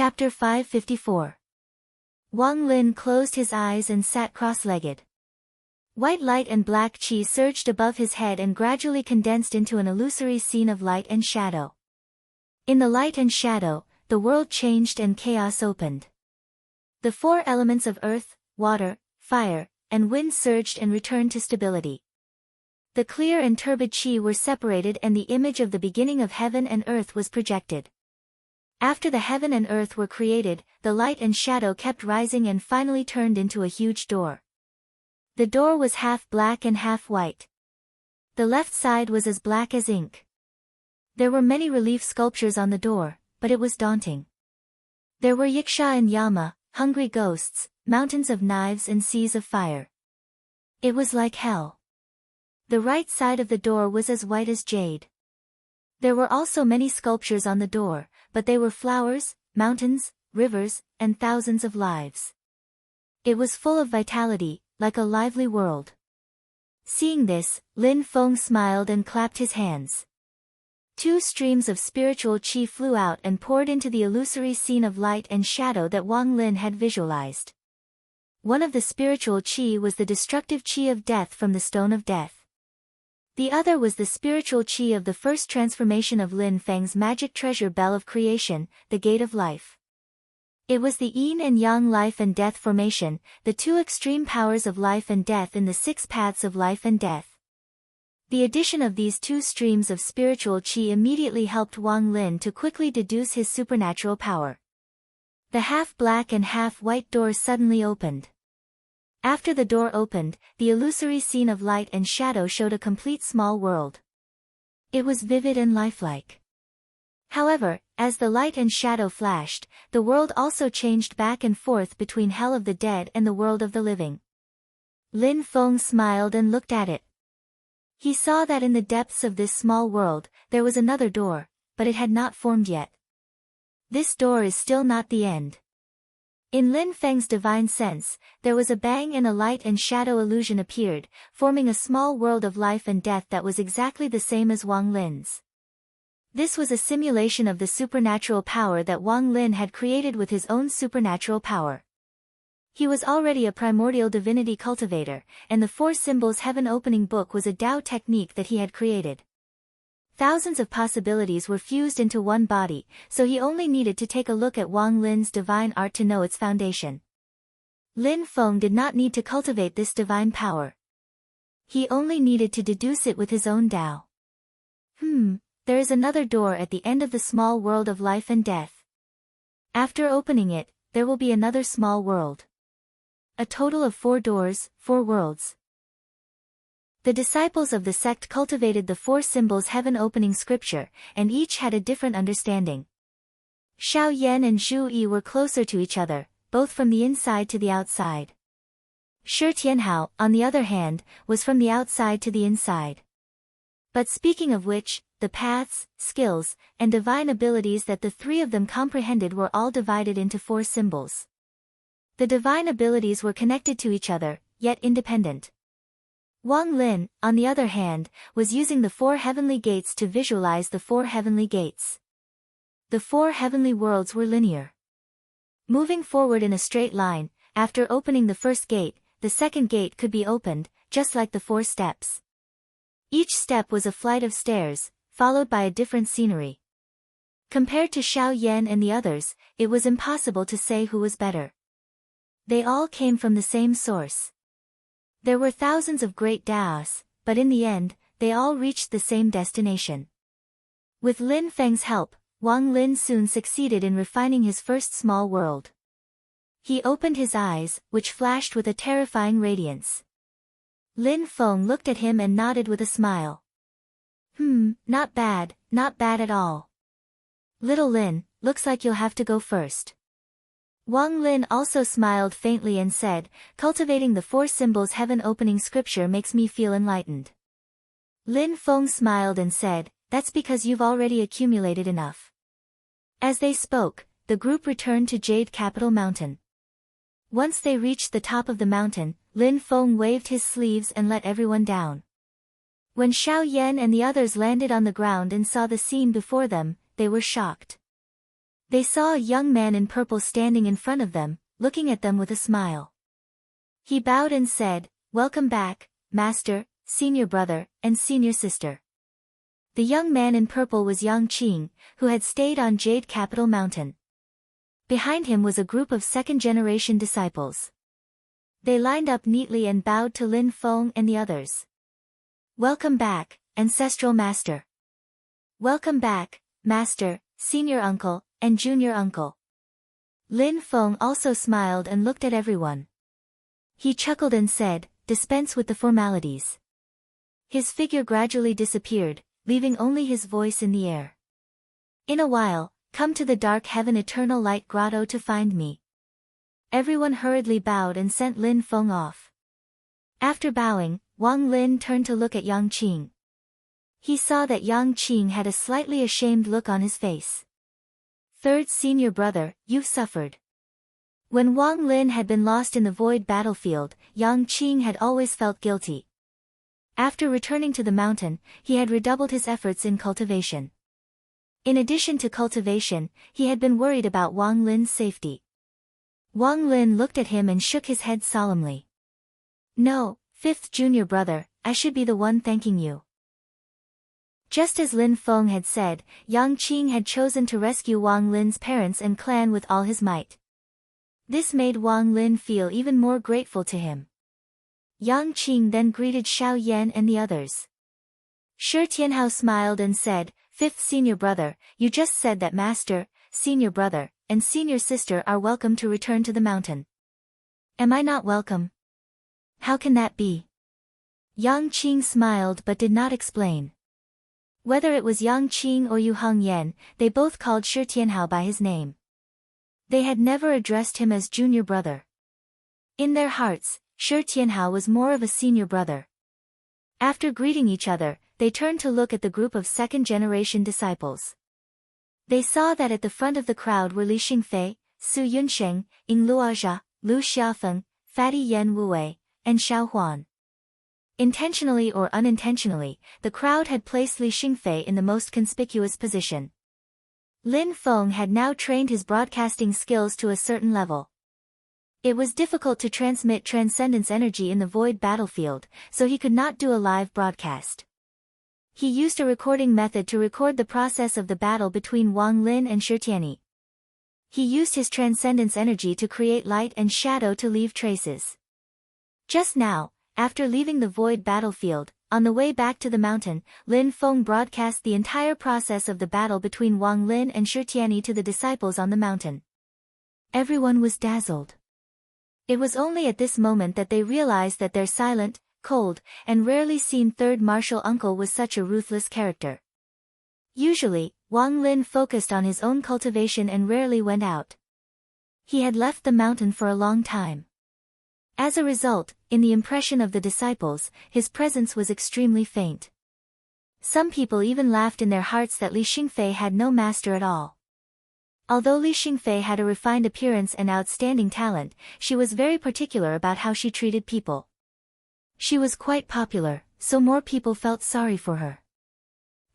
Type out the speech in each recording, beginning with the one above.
Chapter 554. Wang Lin closed his eyes and sat cross-legged. White light and black qi surged above his head and gradually condensed into an illusory scene of light and shadow. In the light and shadow, the world changed and chaos opened. The four elements of earth, water, fire, and wind surged and returned to stability. The clear and turbid qi were separated and the image of the beginning of heaven and earth was projected. After the heaven and earth were created, the light and shadow kept rising and finally turned into a huge door. The door was half black and half white. The left side was as black as ink. There were many relief sculptures on the door, but it was daunting. There were yiksha and yama, hungry ghosts, mountains of knives and seas of fire. It was like hell. The right side of the door was as white as jade. There were also many sculptures on the door, but they were flowers, mountains, rivers, and thousands of lives. It was full of vitality, like a lively world. Seeing this, Lin Feng smiled and clapped his hands. Two streams of spiritual qi flew out and poured into the illusory scene of light and shadow that Wang Lin had visualized. One of the spiritual qi was the destructive qi of death from the stone of death. The other was the spiritual qi of the first transformation of Lin Feng's magic treasure bell of creation, the gate of life. It was the yin and yang life and death formation, the two extreme powers of life and death in the six paths of life and death. The addition of these two streams of spiritual qi immediately helped Wang Lin to quickly deduce his supernatural power. The half-black and half-white door suddenly opened. After the door opened, the illusory scene of light and shadow showed a complete small world. It was vivid and lifelike. However, as the light and shadow flashed, the world also changed back and forth between hell of the dead and the world of the living. Lin Feng smiled and looked at it. He saw that in the depths of this small world, there was another door, but it had not formed yet. This door is still not the end. In Lin Feng's divine sense, there was a bang and a light and shadow illusion appeared, forming a small world of life and death that was exactly the same as Wang Lin's. This was a simulation of the supernatural power that Wang Lin had created with his own supernatural power. He was already a primordial divinity cultivator, and the Four Symbols Heaven Opening Book was a Tao technique that he had created. Thousands of possibilities were fused into one body, so he only needed to take a look at Wang Lin's divine art to know its foundation. Lin Feng did not need to cultivate this divine power. He only needed to deduce it with his own Tao. There is another door at the end of the small world of life and death. After opening it, there will be another small world. A total of 4 doors, 4 worlds. The disciples of the sect cultivated the Four Symbols Heaven Opening scripture, and each had a different understanding. Xiao Yan and Zhu Yi were closer to each other, both from the inside to the outside. Shi Tianhao, on the other hand, was from the outside to the inside. But speaking of which, the paths, skills, and divine abilities that the three of them comprehended were all divided into 4 symbols. The divine abilities were connected to each other, yet independent. Wang Lin, on the other hand, was using the 4 heavenly gates to visualize the 4 heavenly gates. The 4 heavenly worlds were linear. Moving forward in a straight line, after opening the first gate, the second gate could be opened, just like the 4 steps. Each step was a flight of stairs, followed by a different scenery. Compared to Xiao Yan and the others, it was impossible to say who was better. They all came from the same source. There were thousands of great Daos, but in the end, they all reached the same destination. With Lin Feng's help, Wang Lin soon succeeded in refining his first small world. He opened his eyes, which flashed with a terrifying radiance. Lin Feng looked at him and nodded with a smile. Not bad at all. Little Lin, looks like you'll have to go first. Wang Lin also smiled faintly and said, cultivating the 4 Symbols Heaven Opening scripture makes me feel enlightened. Lin Feng smiled and said, that's because you've already accumulated enough. As they spoke, the group returned to Jade Capital Mountain. Once they reached the top of the mountain, Lin Feng waved his sleeves and let everyone down. When Xiao Yan and the others landed on the ground and saw the scene before them, they were shocked. They saw a young man in purple standing in front of them, looking at them with a smile. He bowed and said, "Welcome back, Master, Senior Brother, and Senior Sister." The young man in purple was Yang Qing, who had stayed on Jade Capital Mountain. Behind him was a group of second-generation disciples. They lined up neatly and bowed to Lin Feng and the others. "Welcome back, Ancestral Master." "Welcome back, Master, Senior Uncle, and Junior Uncle." Lin Feng also smiled and looked at everyone. He chuckled and said, "Dispense with the formalities." His figure gradually disappeared, leaving only his voice in the air. "In a while, come to the dark heaven eternal light grotto to find me." Everyone hurriedly bowed and sent Lin Feng off. After bowing, Wang Lin turned to look at Yang Qing. He saw that Yang Qing had a slightly ashamed look on his face. "Third Senior Brother, you've suffered." When Wang Lin had been lost in the void battlefield, Yang Qing had always felt guilty. After returning to the mountain, he had redoubled his efforts in cultivation. In addition to cultivation, he had been worried about Wang Lin's safety. Wang Lin looked at him and shook his head solemnly. "No, fifth junior brother, I should be the one thanking you." Just as Lin Feng had said, Yang Qing had chosen to rescue Wang Lin's parents and clan with all his might. This made Wang Lin feel even more grateful to him. Yang Qing then greeted Xiao Yan and the others. Shi Tianhao smiled and said, "Fifth Senior Brother, you just said that Master, Senior Brother, and Senior Sister are welcome to return to the mountain. Am I not welcome? How can that be?" Yang Qing smiled but did not explain. Whether it was Yang Qing or Yu Hongyan, they both called Shi Tianhao by his name. They had never addressed him as junior brother. In their hearts, Shi Tianhao was more of a senior brother. After greeting each other, they turned to look at the group of second-generation disciples. They saw that at the front of the crowd were Li Xingfei, Su Yunsheng, Ying Luozha, Lu Xiaofeng, Fatty Yan Wuwei, and Xiao Huan. Intentionally or unintentionally, the crowd had placed Li Xingfei in the most conspicuous position. Lin Feng had now trained his broadcasting skills to a certain level. It was difficult to transmit transcendence energy in the void battlefield, so he could not do a live broadcast. He used a recording method to record the process of the battle between Wang Lin and Shi Tianyi. He used his transcendence energy to create light and shadow to leave traces. Just now, after leaving the void battlefield, on the way back to the mountain, Lin Feng broadcast the entire process of the battle between Wang Lin and Shi Tianyi to the disciples on the mountain. Everyone was dazzled. It was only at this moment that they realized that their silent, cold, and rarely seen third martial uncle was such a ruthless character. Usually, Wang Lin focused on his own cultivation and rarely went out. He had left the mountain for a long time. As a result, in the impression of the disciples, his presence was extremely faint. Some people even laughed in their hearts that Li Xingfei had no master at all. Although Li Xingfei had a refined appearance and outstanding talent, she was very particular about how she treated people. She was quite popular, so more people felt sorry for her.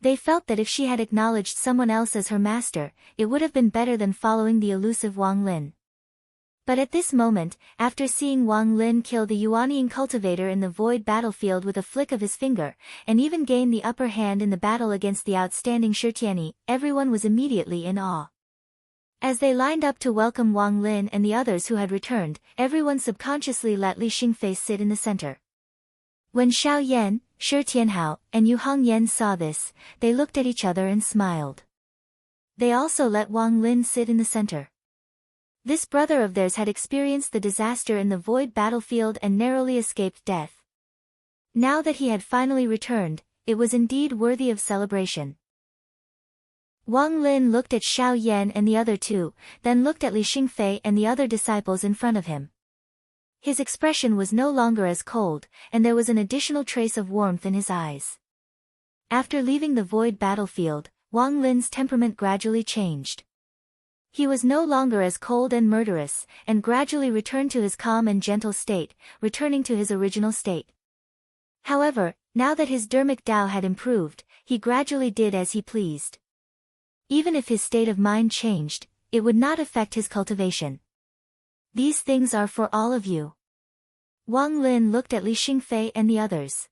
They felt that if she had acknowledged someone else as her master, it would have been better than following the elusive Wang Lin. But at this moment, after seeing Wang Lin kill the Yuanying cultivator in the void battlefield with a flick of his finger, and even gain the upper hand in the battle against the outstanding Shi Tianyi, everyone was immediately in awe. As they lined up to welcome Wang Lin and the others who had returned, everyone subconsciously let Li Xingfei sit in the center. When Xiao Yan, Shi Tianhao, and Yu Hongyan saw this, they looked at each other and smiled. They also let Wang Lin sit in the center. This brother of theirs had experienced the disaster in the void battlefield and narrowly escaped death. Now that he had finally returned, it was indeed worthy of celebration. Wang Lin looked at Xiao Yan and the other two, then looked at Li Xingfei and the other disciples in front of him. His expression was no longer as cold, and there was an additional trace of warmth in his eyes. After leaving the void battlefield, Wang Lin's temperament gradually changed. He was no longer as cold and murderous, and gradually returned to his calm and gentle state, returning to his original state. However, now that his dermic Tao had improved, he gradually did as he pleased. Even if his state of mind changed, it would not affect his cultivation. These things are for all of you. Wang Lin looked at Li Xingfei and the others.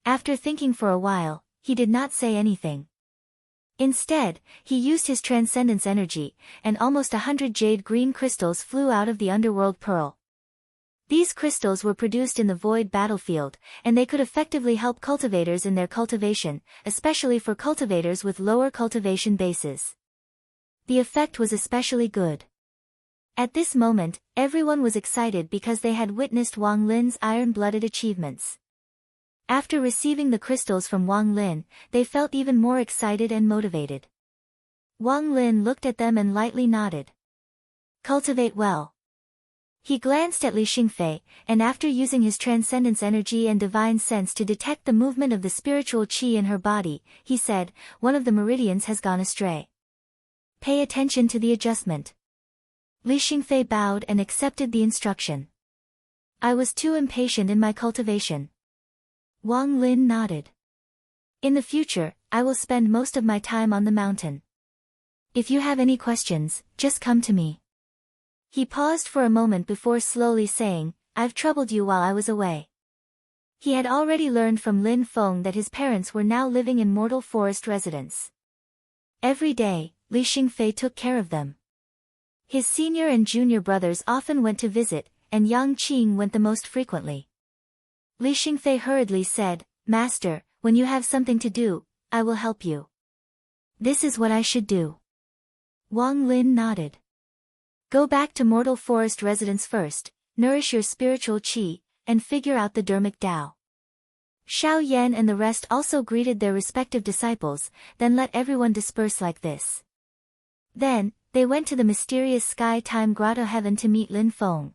After thinking for a while, he did not say anything. Instead, he used his transcendence energy, and almost 100 jade green crystals flew out of the underworld pearl. These crystals were produced in the void battlefield, and they could effectively help cultivators in their cultivation, especially for cultivators with lower cultivation bases. The effect was especially good. At this moment, everyone was excited because they had witnessed Wang Lin's iron-blooded achievements. After receiving the crystals from Wang Lin, they felt even more excited and motivated. Wang Lin looked at them and lightly nodded. Cultivate well. He glanced at Li Xingfei, and after using his transcendence energy and divine sense to detect the movement of the spiritual qi in her body, he said, one of the meridians has gone astray. Pay attention to the adjustment. Li Xingfei bowed and accepted the instruction. I was too impatient in my cultivation. Wang Lin nodded. In the future, I will spend most of my time on the mountain. If you have any questions, just come to me. He paused for a moment before slowly saying, I've troubled you while I was away. He had already learned from Lin Feng that his parents were now living in Mortal Forest residence. Every day, Li Xingfei took care of them. His senior and junior brothers often went to visit, and Yang Qing went the most frequently. Li Xingfei hurriedly said, Master, when you have something to do, I will help you. This is what I should do. Wang Lin nodded. Go back to Mortal Forest residence first, nourish your spiritual qi, and figure out the Dermic Tao. Xiao Yan and the rest also greeted their respective disciples, then let everyone disperse like this. Then, they went to the mysterious Sky Time Grotto Heaven to meet Lin Feng.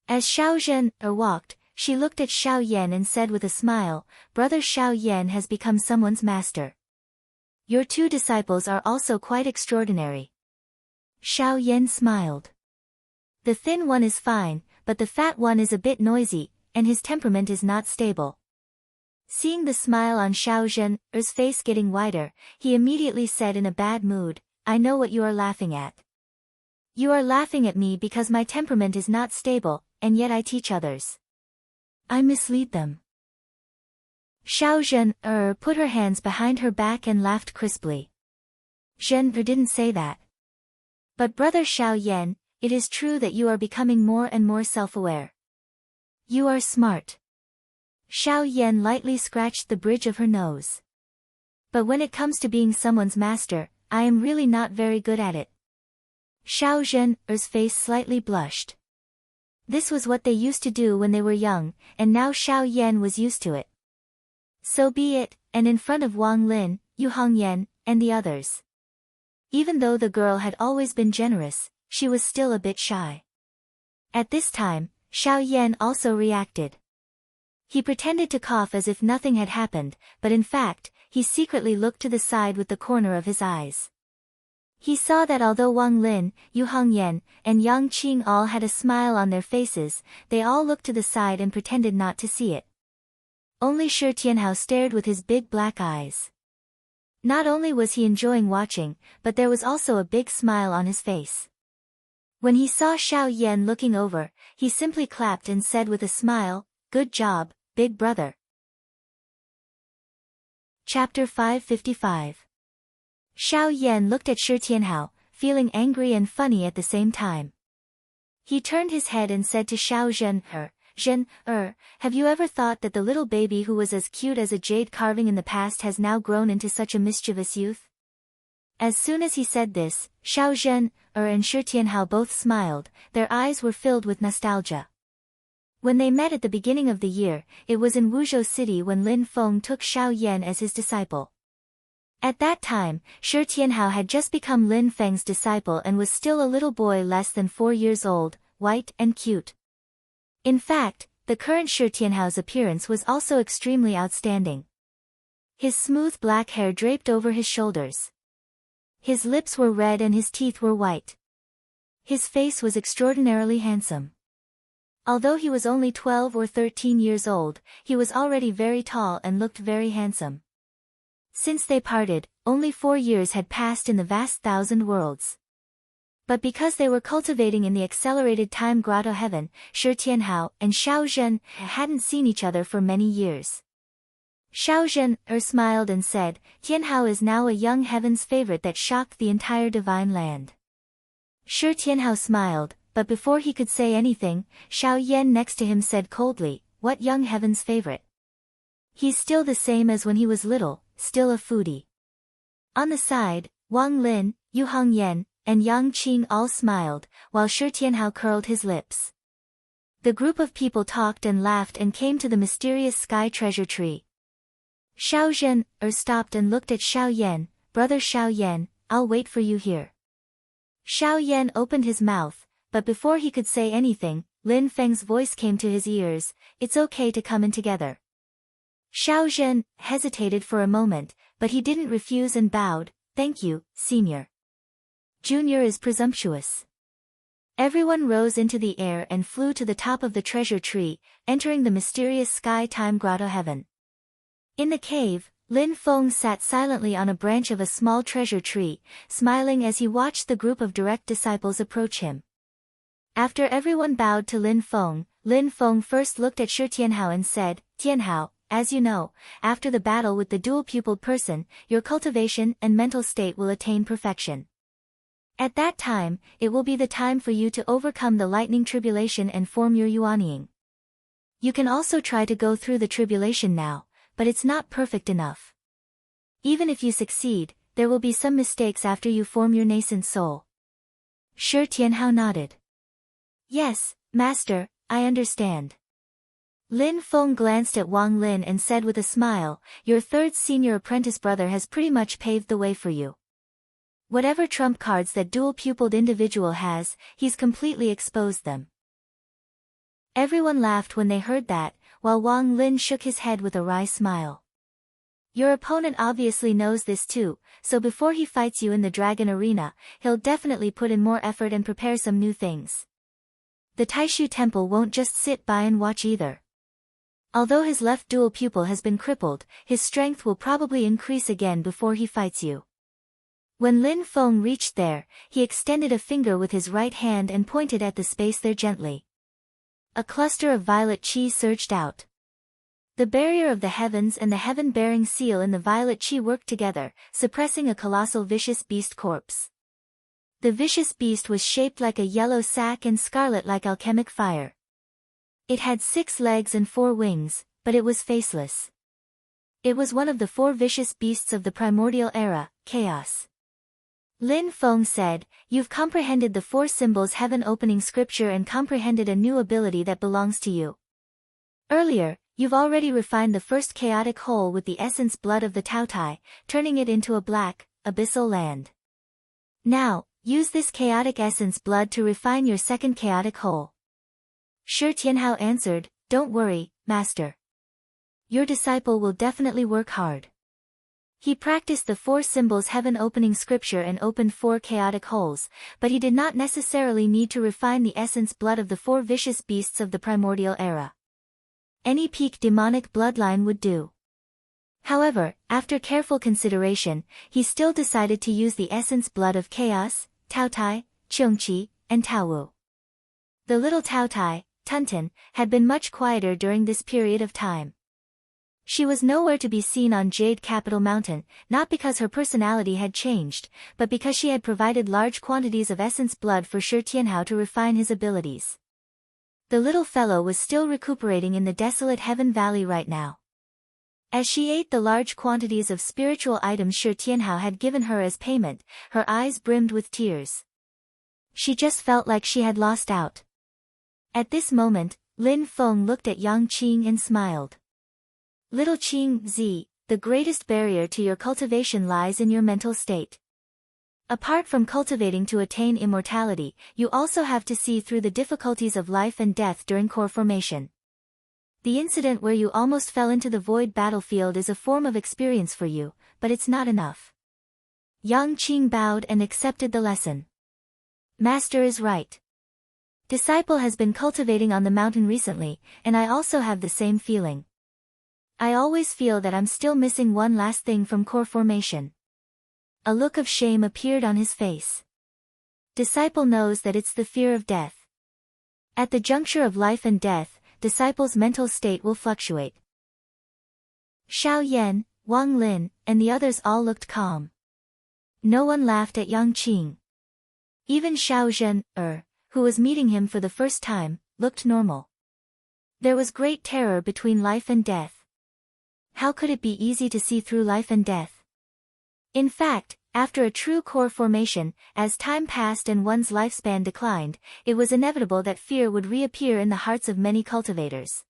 As Xiao Zhen walked, she looked at Xiao Yan and said with a smile, Brother Xiao Yan has become someone's master. Your two disciples are also quite extraordinary. Xiao Yan smiled. The thin one is fine, but the fat one is a bit noisy, and his temperament is not stable. Seeing the smile on Xiao Zhen's face getting wider, he immediately said in a bad mood, I know what you are laughing at. You are laughing at me because my temperament is not stable, and yet I teach others. I mislead them. Xiao Zhen put her hands behind her back and laughed crisply. Zhen didn't say that. But Brother Xiao Yan, it is true that you are becoming more and more self-aware. You are smart. Xiao Yan lightly scratched the bridge of her nose. But when it comes to being someone's master, I am really not very good at it. Xiao Zhen's face slightly blushed. This was what they used to do when they were young, and now Xiao Yan was used to it. So be it, and in front of Wang Lin, Yu Hongyan, and the others. Even though the girl had always been generous, she was still a bit shy. At this time, Xiao Yan also reacted. He pretended to cough as if nothing had happened, but in fact, he secretly looked to the side with the corner of his eyes. He saw that although Wang Lin, Yu Hongyan, and Yang Qing all had a smile on their faces, they all looked to the side and pretended not to see it. Only Shi Tianhao stared with his big black eyes. Not only was he enjoying watching, but there was also a big smile on his face. When he saw Xiao Yan looking over, he simply clapped and said with a smile, Good job, big brother. Chapter 555. Xiao Yan looked at Shi Tianhao, feeling angry and funny at the same time. He turned his head and said to Xiao Zhen, have you ever thought that the little baby who was as cute as a jade carving in the past has now grown into such a mischievous youth? As soon as he said this, Xiao Zhen and Shi Tianhao both smiled, their eyes were filled with nostalgia. When they met at the beginning of the year, it was in Wuzhou City when Lin Feng took Xiao Yan as his disciple. At that time, Shi Tianhao had just become Lin Feng's disciple and was still a little boy less than 4 years old, white and cute. In fact, the current Shi Tianhao's appearance was also extremely outstanding. His smooth black hair draped over his shoulders. His lips were red and his teeth were white. His face was extraordinarily handsome. Although he was only 12 or 13 years old, he was already very tall and looked very handsome. Since they parted, only 4 years had passed in the vast thousand worlds. But because they were cultivating in the accelerated time grotto heaven, Shi Tianhao and Xiao Zhen hadn't seen each other for many years. Xiao Zhen smiled and said, Tianhao is now a young heaven's favorite that shocked the entire divine land. Shi Tianhao smiled, but before he could say anything, Xiao Yan next to him said coldly, what young heaven's favorite? He's still the same as when he was little, still a foodie. On the side, Wang Lin, Yu Hongyan, and Yang Qing all smiled, while Shi Tianhao curled his lips. The group of people talked and laughed and came to the mysterious sky treasure tree. Xiao Zhen stopped and looked at Xiao Yan, brother Xiao Yan, I'll wait for you here. Xiao Yan opened his mouth, but before he could say anything, Lin Feng's voice came to his ears, it's okay to come in together. Xiao Zhen hesitated for a moment, but he didn't refuse and bowed, thank you, senior. Junior is presumptuous. Everyone rose into the air and flew to the top of the treasure tree, entering the mysterious sky-time grotto heaven. In the cave, Lin Feng sat silently on a branch of a small treasure tree, smiling as he watched the group of direct disciples approach him. After everyone bowed to Lin Feng first looked at Shi Tianhao and said, Tianhao, as you know, after the battle with the dual-pupiled person, your cultivation and mental state will attain perfection. At that time, it will be the time for you to overcome the lightning tribulation and form your yuanying. You can also try to go through the tribulation now, but it's not perfect enough. Even if you succeed, there will be some mistakes after you form your nascent soul. Shi Tianhao nodded. Yes, master, I understand. Lin Feng glanced at Wang Lin and said with a smile, your third senior apprentice brother has pretty much paved the way for you. Whatever trump cards that dual-pupiled individual has, he's completely exposed them. Everyone laughed when they heard that, while Wang Lin shook his head with a wry smile. Your opponent obviously knows this too, so before he fights you in the dragon arena, he'll definitely put in more effort and prepare some new things. The Taishu Temple won't just sit by and watch either. Although his left dual pupil has been crippled, his strength will probably increase again before he fights you. When Lin Feng reached there, he extended a finger with his right hand and pointed at the space there gently. A cluster of violet chi surged out. The barrier of the heavens and the heaven-bearing seal in the violet chi worked together, suppressing a colossal vicious beast corpse. The vicious beast was shaped like a yellow sack and scarlet like alchemic fire. It had 6 legs and 4 wings, but it was faceless. It was one of the 4 vicious beasts of the primordial era, chaos. Lin Feng said, you've comprehended the 4 symbols heaven opening scripture and comprehended a new ability that belongs to you. Earlier, you've already refined the first chaotic hole with the essence blood of the Taotai, turning it into a black, abyssal land. Now, use this chaotic essence blood to refine your second chaotic hole. Shi Tianhao answered, don't worry, master. Your disciple will definitely work hard. He practiced the 4 symbols heaven opening scripture and opened 4 chaotic holes, but he did not necessarily need to refine the essence blood of the 4 vicious beasts of the primordial era. Any peak demonic bloodline would do. However, after careful consideration, he still decided to use the essence blood of chaos, Taotai, Chengqi, and Taowu. The little Taotai, Tunten, had been much quieter during this period of time. She was nowhere to be seen on Jade Capital Mountain, not because her personality had changed, but because she had provided large quantities of essence blood for Shi Tianhao to refine his abilities. The little fellow was still recuperating in the desolate Heaven Valley right now. As she ate the large quantities of spiritual items Shi Tianhao had given her as payment, her eyes brimmed with tears. She just felt like she had lost out. At this moment, Lin Feng looked at Yang Qing and smiled. Little Qing Zi, the greatest barrier to your cultivation lies in your mental state. Apart from cultivating to attain immortality, you also have to see through the difficulties of life and death during core formation. The incident where you almost fell into the void battlefield is a form of experience for you, but it's not enough. Yang Qing bowed and accepted the lesson. Master is right. Disciple has been cultivating on the mountain recently, and I also have the same feeling. I always feel that I'm still missing one last thing from core formation. A look of shame appeared on his face. Disciple knows that it's the fear of death. At the juncture of life and death, disciple's mental state will fluctuate. Xiao Yan, Wang Lin, and the others all looked calm. No one laughed at Yang Qing. Even Xiao Zhen, who was meeting him for the first time, looked normal. There was great terror between life and death. How could it be easy to see through life and death? In fact, after a true core formation, as time passed and one's lifespan declined, it was inevitable that fear would reappear in the hearts of many cultivators.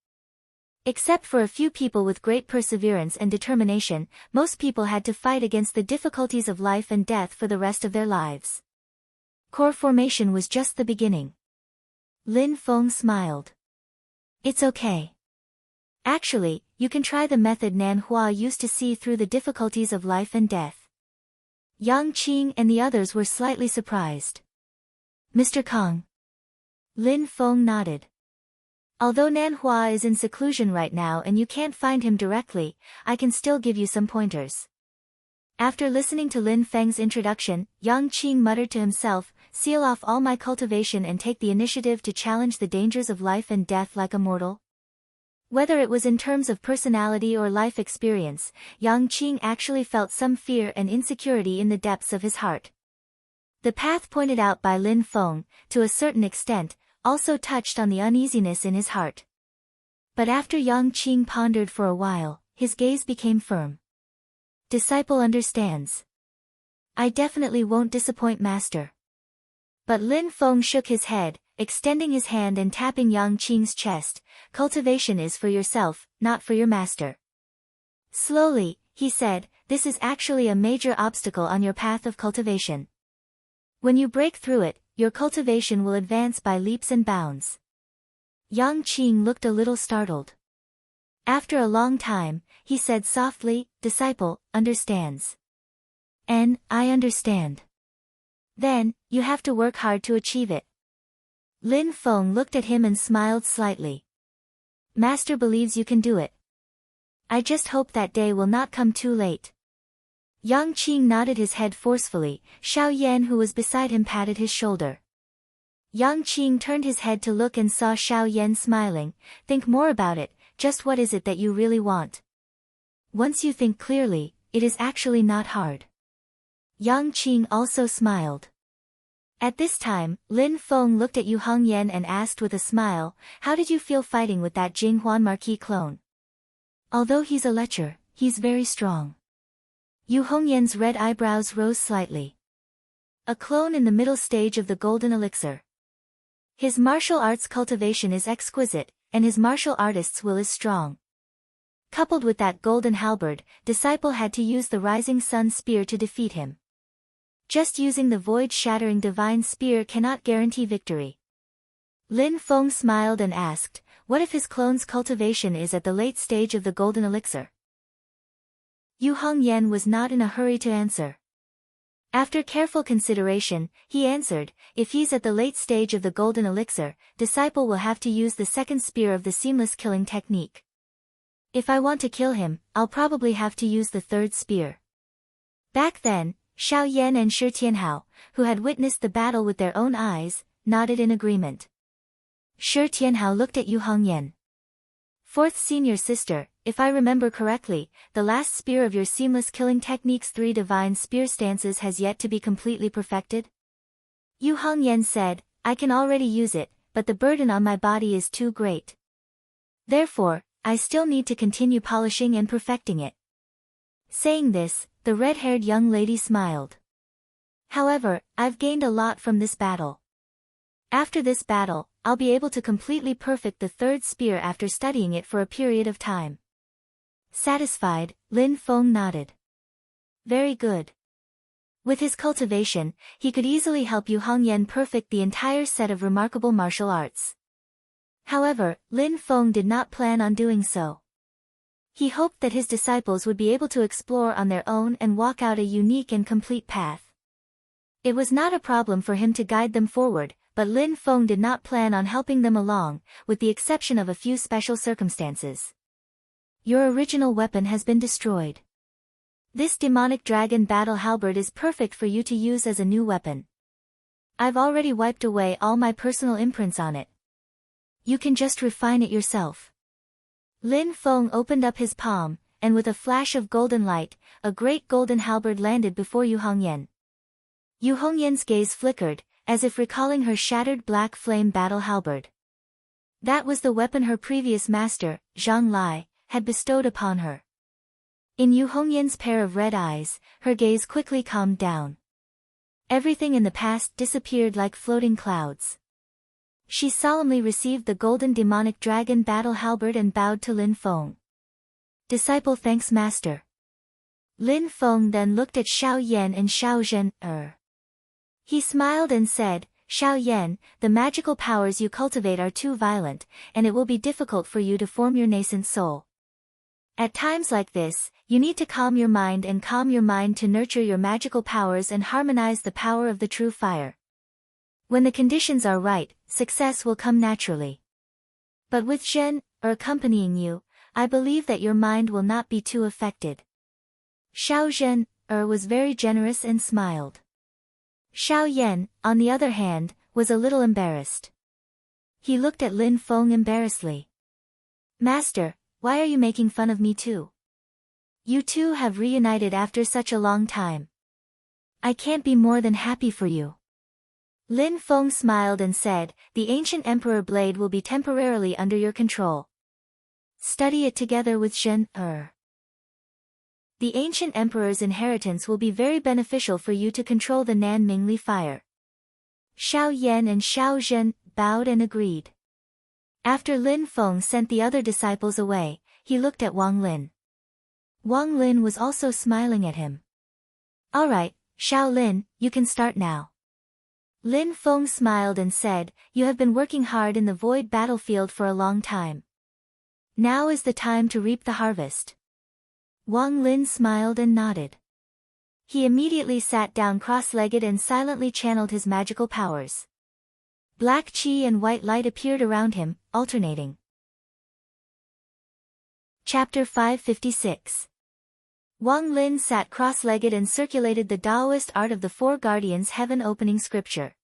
Except for a few people with great perseverance and determination, most people had to fight against the difficulties of life and death for the rest of their lives. Core formation was just the beginning. Lin Feng smiled. It's okay. Actually, you can try the method Nan Hua used to see through the difficulties of life and death. Yang Qing and the others were slightly surprised. Mr. Kong. Lin Feng nodded. Although Nan Hua is in seclusion right now and you can't find him directly, I can still give you some pointers. After listening to Lin Feng's introduction, Yang Qing muttered to himself, seal off all my cultivation and take the initiative to challenge the dangers of life and death like a mortal. Whether it was in terms of personality or life experience, Yang Qing actually felt some fear and insecurity in the depths of his heart. The path pointed out by Lin Feng, to a certain extent, also touched on the uneasiness in his heart. But after Yang Qing pondered for a while, his gaze became firm. Disciple understands. I definitely won't disappoint master. But Lin Feng shook his head, extending his hand and tapping Yang Qing's chest. Cultivation is for yourself, not for your master. Slowly, he said, this is actually a major obstacle on your path of cultivation. When you break through it, your cultivation will advance by leaps and bounds. Yang Qing looked a little startled. After a long time, he said softly, disciple, understands. And, I understand. Then, you have to work hard to achieve it. Lin Feng looked at him and smiled slightly. Master believes you can do it. I just hope that day will not come too late. Yang Qing nodded his head forcefully. Xiao Yan who was beside him patted his shoulder. Yang Qing turned his head to look and saw Xiao Yan smiling. Think more about it, just what is it that you really want? Once you think clearly, it is actually not hard. Yang Qing also smiled. At this time, Lin Feng looked at Yu Hongyan and asked with a smile, how did you feel fighting with that Jinghuan Marquis clone? Although he's a lecher, he's very strong. Yu Hongyan's red eyebrows rose slightly. A clone in the middle stage of the golden elixir. His martial arts cultivation is exquisite, and his martial artist's will is strong. Coupled with that golden halberd, disciple had to use the rising sun spear to defeat him. Just using the void-shattering divine spear cannot guarantee victory. Lin Feng smiled and asked, what if his clone's cultivation is at the late stage of the golden elixir? Yu Hongyan was not in a hurry to answer. After careful consideration, he answered, if he's at the late stage of the golden elixir, disciple will have to use the second spear of the seamless killing technique. If I want to kill him, I'll probably have to use the third spear. Back then, Xiao Yan and Shi Tianhao, who had witnessed the battle with their own eyes, nodded in agreement. Shi Tianhao looked at Yu Hongyan. Fourth senior sister, if I remember correctly, the last spear of your seamless killing technique's 3 divine spear stances has yet to be completely perfected? Yu Hongyan said, I can already use it, but the burden on my body is too great. Therefore, I still need to continue polishing and perfecting it. Saying this, the red-haired young lady smiled. However, I've gained a lot from this battle. After this battle, I'll be able to completely perfect the third spear after studying it for a period of time. Satisfied, Lin Feng nodded. Very good. With his cultivation, he could easily help Yu Hongyan perfect the entire set of remarkable martial arts. However, Lin Feng did not plan on doing so. He hoped that his disciples would be able to explore on their own and walk out a unique and complete path. It was not a problem for him to guide them forward, but Lin Feng did not plan on helping them along, with the exception of a few special circumstances. Your original weapon has been destroyed. This demonic dragon battle halberd is perfect for you to use as a new weapon. I've already wiped away all my personal imprints on it. You can just refine it yourself. Lin Feng opened up his palm, and with a flash of golden light, a great golden halberd landed before Yu Hongyan. Yu Hongyan's gaze flickered, as if recalling her shattered black flame battle halberd. That was the weapon her previous master, Zhang Lai, had bestowed upon her. In Yu Hongyan's pair of red eyes, her gaze quickly calmed down. Everything in the past disappeared like floating clouds. She solemnly received the golden demonic dragon battle halberd and bowed to Lin Feng. Disciple thanks master. Lin Feng then looked at Xiao Yan and Xiao Zhen. He smiled and said, Xiao Yan, the magical powers you cultivate are too violent, and it will be difficult for you to form your nascent soul. At times like this, you need to calm your mind to nurture your magical powers and harmonize the power of the true fire. When the conditions are right, success will come naturally. But with Zhen, accompanying you, I believe that your mind will not be too affected. Xiao Zhen, was very generous and smiled. Xiao Yan, on the other hand, was a little embarrassed. He looked at Lin Feng embarrassedly. Master, why are you making fun of me too? You two have reunited after such a long time. I can't be more than happy for you. Lin Feng smiled and said, the ancient emperor blade will be temporarily under your control. Study it together with Zhen. The ancient emperor's inheritance will be very beneficial for you to control the Nan Mingli fire. Xiao Yan and Xiao Zhen bowed and agreed. After Lin Feng sent the other disciples away, he looked at Wang Lin. Wang Lin was also smiling at him. All right, Xiao Lin, you can start now. Lin Feng smiled and said, you have been working hard in the void battlefield for a long time. Now is the time to reap the harvest. Wang Lin smiled and nodded. He immediately sat down cross-legged and silently channeled his magical powers. Black qi and white light appeared around him, alternating. Chapter 556. Wang Lin sat cross-legged and circulated the Taoist art of the Four Guardians' heaven-opening scripture.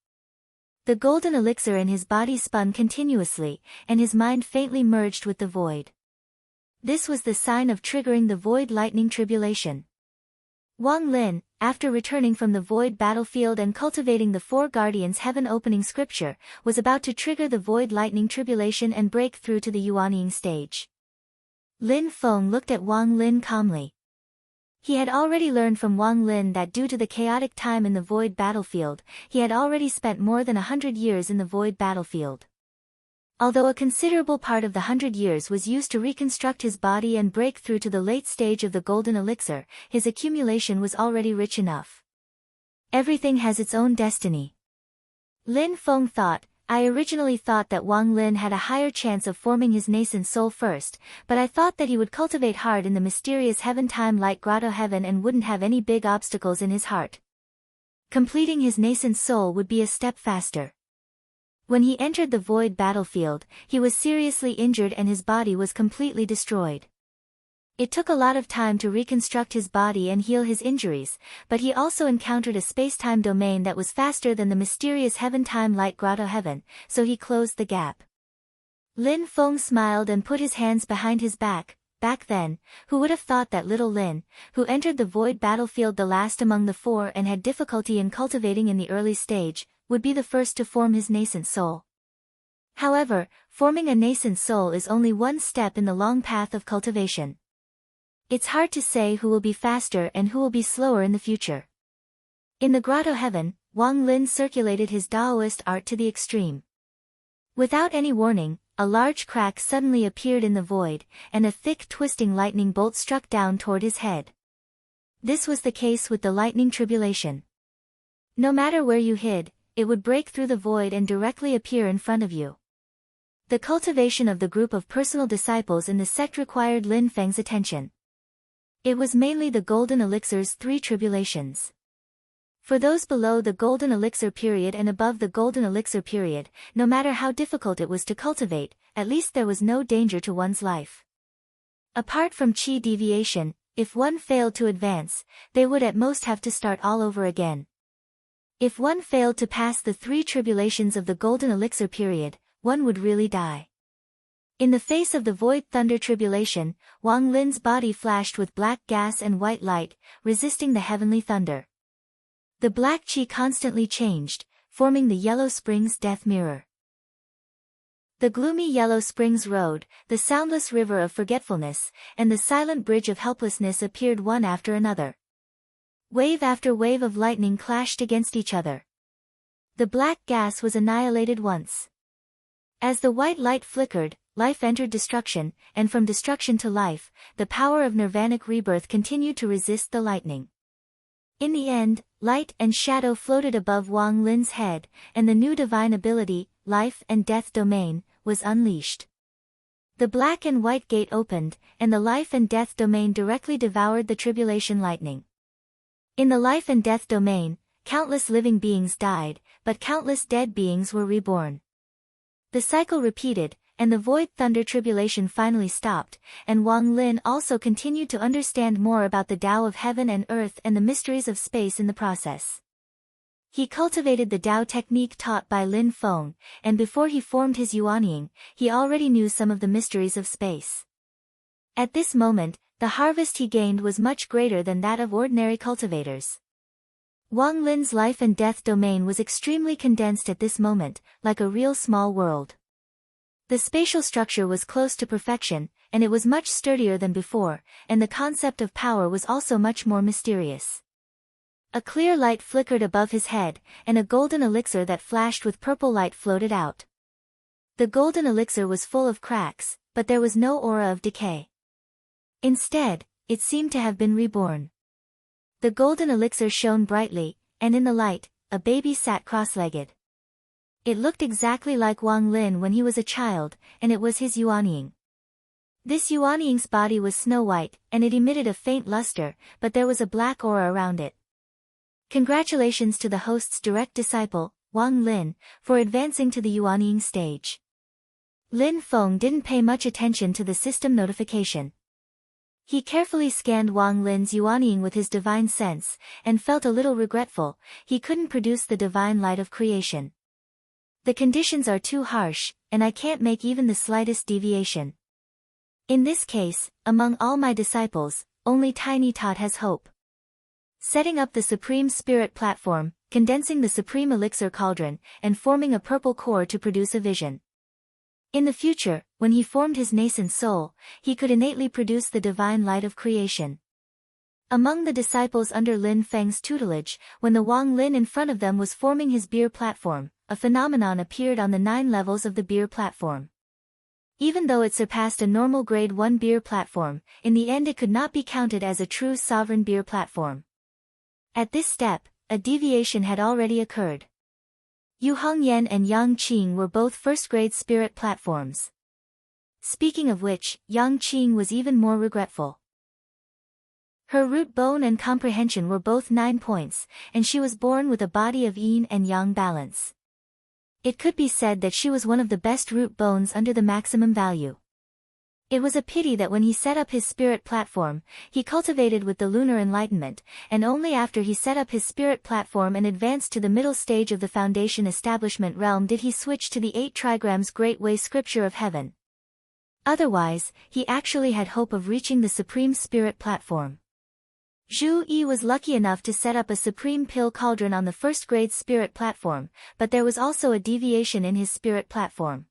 The golden elixir in his body spun continuously, and his mind faintly merged with the void. This was the sign of triggering the void lightning tribulation. Wang Lin, after returning from the void battlefield and cultivating the Four Guardians' heaven-opening scripture, was about to trigger the void lightning tribulation and break through to the Yuanying stage. Lin Feng looked at Wang Lin calmly. He had already learned from Wang Lin that due to the chaotic time in the void battlefield, he had already spent more than 100 years in the void battlefield. Although a considerable part of the 100 years was used to reconstruct his body and break through to the late stage of the golden elixir, his accumulation was already rich enough. Everything has its own destiny. Lin Feng thought, I originally thought that Wang Lin had a higher chance of forming his nascent soul first, but I thought that he would cultivate hard in the mysterious heaven-time light grotto heaven and wouldn't have any big obstacles in his heart. Completing his nascent soul would be a step faster. When he entered the void battlefield, he was seriously injured and his body was completely destroyed. It took a lot of time to reconstruct his body and heal his injuries, but he also encountered a space-time domain that was faster than the mysterious heaven-time light grotto heaven, so he closed the gap. Lin Feng smiled and put his hands behind his back. Back then, who would have thought that little Lin, who entered the void battlefield the last among the four and had difficulty in cultivating in the early stage, would be the first to form his nascent soul. However, forming a nascent soul is only one step in the long path of cultivation. It's hard to say who will be faster and who will be slower in the future. In the grotto heaven, Wang Lin circulated his Taoist art to the extreme. Without any warning, a large crack suddenly appeared in the void, and a thick twisting lightning bolt struck down toward his head. This was the case with the lightning tribulation. No matter where you hid, it would break through the void and directly appear in front of you. The cultivation of the group of personal disciples in the sect required Lin Feng's attention. It was mainly the golden elixir's 3 tribulations. For those below the golden elixir period and above the golden elixir period, no matter how difficult it was to cultivate, at least there was no danger to one's life. Apart from qi deviation, if one failed to advance, they would at most have to start all over again. If one failed to pass the 3 tribulations of the golden elixir period, one would really die. In the face of the void thunder tribulation, Wang Lin's body flashed with black gas and white light, resisting the heavenly thunder. The black chi constantly changed, forming the Yellow Springs Death Mirror. The gloomy Yellow Springs Road, the soundless river of forgetfulness, and the silent bridge of helplessness appeared one after another. Wave after wave of lightning clashed against each other. The black gas was annihilated once. As the white light flickered, life entered destruction, and from destruction to life, the power of nirvanic rebirth continued to resist the lightning. In the end, light and shadow floated above Wang Lin's head, and the new divine ability, life and death domain, was unleashed. The black and white gate opened, and the life and death domain directly devoured the tribulation lightning. In the life and death domain, countless living beings died, but countless dead beings were reborn. The cycle repeated, and the void thunder tribulation finally stopped, and Wang Lin also continued to understand more about the Tao of heaven and earth and the mysteries of space in the process. He cultivated the Tao technique taught by Lin Feng, and before he formed his Yuanying, he already knew some of the mysteries of space. At this moment, the harvest he gained was much greater than that of ordinary cultivators. Wang Lin's life and death domain was extremely condensed at this moment, like a real small world. The spatial structure was close to perfection, and it was much sturdier than before, and the concept of power was also much more mysterious. A clear light flickered above his head, and a golden elixir that flashed with purple light floated out. The golden elixir was full of cracks, but there was no aura of decay. Instead, it seemed to have been reborn. The golden elixir shone brightly, and in the light, a baby sat cross-legged. It looked exactly like Wang Lin when he was a child, and it was his Yuanying. This Yuanying's body was snow-white, and it emitted a faint luster, but there was a black aura around it. Congratulations to the host's direct disciple, Wang Lin, for advancing to the Yuanying stage. Lin Feng didn't pay much attention to the system notification. He carefully scanned Wang Lin's Yuanying with his divine sense, and felt a little regretful, he couldn't produce the divine light of creation. The conditions are too harsh, and I can't make even the slightest deviation. In this case, among all my disciples, only Tiny Tot has hope. Setting up the Supreme Spirit platform, condensing the Supreme Elixir cauldron, and forming a purple core to produce a vision. In the future, when he formed his nascent soul, he could innately produce the divine light of creation. Among the disciples under Lin Feng's tutelage, when the Wang Lin in front of them was forming his beer platform, a phenomenon appeared on the 9 levels of the beer platform. Even though it surpassed a normal grade 1 beer platform, in the end it could not be counted as a true sovereign beer platform. At this step, a deviation had already occurred. Yu Hongyan and Yang Qing were both first-grade spirit platforms. Speaking of which, Yang Qing was even more regretful. Her root bone and comprehension were both 9 points, and she was born with a body of yin and yang balance. It could be said that she was one of the best root bones under the maximum value. It was a pity that when he set up his spirit platform, he cultivated with the lunar enlightenment, and only after he set up his spirit platform and advanced to the middle stage of the foundation establishment realm did he switch to the 8 trigrams Great Way scripture of heaven. Otherwise, he actually had hope of reaching the supreme spirit platform. Zhu Yi was lucky enough to set up a supreme pill cauldron on the first-grade spirit platform, but there was also a deviation in his spirit platform.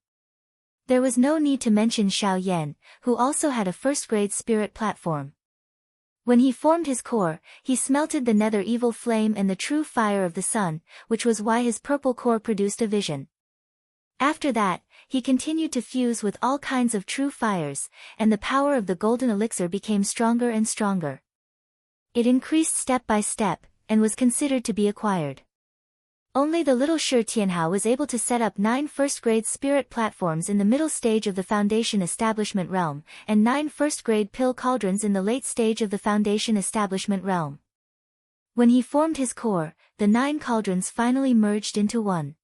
There was no need to mention Xiao Yan, who also had a first-grade spirit platform. When he formed his core, he smelted the nether evil flame and the true fire of the sun, which was why his purple core produced a vision. After that, he continued to fuse with all kinds of true fires, and the power of the golden elixir became stronger and stronger. It increased step by step, and was considered to be acquired. Only the little Shi Tianhao was able to set up 9 first-grade spirit platforms in the middle stage of the foundation establishment realm, and 9 first-grade pill cauldrons in the late stage of the foundation establishment realm. When he formed his core, the 9 cauldrons finally merged into one.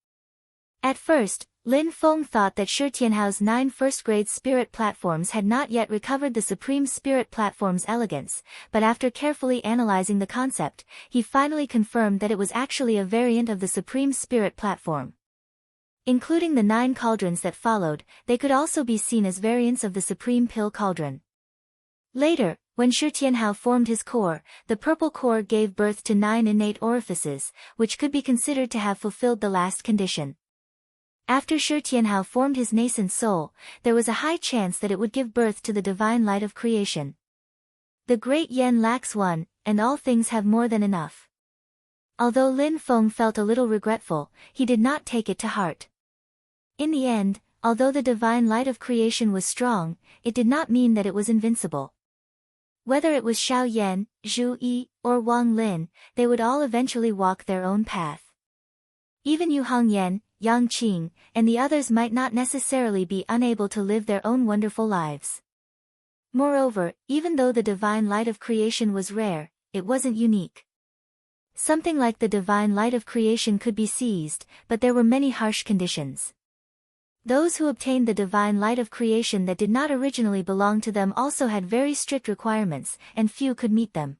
At first, Lin Feng thought that Shi Tianhao's 9 first-grade spirit platforms had not yet recovered the supreme spirit platform's elegance, but after carefully analyzing the concept, he finally confirmed that it was actually a variant of the supreme spirit platform. Including the 9 cauldrons that followed, they could also be seen as variants of the supreme pill cauldron. Later, when Shi Tianhao formed his core, the purple core gave birth to 9 innate orifices, which could be considered to have fulfilled the last condition. After Shi Tianhao formed his nascent soul, there was a high chance that it would give birth to the divine light of creation. The great yen lacks one, and all things have more than enough. Although Lin Feng felt a little regretful, he did not take it to heart. In the end, although the divine light of creation was strong, it did not mean that it was invincible. Whether it was Xiao Yan, Zhu Yi, or Wang Lin, they would all eventually walk their own path. Even Yu Hongyan, Yang Qing, and the others might not necessarily be unable to live their own wonderful lives. Moreover, even though the divine light of creation was rare, it wasn't unique. Something like the divine light of creation could be seized, but there were many harsh conditions. Those who obtained the divine light of creation that did not originally belong to them also had very strict requirements, and few could meet them.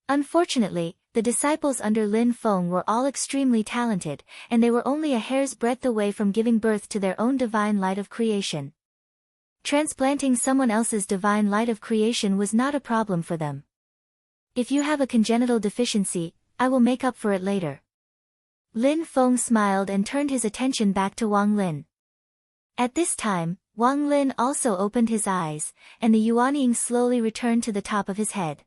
Unfortunately, the disciples under Lin Feng were all extremely talented, and they were only a hair's breadth away from giving birth to their own divine light of creation. Transplanting someone else's divine light of creation was not a problem for them. If you have a congenital deficiency, I will make up for it later. Lin Feng smiled and turned his attention back to Wang Lin. At this time, Wang Lin also opened his eyes, and the Yuanying slowly returned to the top of his head.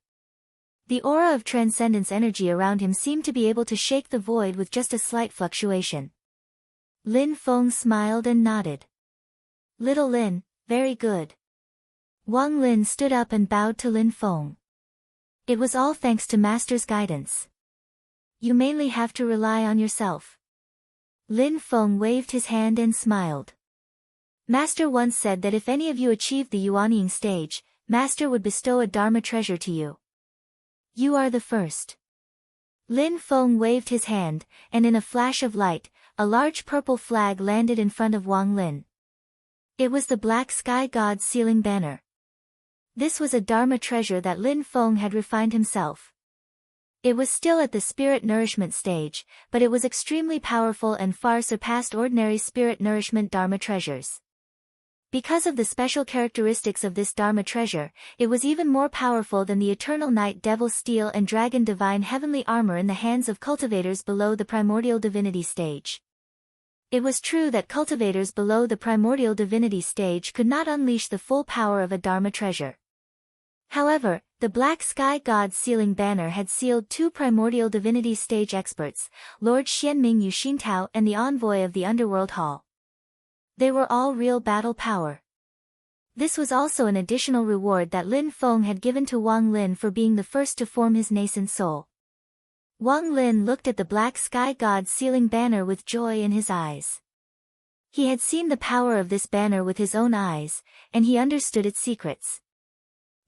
The aura of transcendence energy around him seemed to be able to shake the void with just a slight fluctuation. Lin Feng smiled and nodded. Little Lin, very good. Wang Lin stood up and bowed to Lin Feng. It was all thanks to Master's guidance. You mainly have to rely on yourself. Lin Feng waved his hand and smiled. Master once said that if any of you achieved the Yuanying stage, Master would bestow a Dharma treasure to you. You are the first. Lin Feng waved his hand, and in a flash of light, a large purple flag landed in front of Wang Lin. It was the Black Sky God's sealing banner. This was a Dharma treasure that Lin Feng had refined himself. It was still at the spirit nourishment stage, but it was extremely powerful and far surpassed ordinary spirit nourishment Dharma treasures. Because of the special characteristics of this Dharma treasure, it was even more powerful than the Eternal Night Devil Steel and Dragon Divine Heavenly Armor in the hands of cultivators below the Primordial Divinity stage. It was true that cultivators below the Primordial Divinity stage could not unleash the full power of a Dharma treasure. However, the Black Sky God's sealing banner had sealed 2 Primordial Divinity stage experts, Lord Xianming Yuxintao and the envoy of the Underworld Hall. They were all real battle power. This was also an additional reward that Lin Feng had given to Wang Lin for being the first to form his nascent soul. Wang Lin looked at the Black Sky God's sealing banner with joy in his eyes. He had seen the power of this banner with his own eyes, and he understood its secrets.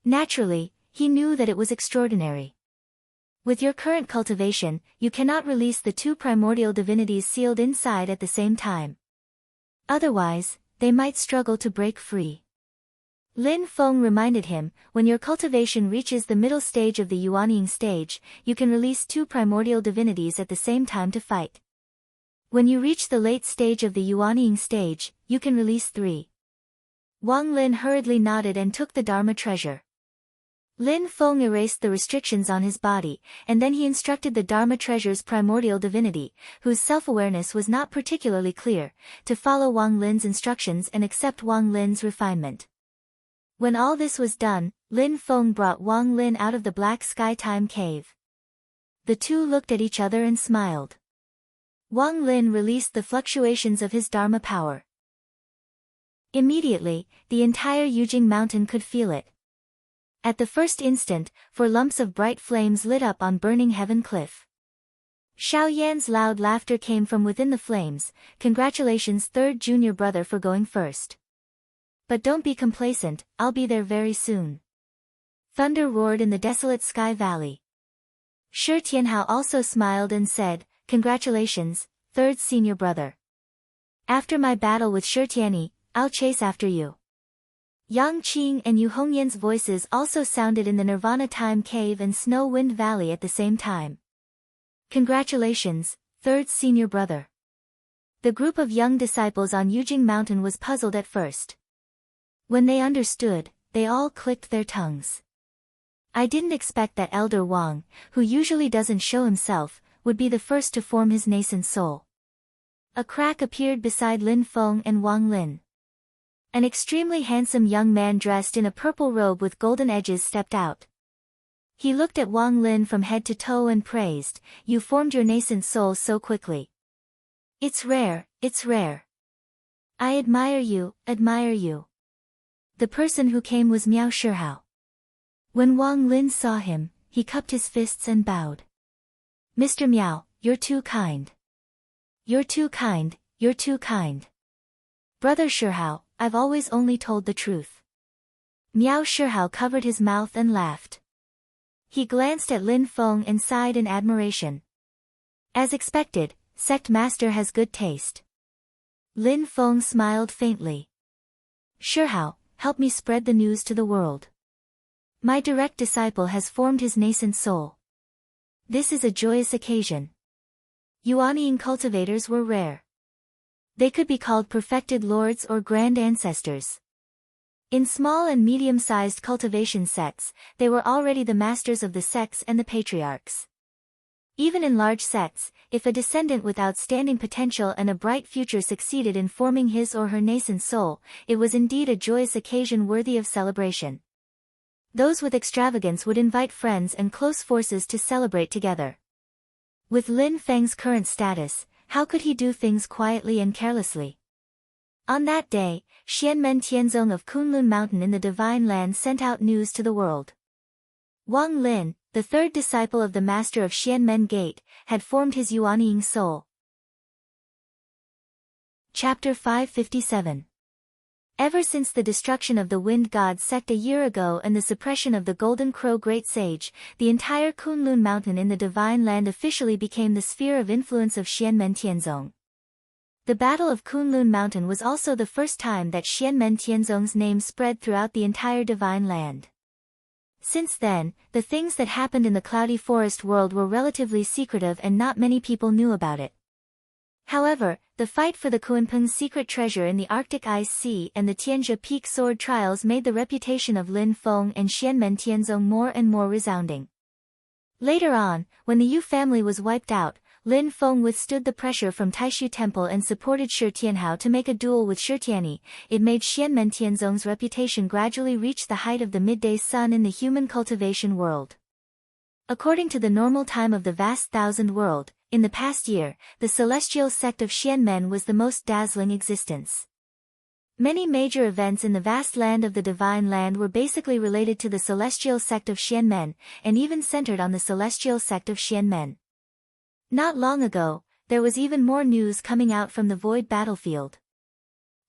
Naturally, he knew that it was extraordinary. With your current cultivation, you cannot release the 2 primordial divinities sealed inside at the same time. Otherwise, they might struggle to break free. Lin Feng reminded him, when your cultivation reaches the middle stage of the Yuanying stage, you can release 2 primordial divinities at the same time to fight. When you reach the late stage of the Yuanying stage, you can release 3. Wang Lin hurriedly nodded and took the Dharma treasure. Lin Feng erased the restrictions on his body, and then he instructed the Dharma treasure's primordial divinity, whose self-awareness was not particularly clear, to follow Wang Lin's instructions and accept Wang Lin's refinement. When all this was done, Lin Feng brought Wang Lin out of the Black Sky Time Cave. The two looked at each other and smiled. Wang Lin released the fluctuations of his Dharma power. Immediately, the entire Yujing mountain could feel it. At the first instant, 4 lumps of bright flames lit up on Burning Heaven Cliff. Xiao Yan's loud laughter came from within the flames. Congratulations, third junior brother, for going first. But don't be complacent, I'll be there very soon. Thunder roared in the desolate sky valley. Shi Tianhao also smiled and said, Congratulations, third senior brother. After my battle with Shi Tianyi, I'll chase after you. Yang Qing and Yu Hongyan's voices also sounded in the Nirvana Time Cave and Snow Wind Valley at the same time. Congratulations, third senior brother. The group of young disciples on Yujing Mountain was puzzled at first. When they understood, they all clicked their tongues. I didn't expect that Elder Wang, who usually doesn't show himself, would be the first to form his nascent soul. A crack appeared beside Lin Feng and Wang Lin. An extremely handsome young man dressed in a purple robe with golden edges stepped out. He looked at Wang Lin from head to toe and praised, "You formed your nascent soul so quickly. It's rare, it's rare. I admire you, admire you." The person who came was Miao Shihao. When Wang Lin saw him, he cupped his fists and bowed. "Mr. Miao, you're too kind. You're too kind, you're too kind. Brother Shihao, I've always only told the truth." Miao Shihao covered his mouth and laughed. He glanced at Lin Feng and sighed in admiration. As expected, sect master has good taste. Lin Feng smiled faintly. "Shihao, help me spread the news to the world. My direct disciple has formed his nascent soul. This is a joyous occasion." Yuanying cultivators were rare. They could be called perfected lords or grand ancestors. In small and medium-sized cultivation sects, they were already the masters of the sects and the patriarchs. Even in large sects, if a descendant with outstanding potential and a bright future succeeded in forming his or her nascent soul, it was indeed a joyous occasion worthy of celebration. Those with extravagance would invite friends and close forces to celebrate together. With Lin Feng's current status, how could he do things quietly and carelessly? On that day, Xianmen Tianzong of Kunlun Mountain in the Divine Land sent out news to the world. Wang Lin, the third disciple of the master of Xianmen Gate, had formed his Yuanying soul. Chapter 557. Ever since the destruction of the Wind God sect a year ago and the suppression of the Golden Crow Great Sage, the entire Kunlun Mountain in the Divine Land officially became the sphere of influence of Xianmen Tianzong. The Battle of Kunlun Mountain was also the first time that Xianmen Tianzong's name spread throughout the entire Divine Land. Since then, the things that happened in the Cloudy Forest world were relatively secretive and not many people knew about it. However, the fight for the Kunpeng's secret treasure in the Arctic Ice Sea and the Tianjia Peak sword trials made the reputation of Lin Feng and Xianmen Tianzong more and more resounding. Later on, when the Yu family was wiped out, Lin Feng withstood the pressure from Taishu Temple and supported Shi Tianhao to make a duel with Shi Tianyi. It made Xianmen Tianzong's reputation gradually reach the height of the midday sun in the human cultivation world. According to the normal time of the vast thousand world, in the past year, the celestial sect of Xianmen was the most dazzling existence. Many major events in the vast land of the Divine Land were basically related to the celestial sect of Xianmen, and even centered on the celestial sect of Xianmen. Not long ago, there was even more news coming out from the void battlefield.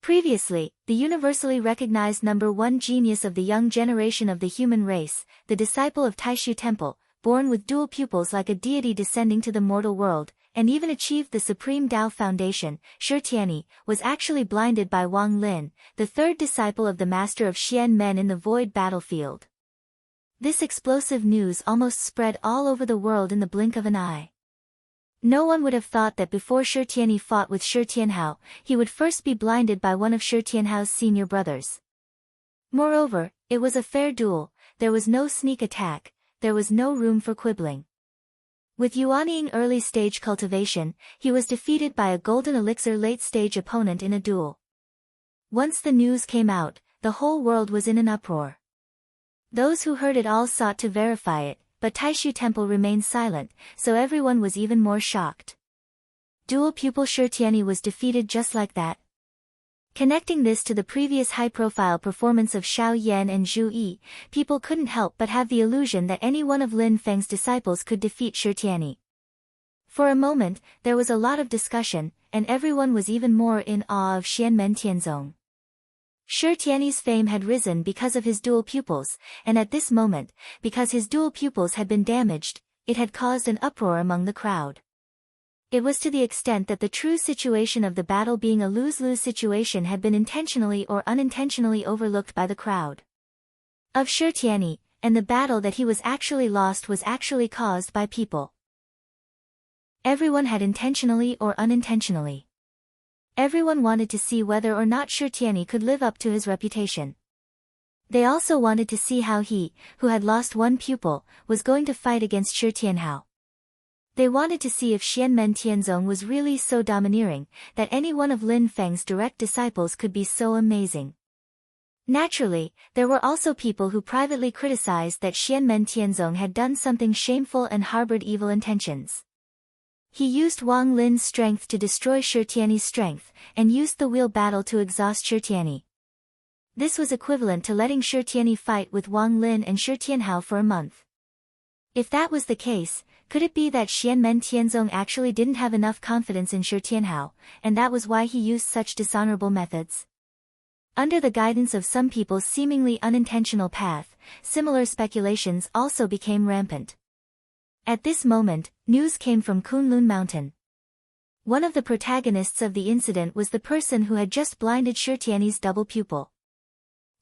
Previously, the universally recognized number one genius of the young generation of the human race, the disciple of Taishu Temple, born with dual pupils like a deity descending to the mortal world, and even achieved the supreme Tao foundation, Shi Tianyi, was actually blinded by Wang Lin, the third disciple of the master of Xianmen in the void battlefield. This explosive news almost spread all over the world in the blink of an eye. No one would have thought that before Shi Tianyi fought with Shi Tianhao, he would first be blinded by one of Shi Tianhao's senior brothers. Moreover, it was a fair duel, there was no sneak attack, there was no room for quibbling. With Yuanying early-stage cultivation, he was defeated by a golden elixir late-stage opponent in a duel. Once the news came out, the whole world was in an uproar. Those who heard it all sought to verify it, but Taishu Temple remained silent, so everyone was even more shocked. Dual pupil Shi Tianyi was defeated just like that. Connecting this to the previous high-profile performance of Xiao Yan and Zhu Yi, people couldn't help but have the illusion that any one of Lin Feng's disciples could defeat Shi Tianyi. For a moment, there was a lot of discussion, and everyone was even more in awe of Xianmen Tianzong. Shi Tianyi's fame had risen because of his dual pupils, and at this moment, because his dual pupils had been damaged, it had caused an uproar among the crowd. It was to the extent that the true situation of the battle being a lose-lose situation had been intentionally or unintentionally overlooked by the crowd of Shirtiani, and the battle that he was actually lost was actually caused by people. Everyone had intentionally or unintentionally. Everyone wanted to see whether or not Shirtiani could live up to his reputation. They also wanted to see how he, who had lost one pupil, was going to fight against Shirtianhao. They wanted to see if Xianmen Tianzong was really so domineering, that any one of Lin Feng's direct disciples could be so amazing. Naturally, there were also people who privately criticized that Xianmen Tianzong had done something shameful and harbored evil intentions. He used Wang Lin's strength to destroy Shirtiani's strength, and used the wheel battle to exhaust Shirtiani. This was equivalent to letting Shirtiani fight with Wang Lin and Shirtianhao for a month. If that was the case, could it be that Xianmen Tianzong actually didn't have enough confidence in Shirtianhao, and that was why he used such dishonorable methods? Under the guidance of some people's seemingly unintentional path, similar speculations also became rampant. At this moment, news came from Kunlun Mountain. One of the protagonists of the incident was the person who had just blinded Shirtiani's double pupil.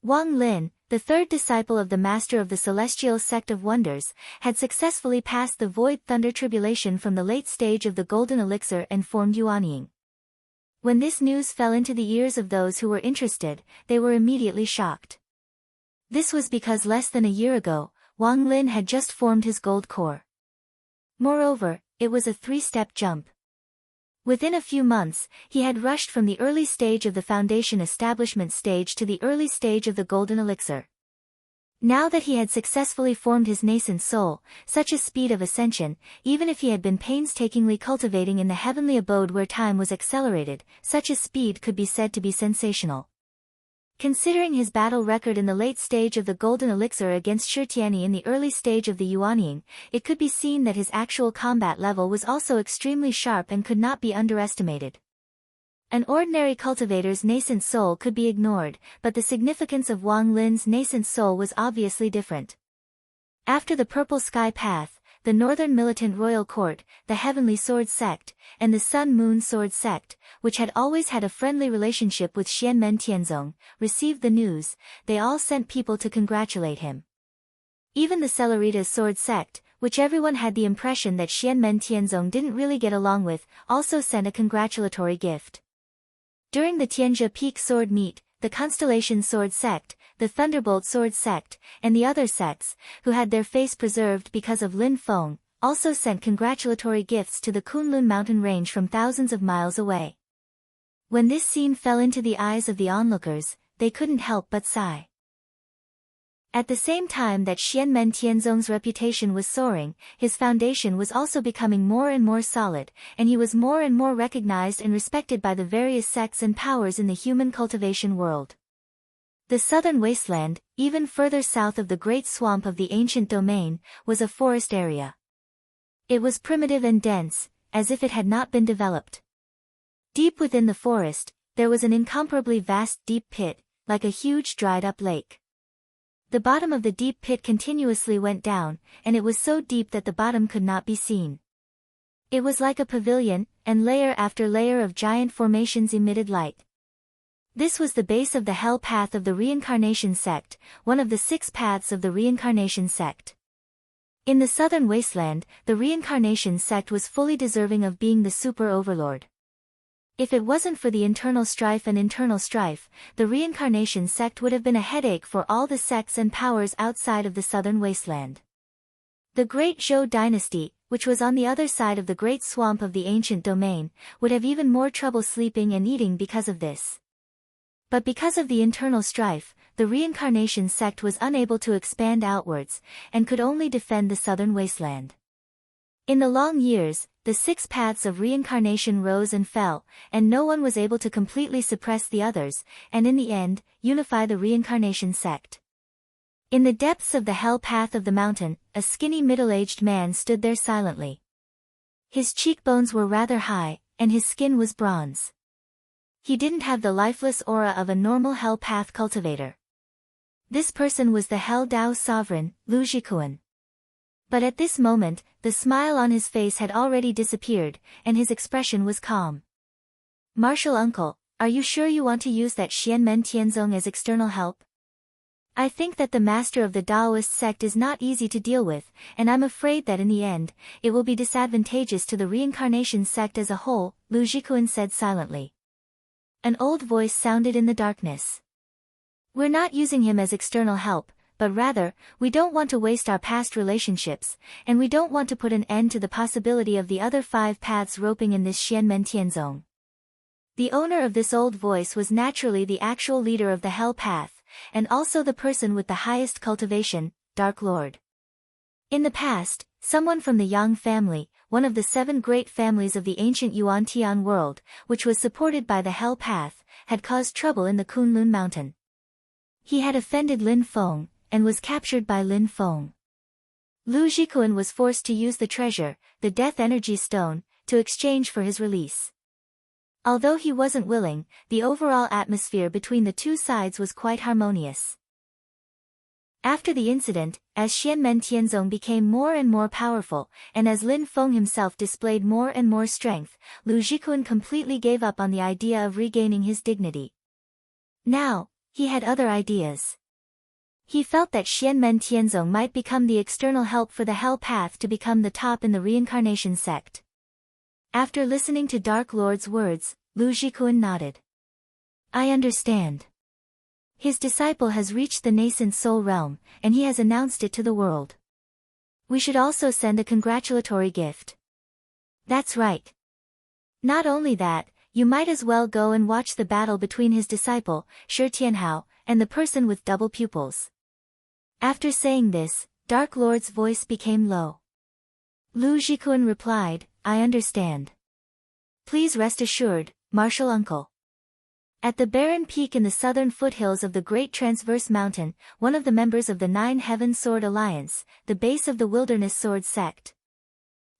Wang Lin, the third disciple of the master of the celestial sect of wonders, had successfully passed the void thunder tribulation from the late stage of the golden elixir and formed Yuanying. When this news fell into the ears of those who were interested, they were immediately shocked. This was because less than a year ago, Wang Lin had just formed his gold core. Moreover, it was a three-step jump. Within a few months, he had rushed from the early stage of the foundation establishment stage to the early stage of the golden elixir. Now that he had successfully formed his nascent soul, such a speed of ascension, even if he had been painstakingly cultivating in the heavenly abode where time was accelerated, such a speed could be said to be sensational. Considering his battle record in the late stage of the golden elixir against Shirtiani in the early stage of the Yuanying, it could be seen that his actual combat level was also extremely sharp and could not be underestimated. An ordinary cultivator's nascent soul could be ignored, but the significance of Wang Lin's nascent soul was obviously different. After the Purple Sky Path, the Northern Militant Royal Court, the Heavenly Sword Sect, and the Sun-Moon Sword Sect, which had always had a friendly relationship with Xianmen Tianzong, received the news. They all sent people to congratulate him. Even the Celerita's Sword Sect, which everyone had the impression that Xianmen Tianzong didn't really get along with, also sent a congratulatory gift. During the Tianjia Peak Sword Meet, the Constellation Sword Sect, the Thunderbolt Sword Sect, and the other sects, who had their face preserved because of Lin Feng, also sent congratulatory gifts to the Kunlun mountain range from thousands of miles away. When this scene fell into the eyes of the onlookers, they couldn't help but sigh. At the same time that Xianmen Tianzong's reputation was soaring, his foundation was also becoming more and more solid, and he was more and more recognized and respected by the various sects and powers in the human cultivation world. The southern wasteland, even further south of the great swamp of the ancient domain, was a forest area. It was primitive and dense, as if it had not been developed. Deep within the forest, there was an incomparably vast deep pit, like a huge dried-up lake. The bottom of the deep pit continuously went down, and it was so deep that the bottom could not be seen. It was like a pavilion, and layer after layer of giant formations emitted light. This was the base of the Hell Path of the Reincarnation Sect, one of the 6 paths of the Reincarnation Sect. In the southern wasteland, the Reincarnation Sect was fully deserving of being the super overlord. If it wasn't for the internal strife, the Reincarnation Sect would have been a headache for all the sects and powers outside of the southern wasteland. The Great Zhou dynasty, which was on the other side of the great swamp of the ancient domain, would have even more trouble sleeping and eating because of this. But because of the internal strife, the Reincarnation Sect was unable to expand outwards, and could only defend the southern wasteland. In the long years, the 6 paths of reincarnation rose and fell, and no one was able to completely suppress the others, and in the end, unify the Reincarnation Sect. In the depths of the Hell Path of the mountain, a skinny middle-aged man stood there silently. His cheekbones were rather high, and his skin was bronze. He didn't have the lifeless aura of a normal Hell Path cultivator. This person was the Hell Dao sovereign, Lu Zhikuan. But at this moment, the smile on his face had already disappeared, and his expression was calm. Martial uncle, are you sure you want to use that Xianmen Tianzong as external help? I think that the master of the Taoist sect is not easy to deal with, and I'm afraid that in the end, it will be disadvantageous to the reincarnation sect as a whole, Lu Jikuan said silently. An old voice sounded in the darkness. We're not using him as external help, but rather, we don't want to waste our past relationships, and we don't want to put an end to the possibility of the other 5 paths roping in this Xianmen Tianzong. The owner of this old voice was naturally the actual leader of the Hell Path, and also the person with the highest cultivation, Dark Lord. In the past, someone from the Yang family, one of the 7 great families of the ancient Yuan Tian world, which was supported by the Hell Path, had caused trouble in the Kunlun mountain. He had offended Lin Feng, and was captured by Lin Feng. Lu Jikuan was forced to use the treasure, the Death Energy Stone, to exchange for his release. Although he wasn't willing, the overall atmosphere between the two sides was quite harmonious. After the incident, as Xianmen Tianzong became more and more powerful, and as Lin Feng himself displayed more and more strength, Lu Jikuan completely gave up on the idea of regaining his dignity. Now, he had other ideas. He felt that Xianmen Tianzong might become the external help for the Hell Path to become the top in the reincarnation sect. After listening to Dark Lord's words, Lu Jikuan nodded. I understand. His disciple has reached the nascent soul realm, and he has announced it to the world. We should also send a congratulatory gift. That's right. Not only that, you might as well go and watch the battle between his disciple, Shi Tianhao, and the person with double pupils. After saying this, Dark Lord's voice became low. Lu Jikuan replied, I understand. Please rest assured, martial uncle. At the barren peak in the southern foothills of the Great Transverse Mountain, one of the members of the 9 Heaven Sword Alliance, the base of the Wilderness Sword sect.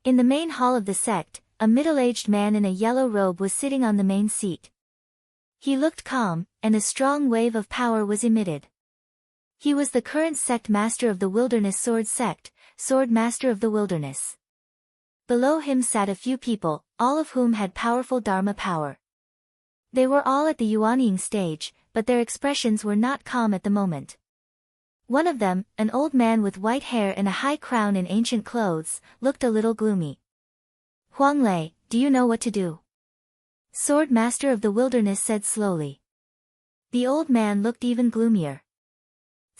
In the main hall of the sect, a middle-aged man in a yellow robe was sitting on the main seat. He looked calm, and a strong wave of power was emitted. He was the current sect master of the Wilderness Sword sect, Sword Master of the Wilderness. Below him sat a few people, all of whom had powerful Dharma power. They were all at the Yuanying stage, but their expressions were not calm at the moment. One of them, an old man with white hair and a high crown in ancient clothes, looked a little gloomy. Huang Lei, do you know what to do? Sword Master of the Wilderness said slowly. The old man looked even gloomier.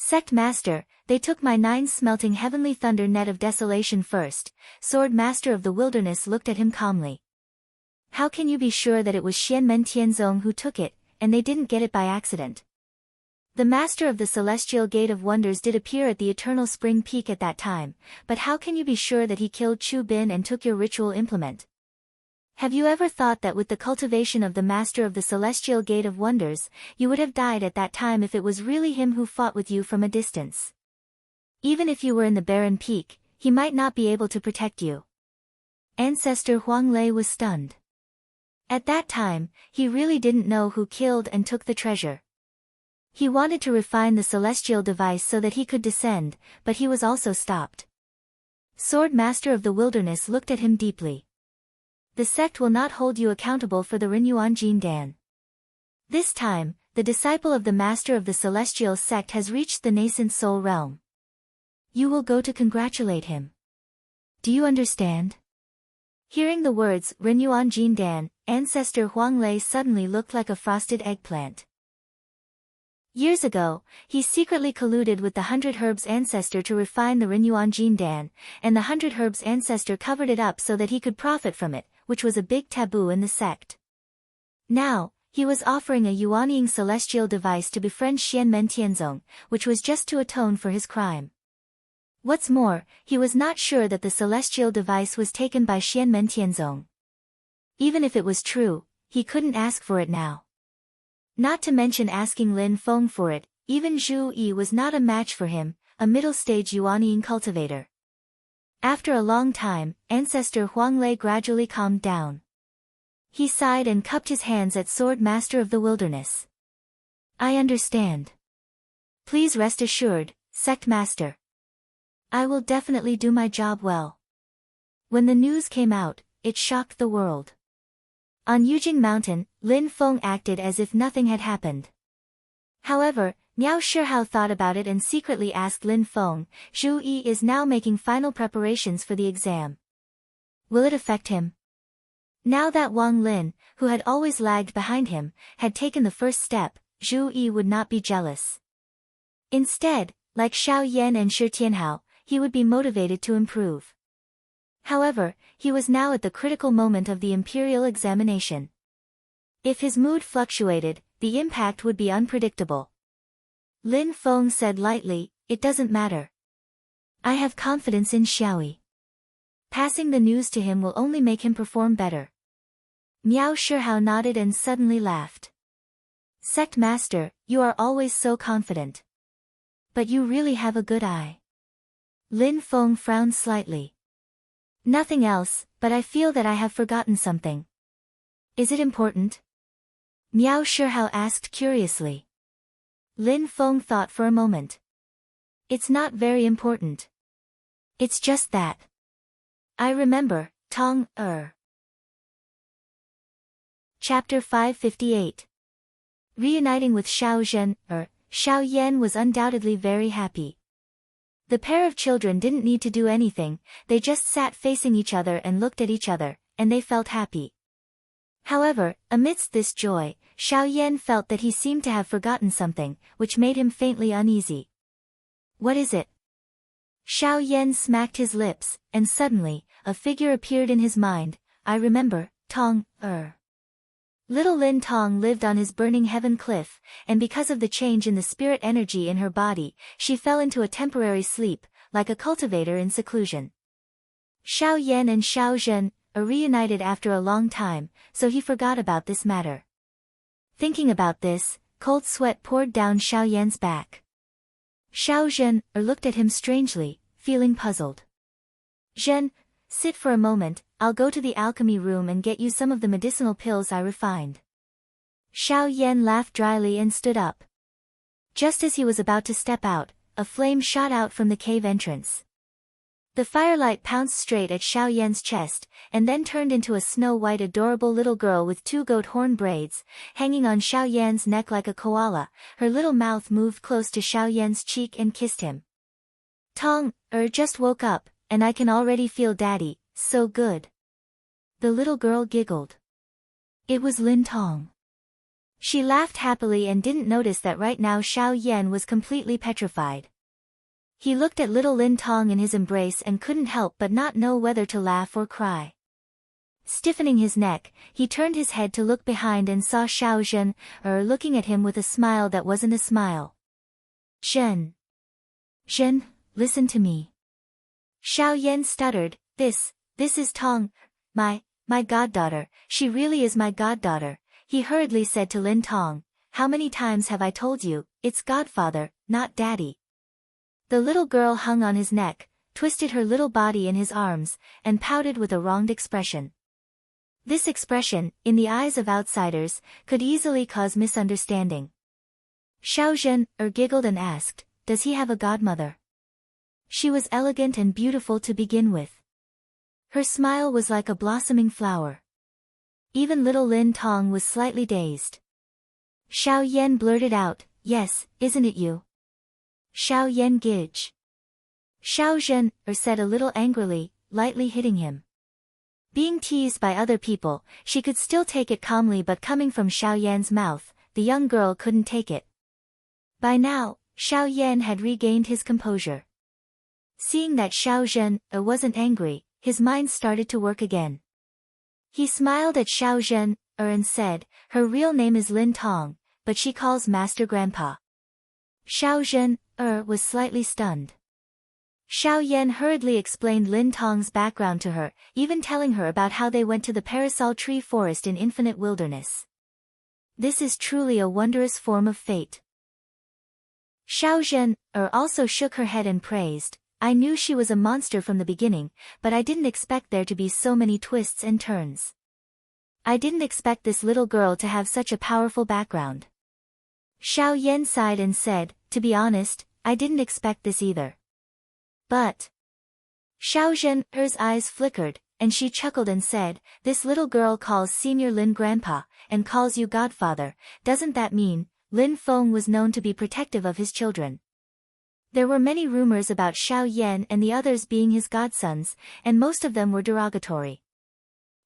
Sect Master, they took my 9 smelting heavenly thunder net of desolation first. Sword Master of the Wilderness looked at him calmly. How can you be sure that it was Xianmen Tianzong who took it, and they didn't get it by accident? The Master of the Celestial Gate of Wonders did appear at the Eternal Spring Peak at that time, but how can you be sure that he killed Chu Bin and took your ritual implement? Have you ever thought that with the cultivation of the Master of the Celestial Gate of Wonders, you would have died at that time if it was really him who fought with you from a distance? Even if you were in the barren peak, he might not be able to protect you. Ancestor Huang Lei was stunned. At that time, he really didn't know who killed and took the treasure. He wanted to refine the celestial device so that he could descend, but he was also stopped. Sword Master of the Wilderness looked at him deeply. The sect will not hold you accountable for the Renyuan Jin Dan. This time, the disciple of the Master of the Celestial Sect has reached the nascent soul realm. You will go to congratulate him. Do you understand? Hearing the words Renyuan Jin Dan, Ancestor Huang Lei suddenly looked like a frosted eggplant. Years ago, he secretly colluded with the 100 Herbs ancestor to refine the Renyuan Jin Dan, and the 100 Herbs ancestor covered it up so that he could profit from it, which was a big taboo in the sect. Now, he was offering a Yuanying celestial device to befriend Xianmen Tianzong, which was just to atone for his crime. What's more, he was not sure that the celestial device was taken by Xianmen Tianzong. Even if it was true, he couldn't ask for it now. Not to mention asking Lin Feng for it, even Zhu Yi was not a match for him, a middle-stage Yuanying cultivator. After a long time, Ancestor Huang Lei gradually calmed down. He sighed and cupped his hands at Sword Master of the Wilderness. I understand. Please rest assured, Sect Master. I will definitely do my job well. When the news came out, it shocked the world. On Yujing Mountain, Lin Feng acted as if nothing had happened. However, Miao Shihao thought about it and secretly asked Lin Feng, Zhu Yi is now making final preparations for the exam. Will it affect him? Now that Wang Lin, who had always lagged behind him, had taken the first step, Zhu Yi would not be jealous. Instead, like Xiao Yan and Shi Tianhao, he would be motivated to improve. However, he was now at the critical moment of the imperial examination. If his mood fluctuated, the impact would be unpredictable. Lin Feng said lightly, it doesn't matter. I have confidence in Xiaoyi. Passing the news to him will only make him perform better. Miao Shihao nodded and suddenly laughed. Sect Master, you are always so confident. But you really have a good eye. Lin Feng frowned slightly. Nothing else, but I feel that I have forgotten something. Is it important? Miao Shihao asked curiously. Lin Feng thought for a moment. It's not very important. It's just that. I remember, Tong, Chapter 558. Reuniting with Xiao Zhen, Xiao Yan was undoubtedly very happy. The pair of children didn't need to do anything, they just sat facing each other and looked at each other, and they felt happy. However, amidst this joy, Xiao Yan felt that he seemed to have forgotten something, which made him faintly uneasy. What is it? Xiao Yan smacked his lips, and suddenly, a figure appeared in his mind. I remember, Tong, Little Lin Tong lived on his burning heaven cliff, and because of the change in the spirit energy in her body, she fell into a temporary sleep, like a cultivator in seclusion. Xiao Yan and Xiao Zhen are reunited after a long time, so he forgot about this matter. Thinking about this, cold sweat poured down Xiao Yan's back. Xiao Zhen looked at him strangely, feeling puzzled. Zhen, sit for a moment, I'll go to the alchemy room and get you some of the medicinal pills I refined. Xiao Yan laughed dryly and stood up. Just as he was about to step out, a flame shot out from the cave entrance. The firelight pounced straight at Xiao Yan's chest, and then turned into a snow-white adorable little girl with 2 goat horn braids, hanging on Xiao Yan's neck like a koala. Her little mouth moved close to Xiao Yan's cheek and kissed him. Tong, just woke up, and I can already feel Daddy, so good. The little girl giggled. It was Lin Tong. She laughed happily and didn't notice that right now Xiao Yan was completely petrified. He looked at little Lin Tong in his embrace and couldn't help but not know whether to laugh or cry. Stiffening his neck, he turned his head to look behind and saw Xiao Zhen, looking at him with a smile that wasn't a smile. Zhen, listen to me. Xiao Yan stuttered, this is Tong, my goddaughter, she really is my goddaughter. He hurriedly said to Lin Tong, how many times have I told you, it's godfather, not daddy. The little girl hung on his neck, twisted her little body in his arms, and pouted with a wronged expression. This expression, in the eyes of outsiders, could easily cause misunderstanding. Xiao Zhen giggled and asked, does he have a godmother? She was elegant and beautiful to begin with. Her smile was like a blossoming flower. Even little Lin Tong was slightly dazed. Xiao Yan blurted out, yes, isn't it you? Xiao Yan gidge. Xiao Zhen said a little angrily, lightly hitting him. Being teased by other people, she could still take it calmly, but coming from Xiao Yan's mouth, the young girl couldn't take it. By now, Xiao Yan had regained his composure. Seeing that Xiao Zhen wasn't angry, his mind started to work again. He smiled at Xiao Zhen and said, her real name is Lin Tong, but she calls Master Grandpa. Xiao Zhen was slightly stunned. Xiao Yan hurriedly explained Lin Tong's background to her, even telling her about how they went to the parasol tree forest in infinite wilderness. This is truly a wondrous form of fate. Xiao Zhen also shook her head and praised, I knew she was a monster from the beginning, but I didn't expect there to be so many twists and turns. I didn't expect this little girl to have such a powerful background. Xiao Yan sighed and said, to be honest, I didn't expect this either. But Xiao Zhen's eyes flickered, and she chuckled and said, "This little girl calls Senior Lin grandpa, and calls you godfather. Doesn't that mean?" Lin Feng was known to be protective of his children. There were many rumors about Xiao Yan and the others being his godsons, and most of them were derogatory.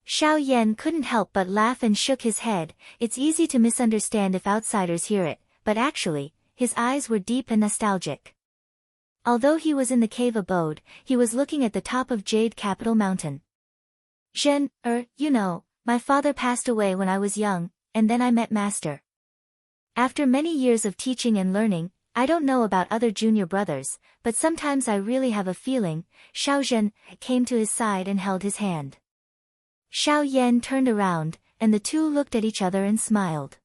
Xiao Yan couldn't help but laugh and shook his head. It's easy to misunderstand if outsiders hear it, but actually, his eyes were deep and nostalgic. Although he was in the cave abode, he was looking at the top of Jade Capital Mountain. You know, my father passed away when I was young, and then I met Master. After many years of teaching and learning, I don't know about other junior brothers, but sometimes I really have a feeling. Xiao Zhen came to his side and held his hand. Xiao Yan turned around, and the two looked at each other and smiled.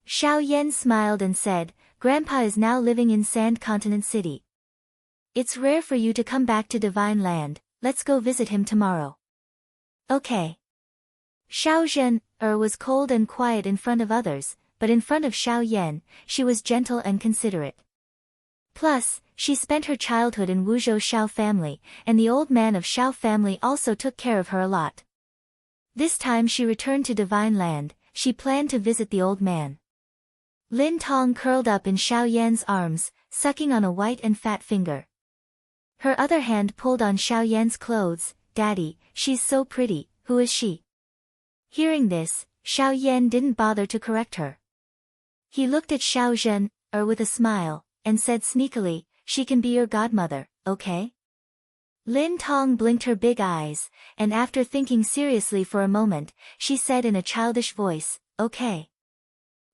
Xiao Yan smiled and said, "Grandpa is now living in Sand Continent City. It's rare for you to come back to Divine Land. Let's go visit him tomorrow." Okay. Xiao Zhen was cold and quiet in front of others, but in front of Xiao Yan, she was gentle and considerate. Plus, she spent her childhood in Wuzhou Xiao family, and the old man of Xiao family also took care of her a lot. This time she returned to Divine Land, she planned to visit the old man. Lin Tong curled up in Xiao Yan's arms, sucking on a white and fat finger. Her other hand pulled on Xiao Yan's clothes. "Daddy, she's so pretty, who is she?" Hearing this, Xiao Yan didn't bother to correct her. He looked at Xiao Zhen with a smile, and said sneakily, "She can be your godmother, okay?" Lin Tong blinked her big eyes, and after thinking seriously for a moment, she said in a childish voice, "Okay."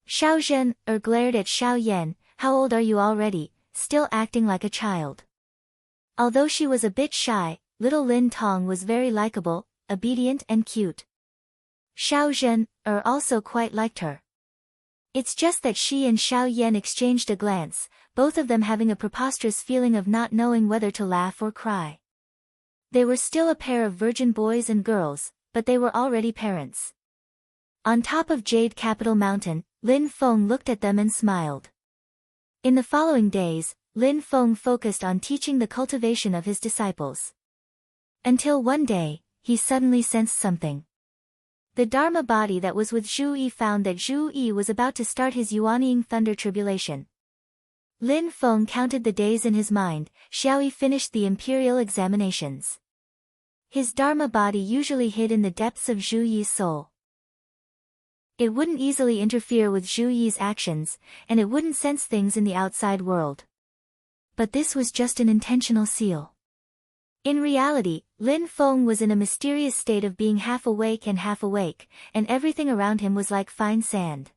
Xiao Zhen glared at Xiao Yan. "How old are you already, still acting like a child?" Although she was a bit shy, little Lin Tong was very likable, obedient and cute. Xiao Zhen also quite liked her. It's just that she and Xiao Yan exchanged a glance, both of them having a preposterous feeling of not knowing whether to laugh or cry. They were still a pair of virgin boys and girls, but they were already parents. On top of Jade Capital Mountain, Lin Feng looked at them and smiled. In the following days, Lin Feng focused on teaching the cultivation of his disciples. Until one day, he suddenly sensed something. The Dharma body that was with Zhu Yi found that Zhu Yi was about to start his Yuanying Thunder Tribulation. Lin Feng counted the days in his mind. Xiao Yi finished the imperial examinations. His Dharma body usually hid in the depths of Zhu Yi's soul. It wouldn't easily interfere with Zhu Yi's actions, and it wouldn't sense things in the outside world. But this was just an intentional seal. In reality, Lin Feng was in a mysterious state of being half awake, and everything around him was like fine sand.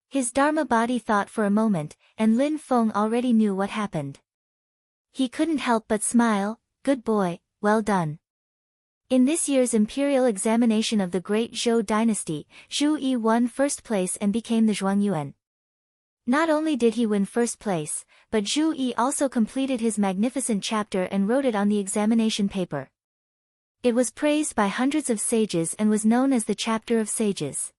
His Dharma body thought for a moment, and Lin Feng already knew what happened. He couldn't help but smile. "Good boy, well done." In this year's imperial examination of the Great Zhou dynasty, Zhu Yi won first place and became the Zhuangyuan. Not only did he win first place, but Zhu Yi also completed his magnificent chapter and wrote it on the examination paper. It was praised by hundreds of sages and was known as the Chapter of Sages.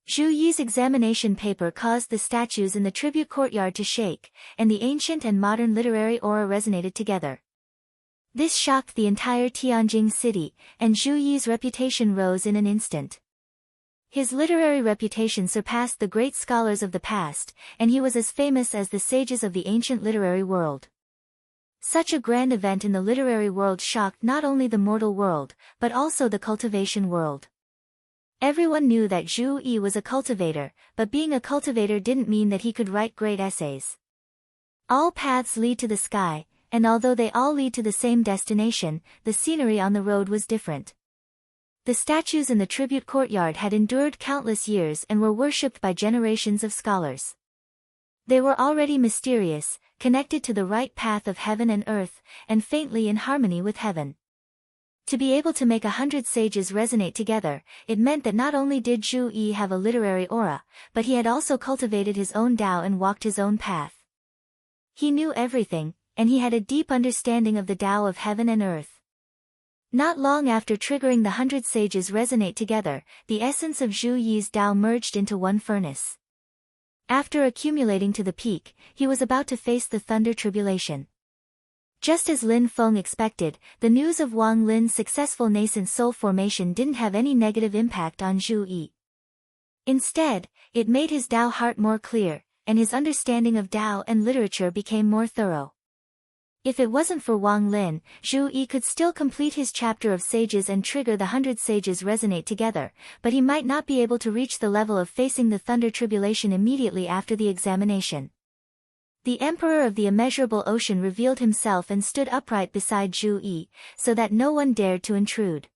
Zhu Yi's examination paper caused the statues in the tribute courtyard to shake, and the ancient and modern literary aura resonated together. This shocked the entire Tianjing city, and Zhu Yi's reputation rose in an instant. His literary reputation surpassed the great scholars of the past, and he was as famous as the sages of the ancient literary world. Such a grand event in the literary world shocked not only the mortal world, but also the cultivation world. Everyone knew that Zhu Yi was a cultivator, but being a cultivator didn't mean that he could write great essays. All paths lead to the sky, and although they all lead to the same destination, the scenery on the road was different. The statues in the tribute courtyard had endured countless years and were worshipped by generations of scholars. They were already mysterious, connected to the right path of heaven and earth, and faintly in harmony with heaven. To be able to make 100 sages resonate together, it meant that not only did Zhu Yi have a literary aura, but he had also cultivated his own Tao and walked his own path. He knew everything, and he had a deep understanding of the Tao of heaven and earth. Not long after triggering the 100 sages resonate together, the essence of Zhu Yi's Tao merged into one furnace. After accumulating to the peak, he was about to face the thunder tribulation. Just as Lin Feng expected, the news of Wang Lin's successful nascent soul formation didn't have any negative impact on Zhu Yi. Instead, it made his Dao heart more clear, and his understanding of Dao and literature became more thorough. If it wasn't for Wang Lin, Zhu Yi could still complete his chapter of sages and trigger the 100 sages resonate together, but he might not be able to reach the level of facing the thunder tribulation immediately after the examination. The Emperor of the Immeasurable Ocean revealed himself and stood upright beside Zhu Yi, so that no one dared to intrude.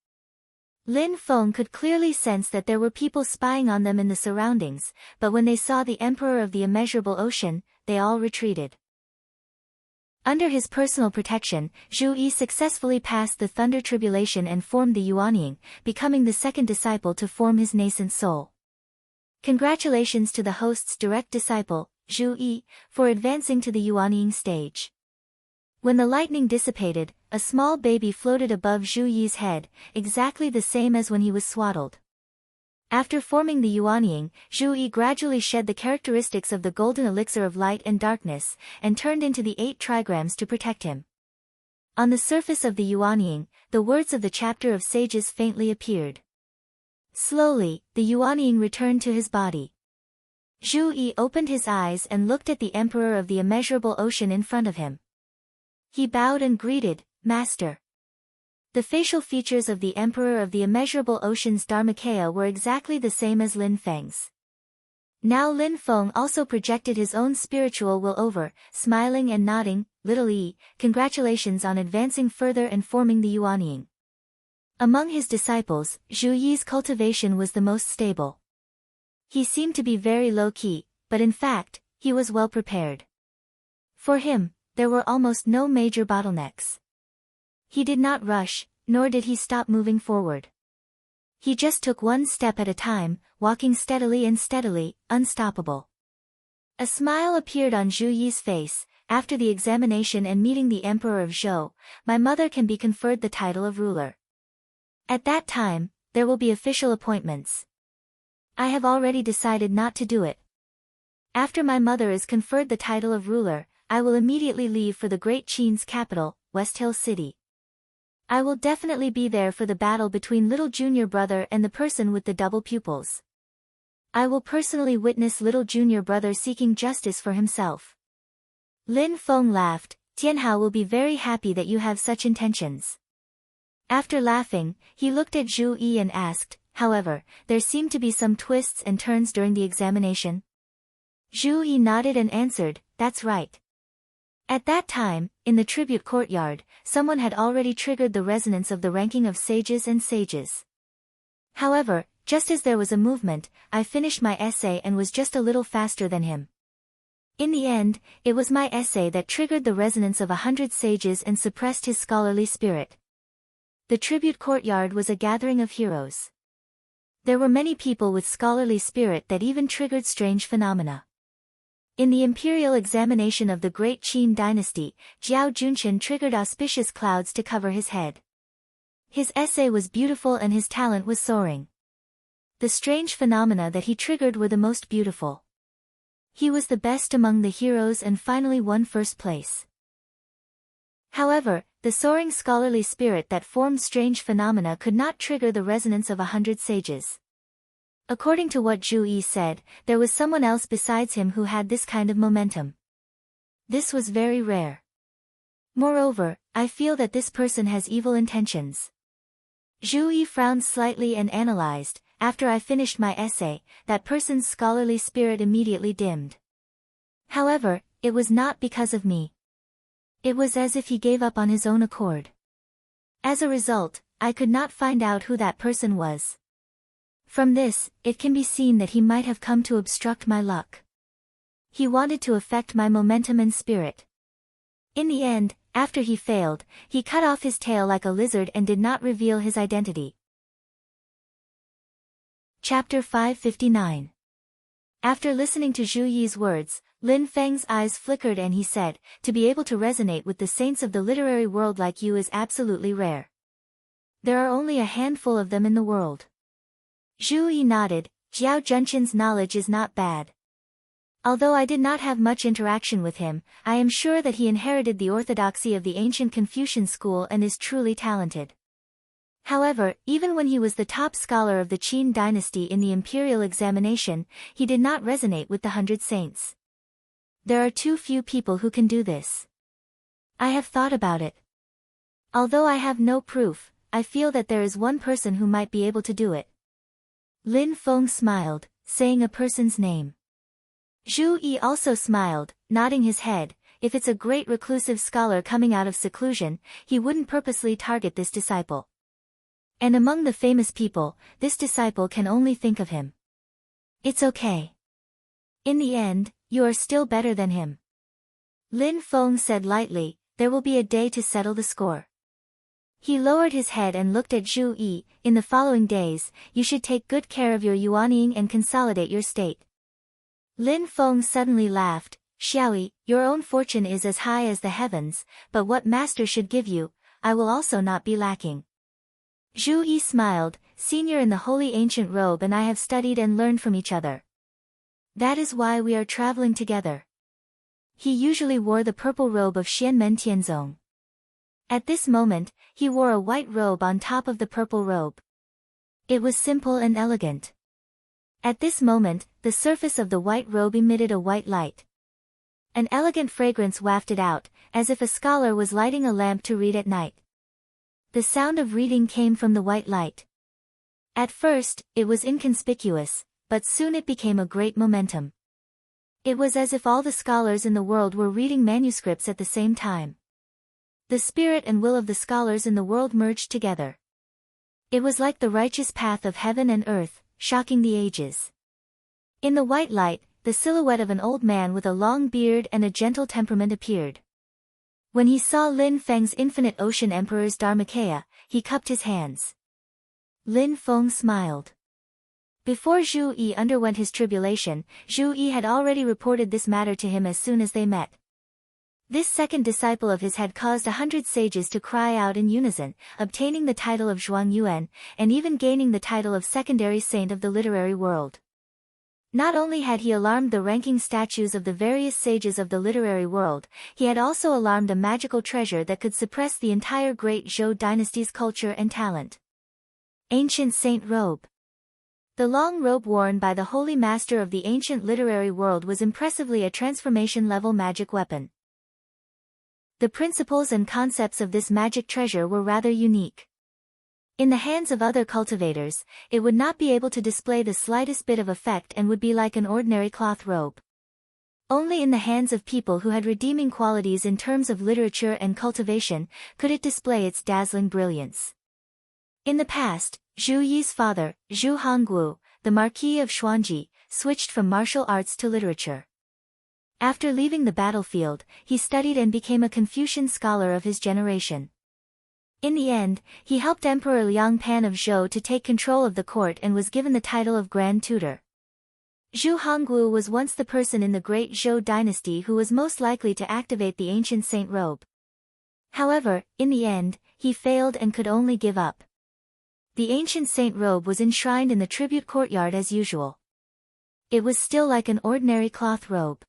Lin Feng could clearly sense that there were people spying on them in the surroundings, but when they saw the Emperor of the Immeasurable Ocean, they all retreated. Under his personal protection, Zhu Yi successfully passed the thunder tribulation and formed the Yuanying, becoming the second disciple to form his nascent soul. Congratulations to the host's direct disciple, Zhu Yi, for advancing to the Yuanying stage. When the lightning dissipated, a small baby floated above Zhu Yi's head, exactly the same as when he was swaddled. After forming the Yuanying, Zhu Yi gradually shed the characteristics of the golden elixir of light and darkness, and turned into the 8 trigrams to protect him. On the surface of the Yuanying, the words of the chapter of sages faintly appeared. Slowly, the Yuanying returned to his body. Zhu Yi opened his eyes and looked at the Emperor of the Immeasurable Ocean in front of him. He bowed and greeted, "Master." The facial features of the Emperor of the Immeasurable Ocean's Dharmakaya were exactly the same as Lin Feng's. Now Lin Feng also projected his own spiritual will over, smiling and nodding, "Little Yi, congratulations on advancing further and forming the Yuanying." Among his disciples, Zhu Yi's cultivation was the most stable. He seemed to be very low-key, but in fact, he was well prepared. For him, there were almost no major bottlenecks. He did not rush, nor did he stop moving forward. He just took one step at a time, walking steadily and steadily, unstoppable. A smile appeared on Zhu Yi's face. "After the examination and meeting the Emperor of Zhou, my mother can be conferred the title of ruler. At that time, there will be official appointments. I have already decided not to do it. After my mother is conferred the title of ruler, I will immediately leave for the Great Qin's capital, West Hill City. I will definitely be there for the battle between little junior brother and the person with the double pupils. I will personally witness little junior brother seeking justice for himself." Lin Feng laughed. "Tianhao will be very happy that you have such intentions." After laughing, he looked at Zhu Yi and asked, "However, there seemed to be some twists and turns during the examination?" Zhu Yi nodded and answered, "That's right." At that time, in the tribute courtyard, someone had already triggered the resonance of the ranking of sages and sages. However, just as there was a movement, I finished my essay and was just a little faster than him. In the end, it was my essay that triggered the resonance of 100 sages and suppressed his scholarly spirit. The tribute courtyard was a gathering of heroes. There were many people with scholarly spirit that even triggered strange phenomena. In the imperial examination of the Great Qin dynasty, Jiao Junchen triggered auspicious clouds to cover his head. His essay was beautiful and his talent was soaring. The strange phenomena that he triggered were the most beautiful. He was the best among the heroes and finally won first place. However, the soaring scholarly spirit that formed strange phenomena could not trigger the resonance of 100 sages. According to what Zhu Yi said, there was someone else besides him who had this kind of momentum. This was very rare. Moreover, I feel that this person has evil intentions. Zhu Yi frowned slightly and analyzed, "After I finished my essay, that person's scholarly spirit immediately dimmed. However, it was not because of me. It was as if he gave up on his own accord. As a result, I could not find out who that person was. From this, it can be seen that he might have come to obstruct my luck. He wanted to affect my momentum and spirit. In the end, after he failed, he cut off his tail like a lizard and did not reveal his identity." Chapter 559. After listening to Zhu Yi's words, Lin Feng's eyes flickered and he said, "To be able to resonate with the saints of the literary world like you is absolutely rare. There are only a handful of them in the world." Zhu Yi nodded. "Jiao Junchen's knowledge is not bad. Although I did not have much interaction with him, I am sure that he inherited the orthodoxy of the ancient Confucian school and is truly talented. However, even when he was the top scholar of the Qin dynasty in the imperial examination, he did not resonate with the 100 saints. There are too few people who can do this. I have thought about it. Although I have no proof, I feel that there is one person who might be able to do it. Lin Feng smiled, saying a person's name. Zhu Yi also smiled, nodding his head. If it's a great reclusive scholar coming out of seclusion, he wouldn't purposely target this disciple. And among the famous people, this disciple can only think of him. It's okay. In the end, you are still better than him. Lin Feng said lightly, there will be a day to settle the score. He lowered his head and looked at Zhu Yi. In the following days, you should take good care of your yuaning and consolidate your state. Lin Feng suddenly laughed. Xiaoyi, your own fortune is as high as the heavens, but what master should give you, I will also not be lacking. Zhu Yi smiled, senior in the holy ancient robe and I have studied and learned from each other. That is why we are traveling together. He usually wore the purple robe of Xianmen Tianzong. At this moment, he wore a white robe on top of the purple robe. It was simple and elegant. At this moment, the surface of the white robe emitted a white light. An elegant fragrance wafted out, as if a scholar was lighting a lamp to read at night. The sound of reading came from the white light. At first, it was inconspicuous, but soon it became a great momentum. It was as if all the scholars in the world were reading manuscripts at the same time. The spirit and will of the scholars in the world merged together. It was like the righteous path of heaven and earth, shocking the ages. In the white light, the silhouette of an old man with a long beard and a gentle temperament appeared. When he saw Lin Feng's infinite ocean emperor's Dharmakaya, he cupped his hands. Lin Feng smiled. Before Zhu Yi underwent his tribulation, Zhu Yi had already reported this matter to him as soon as they met. This second disciple of his had caused 100 sages to cry out in unison, obtaining the title of Zhuang Yuan, and even gaining the title of secondary saint of the literary world. Not only had he alarmed the ranking statues of the various sages of the literary world, he had also alarmed a magical treasure that could suppress the entire great Zhou dynasty's culture and talent. Ancient Saint Robe. The long robe worn by the holy master of the ancient literary world was impressively a transformation-level magic weapon. The principles and concepts of this magic treasure were rather unique. In the hands of other cultivators, it would not be able to display the slightest bit of effect and would be like an ordinary cloth robe. Only in the hands of people who had redeeming qualities in terms of literature and cultivation, could it display its dazzling brilliance. In the past, Zhu Yi's father, Zhu Hongguo, the Marquis of Xuanji, switched from martial arts to literature. After leaving the battlefield, he studied and became a Confucian scholar of his generation. In the end, he helped Emperor Liang Pan of Zhou to take control of the court and was given the title of Grand Tutor. Zhu Hongguo was once the person in the great Zhou dynasty who was most likely to activate the ancient saint robe. However, in the end, he failed and could only give up. The ancient saint robe was enshrined in the tribute courtyard as usual. It was still like an ordinary cloth robe.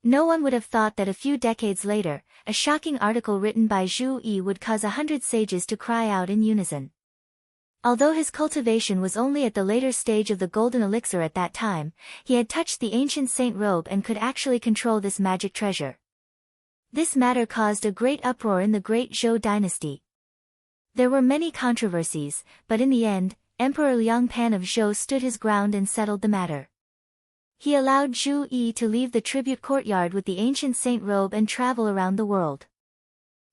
No one would have thought that a few decades later, a shocking article written by Zhu Yi would cause 100 sages to cry out in unison. Although his cultivation was only at the later stage of the golden elixir at that time, he had touched the ancient saint robe and could actually control this magic treasure. This matter caused a great uproar in the great Zhou dynasty. There were many controversies, but in the end, Emperor Liang Pan of Zhou stood his ground and settled the matter. He allowed Zhu Yi to leave the tribute courtyard with the ancient saint robe and travel around the world.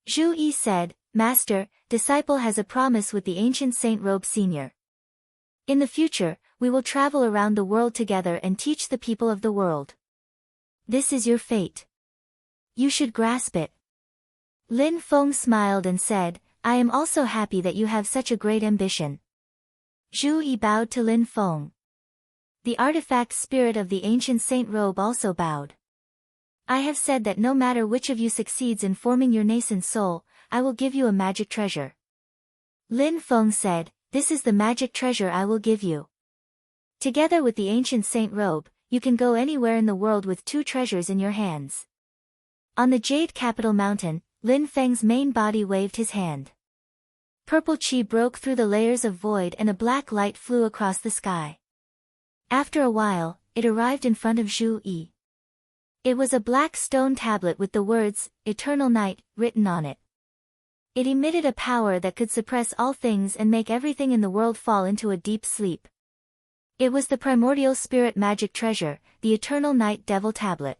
Zhu Yi said, Master, disciple has a promise with the ancient saint robe senior. In the future, we will travel around the world together and teach the people of the world. This is your fate. You should grasp it. Lin Feng smiled and said, I am also happy that you have such a great ambition. Zhu Yi bowed to Lin Feng. The artifact spirit of the ancient saint robe also bowed. I have said that no matter which of you succeeds in forming your nascent soul, I will give you a magic treasure. Lin Feng said, This is the magic treasure I will give you. Together with the ancient saint robe, you can go anywhere in the world with 2 treasures in your hands. On the Jade Capital Mountain, Lin Feng's main body waved his hand. Purple chi broke through the layers of void and a black light flew across the sky. After a while, it arrived in front of Zhu Yi. It was a black stone tablet with the words, Eternal Night, written on it. It emitted a power that could suppress all things and make everything in the world fall into a deep sleep. It was the primordial spirit magic treasure, the Eternal Night Devil Tablet.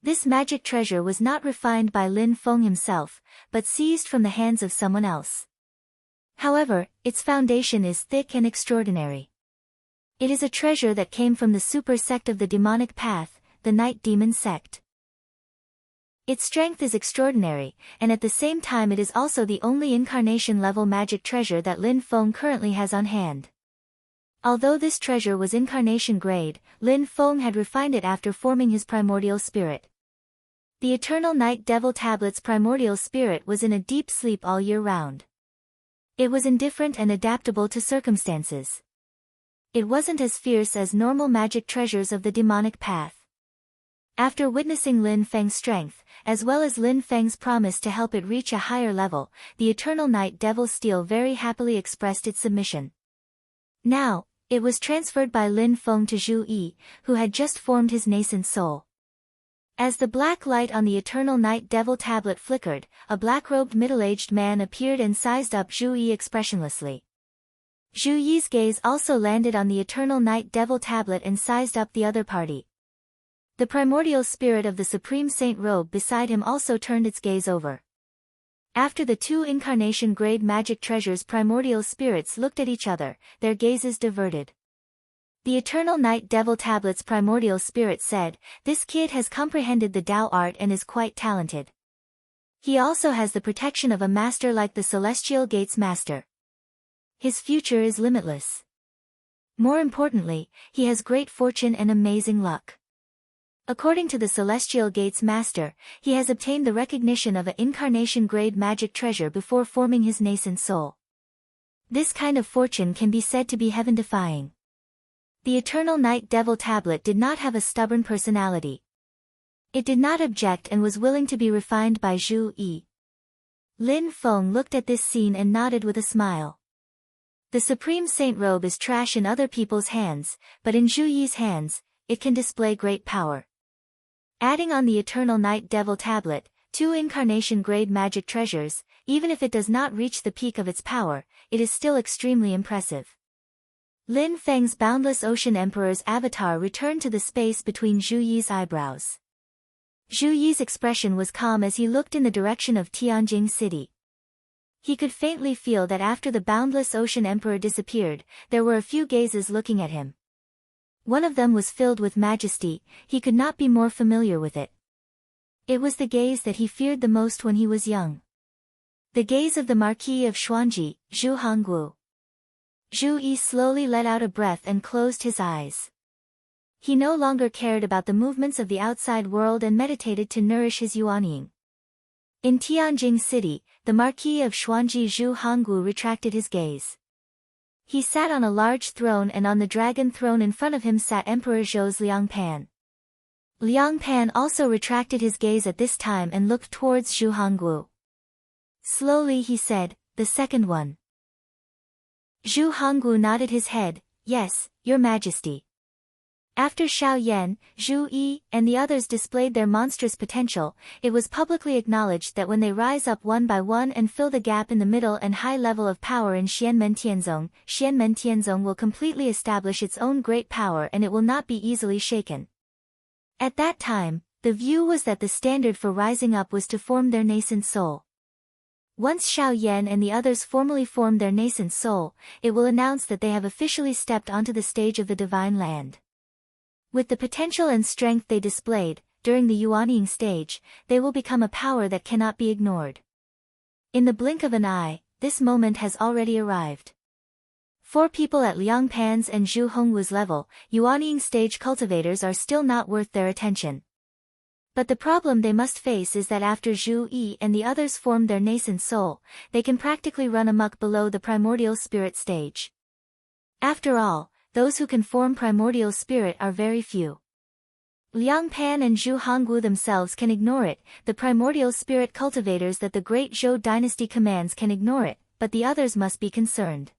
This magic treasure was not refined by Lin Feng himself, but seized from the hands of someone else. However, its foundation is thick and extraordinary. It is a treasure that came from the super sect of the demonic path, the Night Demon sect. Its strength is extraordinary, and at the same time it is also the only incarnation-level magic treasure that Lin Feng currently has on hand. Although this treasure was incarnation grade, Lin Feng had refined it after forming his primordial spirit. The Eternal Night Devil Tablet's primordial spirit was in a deep sleep all year round. It was indifferent and adaptable to circumstances. It wasn't as fierce as normal magic treasures of the demonic path. After witnessing Lin Feng's strength, as well as Lin Feng's promise to help it reach a higher level, the Eternal Night Devil Steel very happily expressed its submission. Now, it was transferred by Lin Feng to Zhu Yi, who had just formed his nascent soul. As the black light on the Eternal Night Devil Tablet flickered, a black-robed middle-aged man appeared and sized up Zhu Yi expressionlessly. Zhu Yi's gaze also landed on the Eternal Night Devil Tablet and sized up the other party. The primordial spirit of the Supreme Saint Robe beside him also turned its gaze over. After the 2 incarnation-grade magic treasures' primordial spirits looked at each other, their gazes diverted. The Eternal Night Devil Tablet's primordial spirit said, "This kid has comprehended the Tao art and is quite talented. He also has the protection of a master like the Celestial Gates Master. His future is limitless. More importantly, he has great fortune and amazing luck. According to the Celestial Gates Master, he has obtained the recognition of an incarnation-grade magic treasure before forming his nascent soul. This kind of fortune can be said to be heaven-defying." The Eternal Night Devil Tablet did not have a stubborn personality. It did not object and was willing to be refined by Zhu Yi. Lin Feng looked at this scene and nodded with a smile. The Supreme Saint Robe is trash in other people's hands, but in Zhu Yi's hands, it can display great power. Adding on the Eternal Night Devil Tablet, 2 incarnation-grade magic treasures, even if it does not reach the peak of its power, it is still extremely impressive. Lin Feng's Boundless Ocean Emperor's avatar returned to the space between Zhu Yi's eyebrows. Zhu Yi's expression was calm as he looked in the direction of Tianjing City. He could faintly feel that after the Boundless Ocean Emperor disappeared, there were a few gazes looking at him. One of them was filled with majesty, he could not be more familiar with it. It was the gaze that he feared the most when he was young. The gaze of the Marquis of Xuanji, Zhu Hongguo. Zhu Yi slowly let out a breath and closed his eyes. He no longer cared about the movements of the outside world and meditated to nourish his yuanying. In Tianjing City, the Marquis of Xuanji Zhu Hongguo retracted his gaze. He sat on a large throne and on the dragon throne in front of him sat Emperor Zhou's Liang Pan. Liang Pan also retracted his gaze at this time and looked towards Zhu Hongguo. Slowly he said, "The second one." Zhu Hongguo nodded his head, "Yes, Your Majesty." After Xiao Yan, Zhu Yi, and the others displayed their monstrous potential, it was publicly acknowledged that when they rise up one by one and fill the gap in the middle and high level of power in Xianmen Tianzong will completely establish its own great power and it will not be easily shaken. At that time, the view was that the standard for rising up was to form their nascent soul. Once Xiao Yan and the others formally form their nascent soul, it will announce that they have officially stepped onto the stage of the divine land. With the potential and strength they displayed, during the yuanying stage, they will become a power that cannot be ignored. In the blink of an eye, this moment has already arrived. 4 people at Liang Pan's and Zhu Hongwu's level, yuanying stage cultivators are still not worth their attention. But the problem they must face is that after Zhu Yi and the others form their nascent soul, they can practically run amok below the primordial spirit stage. After all, those who can form primordial spirit are very few. Liang Pan and Zhu Hongwu themselves can ignore it, the primordial spirit cultivators that the great Zhou dynasty commands can ignore it, but the others must be concerned.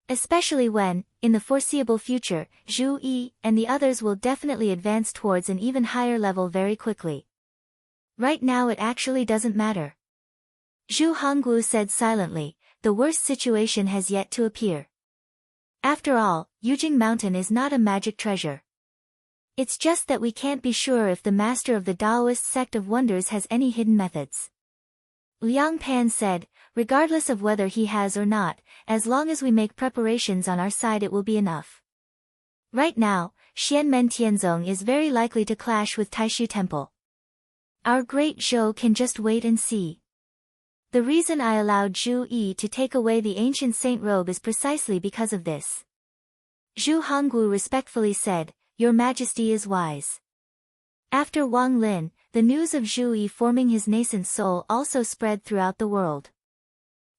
Especially when, in the foreseeable future, Zhu Yi and the others will definitely advance towards an even higher level very quickly. Right now it actually doesn't matter. Zhu Hongwu said silently, the worst situation has yet to appear. After all, Yujing Mountain is not a magic treasure. It's just that we can't be sure if the master of the Taoist sect of wonders has any hidden methods. Liang Pan said, regardless of whether he has or not, as long as we make preparations on our side it will be enough. Right now, Xianmen Tianzong is very likely to clash with Taishu Temple. Our great Zhou can just wait and see. The reason I allowed Zhu Yi to take away the ancient saint robe is precisely because of this. Zhu Hongwu respectfully said, Your Majesty is wise. After Wang Lin, the news of Zhu Yi forming his nascent soul also spread throughout the world.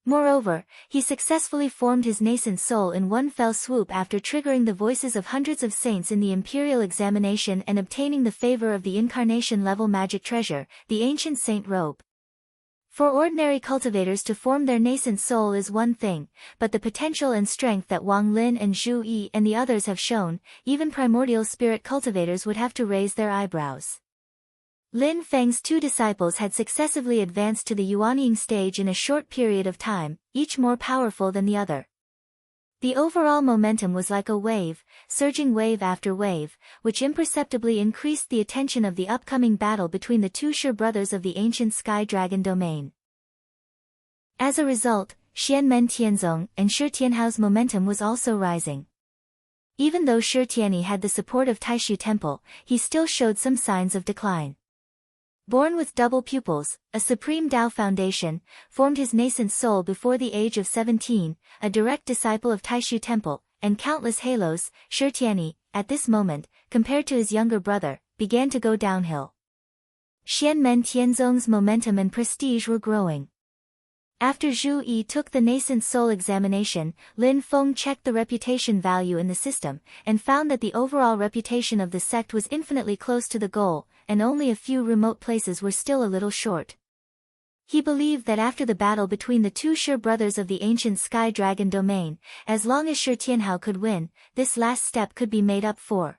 Moreover, he successfully formed his nascent soul in one fell swoop after triggering the voices of hundreds of saints in the imperial examination and obtaining the favor of the incarnation-level magic treasure, the ancient saint robe. For ordinary cultivators to form their nascent soul is one thing, but the potential and strength that Wang Lin and Zhu Yi and the others have shown, even primordial spirit cultivators would have to raise their eyebrows. Lin Feng's two disciples had successively advanced to the Yuanying stage in a short period of time, each more powerful than the other. The overall momentum was like a wave, surging wave after wave, which imperceptibly increased the attention of the upcoming battle between the two Shi brothers of the ancient Sky Dragon domain. As a result, Xianmen Tianzong and Shi Tianhao's momentum was also rising. Even though Shi Tianyi had the support of Taishu Temple, he still showed some signs of decline. Born with double pupils, a supreme Tao foundation, formed his nascent soul before the age of 17, a direct disciple of Taishu Temple, and countless halos, Shi Tianyi, at this moment, compared to his younger brother, began to go downhill. Xianmen Tianzong's momentum and prestige were growing. After Zhu Yi took the nascent soul examination, Lin Feng checked the reputation value in the system, and found that the overall reputation of the sect was infinitely close to the goal, and only a few remote places were still a little short. He believed that after the battle between the two Shi brothers of the ancient Sky Dragon domain, as long as Shi Tianhao could win, this last step could be made up for.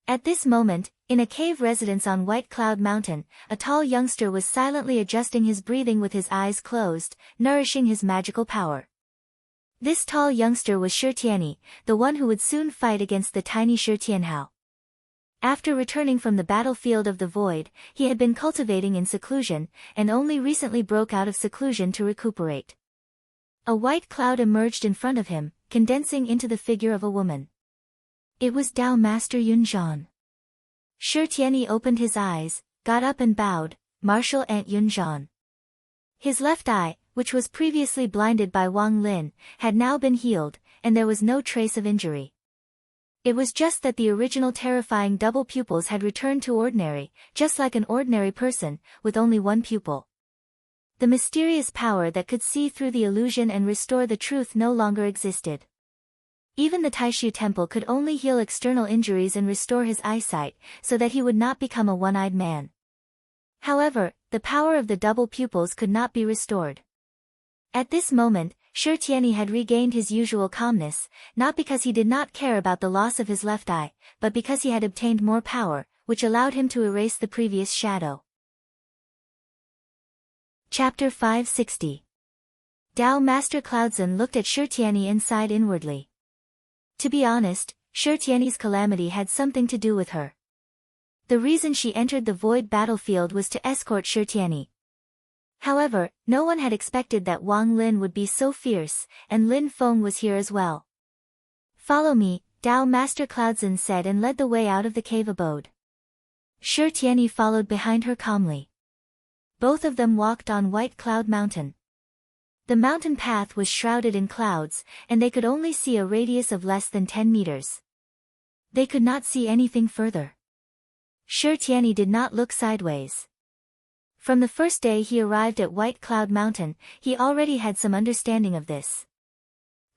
At this moment, in a cave residence on White Cloud Mountain, a tall youngster was silently adjusting his breathing with his eyes closed, nourishing his magical power. This tall youngster was Shi Tianyi, the one who would soon fight against the tiny Shi Tianhao. After returning from the battlefield of the void, he had been cultivating in seclusion, and only recently broke out of seclusion to recuperate. A white cloud emerged in front of him, condensing into the figure of a woman. It was Tao Master Yunzhan. Shi Tianyi opened his eyes, got up and bowed, Martial Ant Yunzhan. His left eye, which was previously blinded by Wang Lin, had now been healed, and there was no trace of injury. It was just that the original terrifying double pupils had returned to ordinary, just like an ordinary person, with only one pupil. The mysterious power that could see through the illusion and restore the truth no longer existed. Even the Taishu Temple could only heal external injuries and restore his eyesight, so that he would not become a one-eyed man. However, the power of the double pupils could not be restored. At this moment, Shi Tianyi had regained his usual calmness, not because he did not care about the loss of his left eye, but because he had obtained more power, which allowed him to erase the previous shadow. Chapter 560. Tao Master Cloudson looked at Shi Tianyi and sighed inwardly. To be honest, Shi Tianyi's calamity had something to do with her. The reason she entered the void battlefield was to escort Shi Tianyi. However, no one had expected that Wang Lin would be so fierce, and Lin Feng was here as well. Follow me, Tao Master Cloudson said and led the way out of the cave abode. Shi Tianyi followed behind her calmly. Both of them walked on White Cloud Mountain. The mountain path was shrouded in clouds, and they could only see a radius of less than 10 meters. They could not see anything further. Shi Tianyi did not look sideways. From the first day he arrived at White Cloud Mountain, he already had some understanding of this.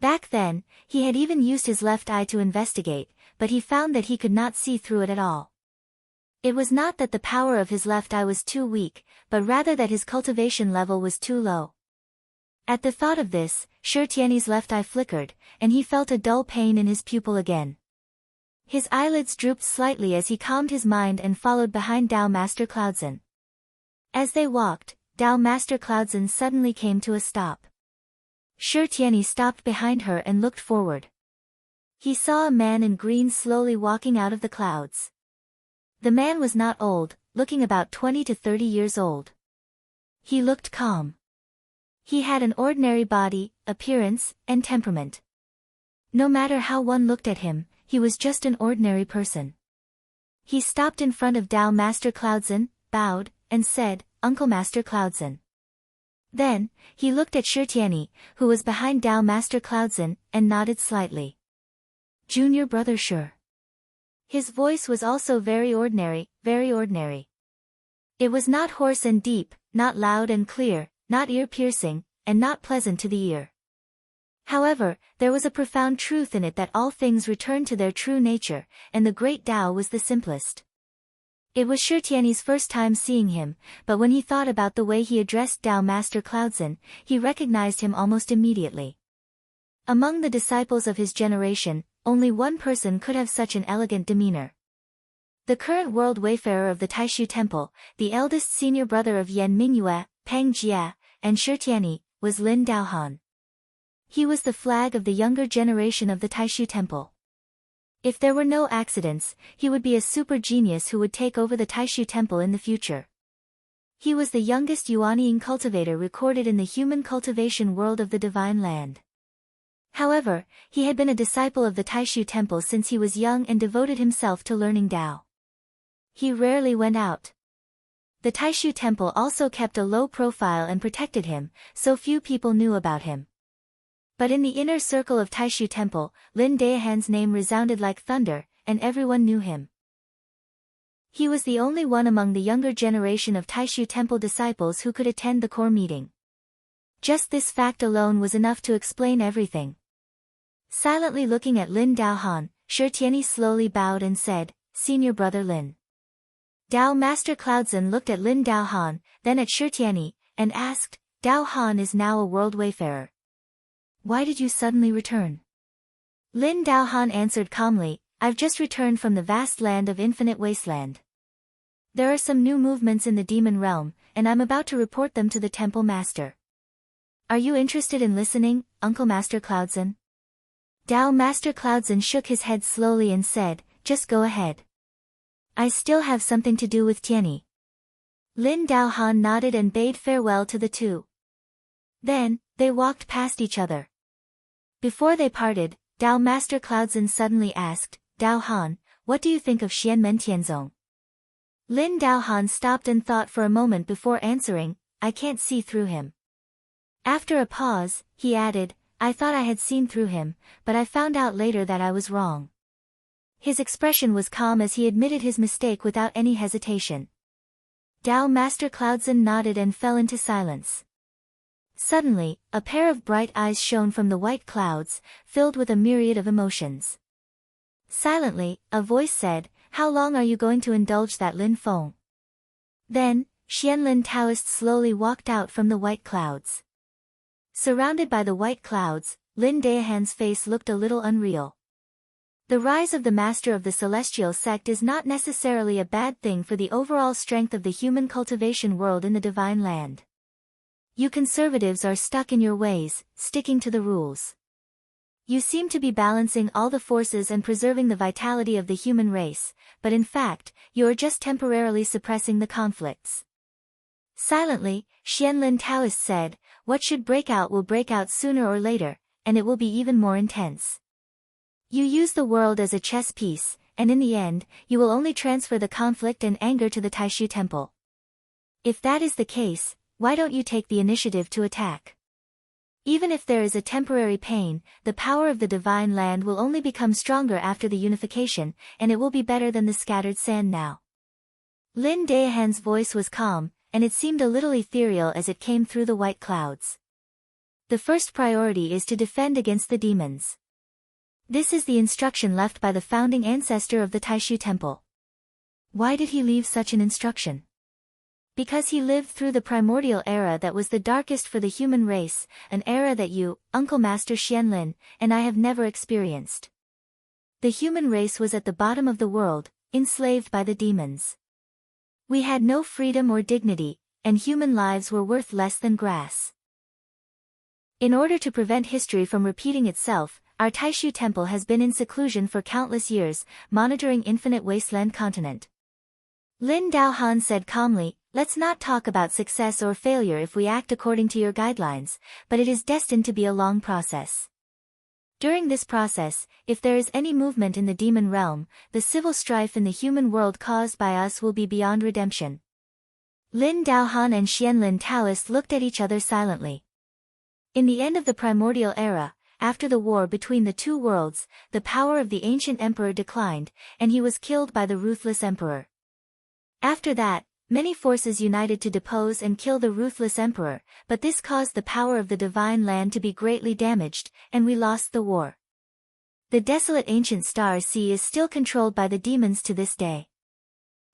Back then, he had even used his left eye to investigate, but he found that he could not see through it at all. It was not that the power of his left eye was too weak, but rather that his cultivation level was too low. At the thought of this, Shi Tiany's left eye flickered, and he felt a dull pain in his pupil again. His eyelids drooped slightly as he calmed his mind and followed behind Dao Master Cloudzen. As they walked, Dao Master Cloudzen suddenly came to a stop. Shi Tiany stopped behind her and looked forward. He saw a man in green slowly walking out of the clouds. The man was not old, looking about 20 to 30 years old. He looked calm. He had an ordinary body, appearance, and temperament. No matter how one looked at him, he was just an ordinary person. He stopped in front of Dao Master Cloudzen, bowed, and said, "Uncle Master Cloudzen." Then, he looked at Shi Tiany, who was behind Dao Master Cloudzen, and nodded slightly. "Junior brother Shi." His voice was also very ordinary, very ordinary. It was not hoarse and deep, not loud and clear, not ear-piercing, and not pleasant to the ear. However, there was a profound truth in it that all things return to their true nature, and the great Tao was the simplest. It was Shi Tiany's first time seeing him, but when he thought about the way he addressed Dao Master Cloudzen, he recognized him almost immediately. Among the disciples of his generation, only one person could have such an elegant demeanor. The current world wayfarer of the Taishu Temple, the eldest senior brother of Yan Mingyue, Peng Jia, and Shi Tiany, was Lin Daohan. He was the flag of the younger generation of the Taishu Temple. If there were no accidents, he would be a super genius who would take over the Taishu Temple in the future. He was the youngest Yuanying cultivator recorded in the human cultivation world of the Divine Land. However, he had been a disciple of the Taishu Temple since he was young and devoted himself to learning Tao. He rarely went out. The Taishu Temple also kept a low profile and protected him, so few people knew about him. But in the inner circle of Taishu Temple, Lin Daohan's name resounded like thunder, and everyone knew him. He was the only one among the younger generation of Taishu Temple disciples who could attend the core meeting. Just this fact alone was enough to explain everything. Silently looking at Lin Daohan, Shi Tiany slowly bowed and said, "Senior brother Lin." Dao Master Cloudzen looked at Lin Daohan, then at Shi Tiany, and asked, "Daohan is now a world wayfarer. Why did you suddenly return?" Lin Daohan answered calmly, "I've just returned from the vast land of infinite wasteland. There are some new movements in the demon realm, and I'm about to report them to the temple master. Are you interested in listening, Uncle Master Cloudzen?" Dao Master Cloudzen shook his head slowly and said, "Just go ahead. I still have something to do with Tiany." Lin Daohan nodded and bade farewell to the two. Then, they walked past each other. Before they parted, Dao Master Cloudzen suddenly asked, "Daohan, what do you think of Xianmen Tianzong?" Lin Daohan stopped and thought for a moment before answering, "I can't see through him." After a pause, he added, "I thought I had seen through him, but I found out later that I was wrong." His expression was calm as he admitted his mistake without any hesitation. Dao Master Cloudzen nodded and fell into silence. Suddenly, a pair of bright eyes shone from the white clouds, filled with a myriad of emotions. Silently, a voice said, "How long are you going to indulge that Lin Feng?" Then, Xianlin Taoist slowly walked out from the white clouds. Surrounded by the white clouds, Lin Daohan's face looked a little unreal. The rise of the master of the celestial sect is not necessarily a bad thing for the overall strength of the human cultivation world in the Divine Land. You conservatives are stuck in your ways, sticking to the rules. You seem to be balancing all the forces and preserving the vitality of the human race, but in fact, you are just temporarily suppressing the conflicts. Silently, Xianlin Taoist said, "What should break out will break out sooner or later, and it will be even more intense. You use the world as a chess piece, and in the end, you will only transfer the conflict and anger to the Taishu Temple. If that is the case, why don't you take the initiative to attack? Even if there is a temporary pain, the power of the Divine Land will only become stronger after the unification, and it will be better than the scattered sand now." Lin Daohan's voice was calm, and it seemed a little ethereal as it came through the white clouds. The first priority is to defend against the demons. This is the instruction left by the founding ancestor of the Taishu Temple. Why did he leave such an instruction? Because he lived through the primordial era that was the darkest for the human race, an era that you, Uncle Master Xianlin, and I have never experienced. The human race was at the bottom of the world, enslaved by the demons. We had no freedom or dignity, and human lives were worth less than grass. In order to prevent history from repeating itself, our Taishu Temple has been in seclusion for countless years, monitoring Infinite Wasteland Continent. Lin Daohan said calmly, "Let's not talk about success or failure if we act according to your guidelines, but it is destined to be a long process. During this process, if there is any movement in the demon realm, the civil strife in the human world caused by us will be beyond redemption." Lin Daohan and Xianlin Taoist looked at each other silently. In the end of the primordial era, after the war between the two worlds, the power of the ancient emperor declined, and he was killed by the ruthless emperor. After that, many forces united to depose and kill the ruthless emperor, but this caused the power of the divine land to be greatly damaged, and we lost the war. The desolate ancient star sea is still controlled by the demons to this day.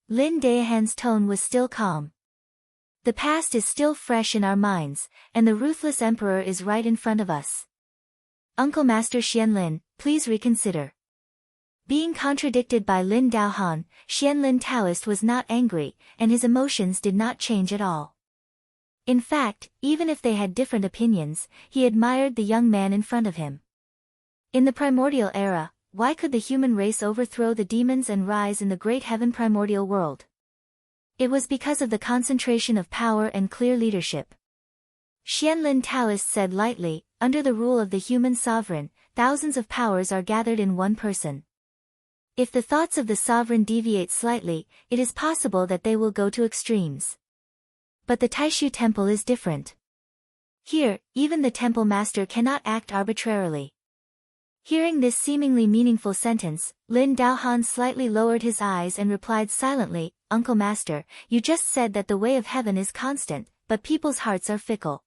Lin Daohan's tone was still calm. The past is still fresh in our minds, and the ruthless emperor is right in front of us. Uncle Master Xianlin, please reconsider. Being contradicted by Lin Daohan, Xianlin Taoist was not angry, and his emotions did not change at all. In fact, even if they had different opinions, he admired the young man in front of him. In the primordial era, why could the human race overthrow the demons and rise in the great heaven primordial world? It was because of the concentration of power and clear leadership. Xianlin Taoist said lightly, "Under the rule of the human sovereign, thousands of powers are gathered in one person. If the thoughts of the sovereign deviate slightly, it is possible that they will go to extremes. But the Taishu Temple is different. Here, even the temple master cannot act arbitrarily." Hearing this seemingly meaningful sentence, Lin Daohan slightly lowered his eyes and replied silently, "Uncle Master, you just said that the way of heaven is constant, but people's hearts are fickle.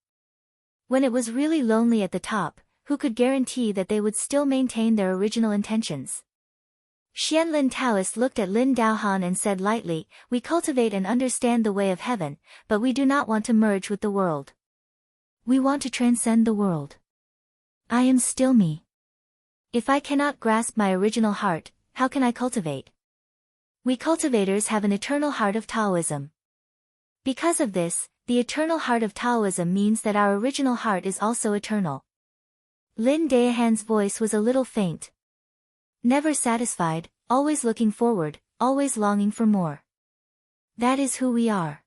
When it was really lonely at the top, who could guarantee that they would still maintain their original intentions?" Xianlin Taoist looked at Lin Daohan and said lightly, "We cultivate and understand the way of heaven, but we do not want to merge with the world. We want to transcend the world. I am still me. If I cannot grasp my original heart, how can I cultivate? We cultivators have an eternal heart of Taoism. Because of this, the eternal heart of Taoism means that our original heart is also eternal." Lin Daohan's voice was a little faint. "Never satisfied, always looking forward, always longing for more. That is who we are.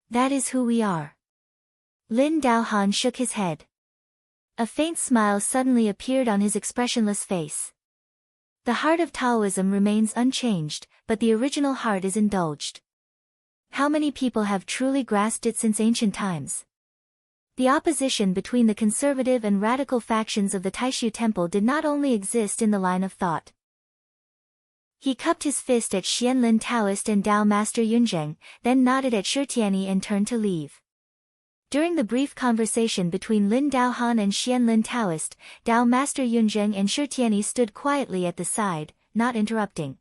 That is who we are." Lin Daohan shook his head. A faint smile suddenly appeared on his expressionless face. The heart of Taoism remains unchanged, but the original heart is indulged. How many people have truly grasped it since ancient times? The opposition between the conservative and radical factions of the Taishu Temple did not only exist in the line of thought. He cupped his fist at Xianlin Taoist and Dao Master Yunzheng, then nodded at Shitiani and turned to leave. During the brief conversation between Lin Daohan and Xianlin Taoist, Dao Master Yunzheng and Shitiani stood quietly at the side, not interrupting.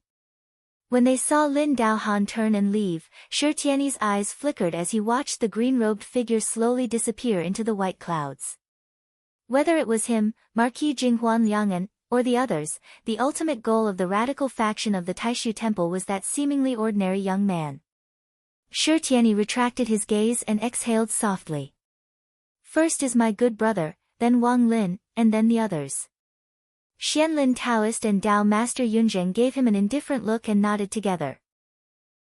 When they saw Lin Daohan turn and leave, Shitiani's eyes flickered as he watched the green-robed figure slowly disappear into the white clouds. Whether it was him, Marquis Jinghuan Liangan, or the others, the ultimate goal of the radical faction of the Taishu Temple was that seemingly ordinary young man. Shitiani retracted his gaze and exhaled softly. "First is my good brother, then Wang Lin, and then the others." Xianlin Taoist and Dao Master Yunzheng gave him an indifferent look and nodded together.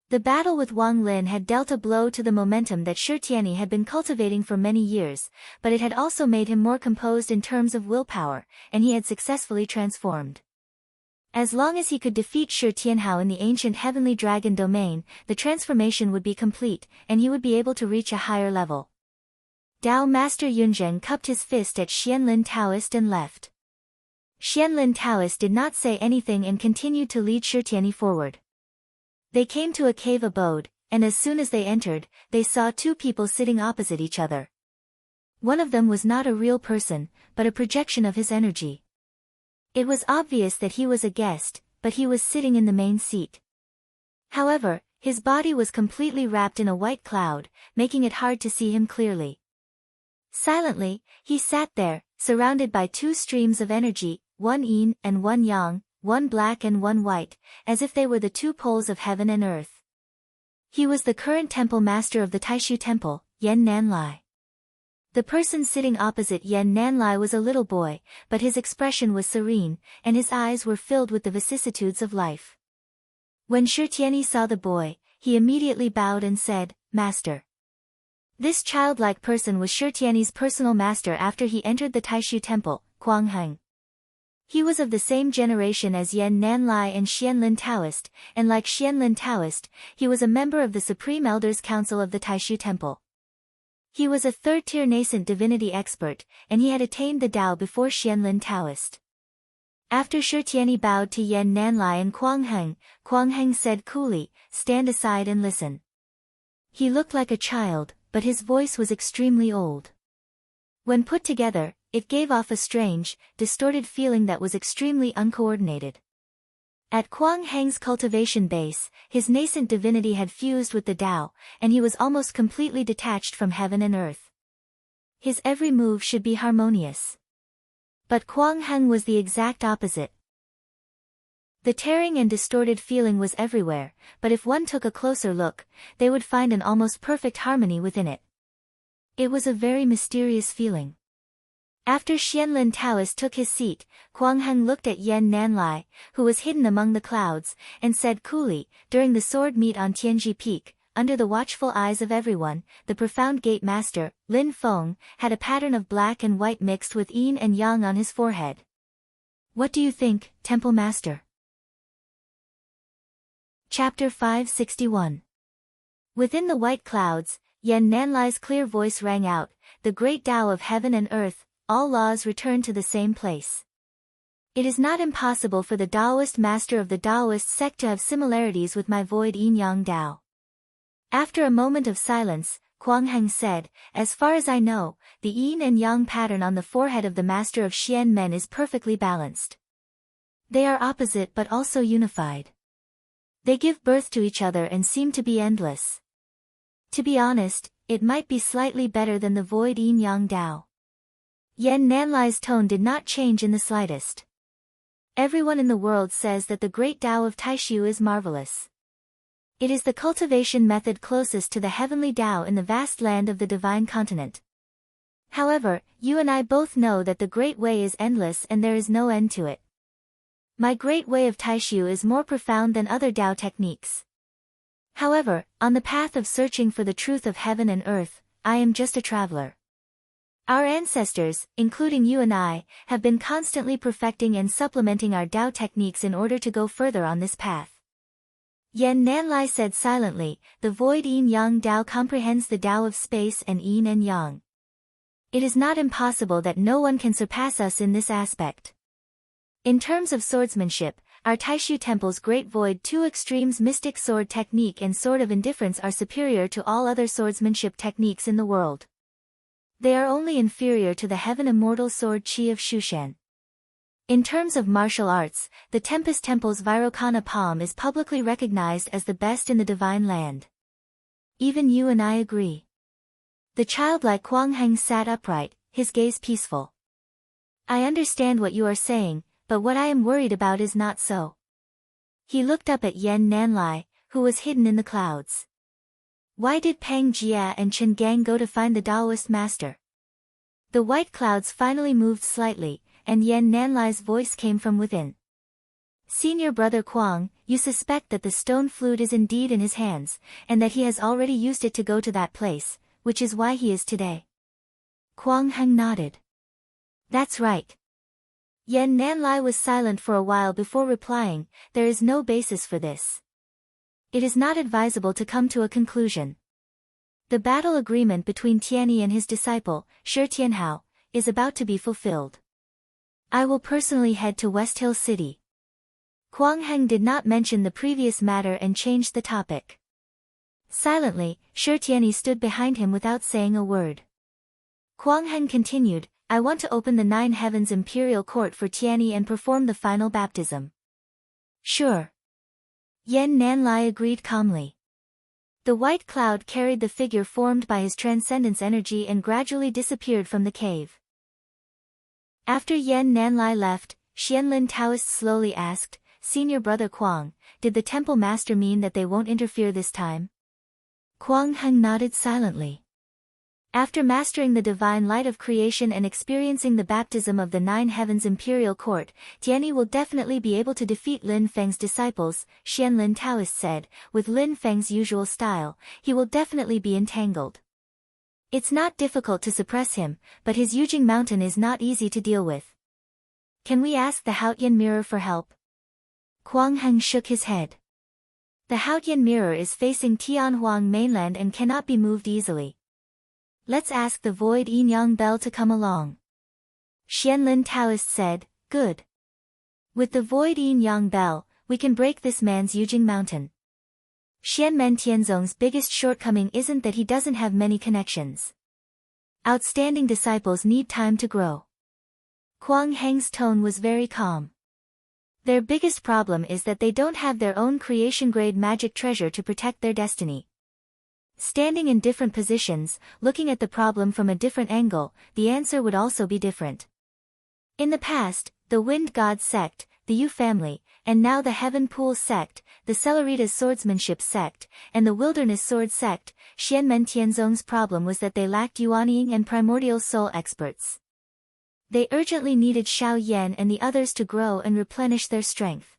The battle with Wang Lin had dealt a blow to the momentum that Shitiani had been cultivating for many years, but it had also made him more composed in terms of willpower, and he had successfully transformed. As long as he could defeat Shi Tianhao in the ancient heavenly dragon domain, the transformation would be complete, and he would be able to reach a higher level. Dao Master Yunzheng cupped his fist at Xianlin Taoist and left. Xianlin Taoist did not say anything and continued to lead Shitiani forward. They came to a cave abode, and as soon as they entered, they saw two people sitting opposite each other. One of them was not a real person, but a projection of his energy. It was obvious that he was a guest, but he was sitting in the main seat. However, his body was completely wrapped in a white cloud, making it hard to see him clearly. Silently, he sat there, surrounded by two streams of energy, one yin and one yang, one black and one white, as if they were the two poles of heaven and earth. He was the current temple master of the Taishu Temple, Yen Nanlai. The person sitting opposite Yen Nanlai was a little boy, but his expression was serene, and his eyes were filled with the vicissitudes of life. When Shi Tianyi saw the boy, he immediately bowed and said, "Master." This childlike person was Shi Tianyi's personal master after he entered the Taishu Temple, Quangheng. He was of the same generation as Yen Nanlai and Xianlin Taoist, and like Xianlin Taoist, he was a member of the Supreme Elders Council of the Taishu Temple. He was a third-tier nascent divinity expert, and he had attained the Tao before Xianlin Taoist. After Shi Tianyi bowed to Yen Nanlai and Quangheng said coolly, "Stand aside and listen." He looked like a child, but his voice was extremely old. When put together, it gave off a strange, distorted feeling that was extremely uncoordinated. At Quangheng's cultivation base, his nascent divinity had fused with the Tao, and he was almost completely detached from heaven and earth. His every move should be harmonious. But Quangheng was the exact opposite. The tearing and distorted feeling was everywhere, but if one took a closer look, they would find an almost perfect harmony within it. It was a very mysterious feeling. After Xianlin Taoist took his seat, Quangheng looked at Yen Nanlai, who was hidden among the clouds, and said coolly, "During the sword meet on Tianji Peak, under the watchful eyes of everyone, the profound gate master, Lin Feng, had a pattern of black and white mixed with yin and yang on his forehead. What do you think, Temple Master?" Chapter 561. Within the white clouds, Yen Nanlai's clear voice rang out, "The great Tao of heaven and earth, all laws return to the same place. It is not impossible for the Taoist master of the Taoist sect to have similarities with my void yin-yang Tao." After a moment of silence, Quangheng said, "As far as I know, the yin and yang pattern on the forehead of the master of Xian Men is perfectly balanced. They are opposite but also unified. They give birth to each other and seem to be endless. To be honest, it might be slightly better than the void yin-yang Tao." Yen Nanlai's tone did not change in the slightest. Everyone in the world says that the great Tao of Taishu is marvelous. It is the cultivation method closest to the heavenly Tao in the vast land of the divine continent. However, you and I both know that the Great Way is endless and there is no end to it. My Great Way of Taishu is more profound than other Tao techniques. However, on the path of searching for the truth of heaven and earth, I am just a traveler. Our ancestors, including you and I, have been constantly perfecting and supplementing our Tao techniques in order to go further on this path. Yen Nanlai said silently, "The void yin-yang Tao comprehends the Tao of space and yin and yang. It is not impossible that no one can surpass us in this aspect. In terms of swordsmanship, our Taishu Temple's Great Void Two Extremes Mystic Sword Technique and Sword of Indifference are superior to all other swordsmanship techniques in the world. They are only inferior to the Heaven Immortal Sword Qi of Shushan. In terms of martial arts, the Tempest Temple's Virokana palm is publicly recognized as the best in the Divine Land. Even you and I agree." The childlike Quangheng sat upright, his gaze peaceful. "I understand what you are saying, but what I am worried about is not so." He looked up at Yen Nanlai, who was hidden in the clouds. "Why did Pang Jia and Chen Gang go to find the Taoist master?" The white clouds finally moved slightly, and Yen Nanlai's voice came from within. "Senior brother Quang, you suspect that the stone flute is indeed in his hands, and that he has already used it to go to that place, which is why he is today." Quangheng nodded. "That's right." Yen Nanlai was silent for a while before replying, "There is no basis for this. It is not advisable to come to a conclusion. The battle agreement between Tianyi and his disciple, Shi Tianhao, is about to be fulfilled. I will personally head to West Hill City." Quangheng did not mention the previous matter and changed the topic. Silently, Shi Tianyi stood behind him without saying a word. Quang Heng continued, I want to open the 9 Heavens Imperial Court for Tianyi and perform the final baptism. Sure. Yan Nanlai agreed calmly. The white cloud carried the figure formed by his transcendence energy and gradually disappeared from the cave. After Yan Nanlai left, Xianlin Taoist slowly asked, Senior Brother Quang, did the temple master mean that they won't interfere this time? Quang Heng nodded silently. After mastering the divine light of creation and experiencing the baptism of the 9 Heavens Imperial Court, Tianyi will definitely be able to defeat Lin Feng's disciples, Xianlin Taoist said. With Lin Feng's usual style, he will definitely be entangled. It's not difficult to suppress him, but his Yujing Mountain is not easy to deal with. Can we ask the Haotian Mirror for help? Quang Heng shook his head. The Haotian Mirror is facing Tianhuang mainland and cannot be moved easily. Let's ask the Void Yin Yang Bell to come along. Xianlin Taoist said, good. With the Void Yin Yang Bell, we can break this man's Yujing Mountain. Xianmen Tianzong's biggest shortcoming isn't that he doesn't have many connections. Outstanding disciples need time to grow. Quang Heng's tone was very calm. Their biggest problem is that they don't have their own creation-grade magic treasure to protect their destiny. Standing in different positions, looking at the problem from a different angle, the answer would also be different. In the past, the Wind God sect, the Yu family, and now the Heaven Pool sect, the Celeritas swordsmanship sect, and the Wilderness sword sect, Xianmen Tianzong's problem was that they lacked Yuanying and primordial soul experts. They urgently needed Xiao Yan and the others to grow and replenish their strength.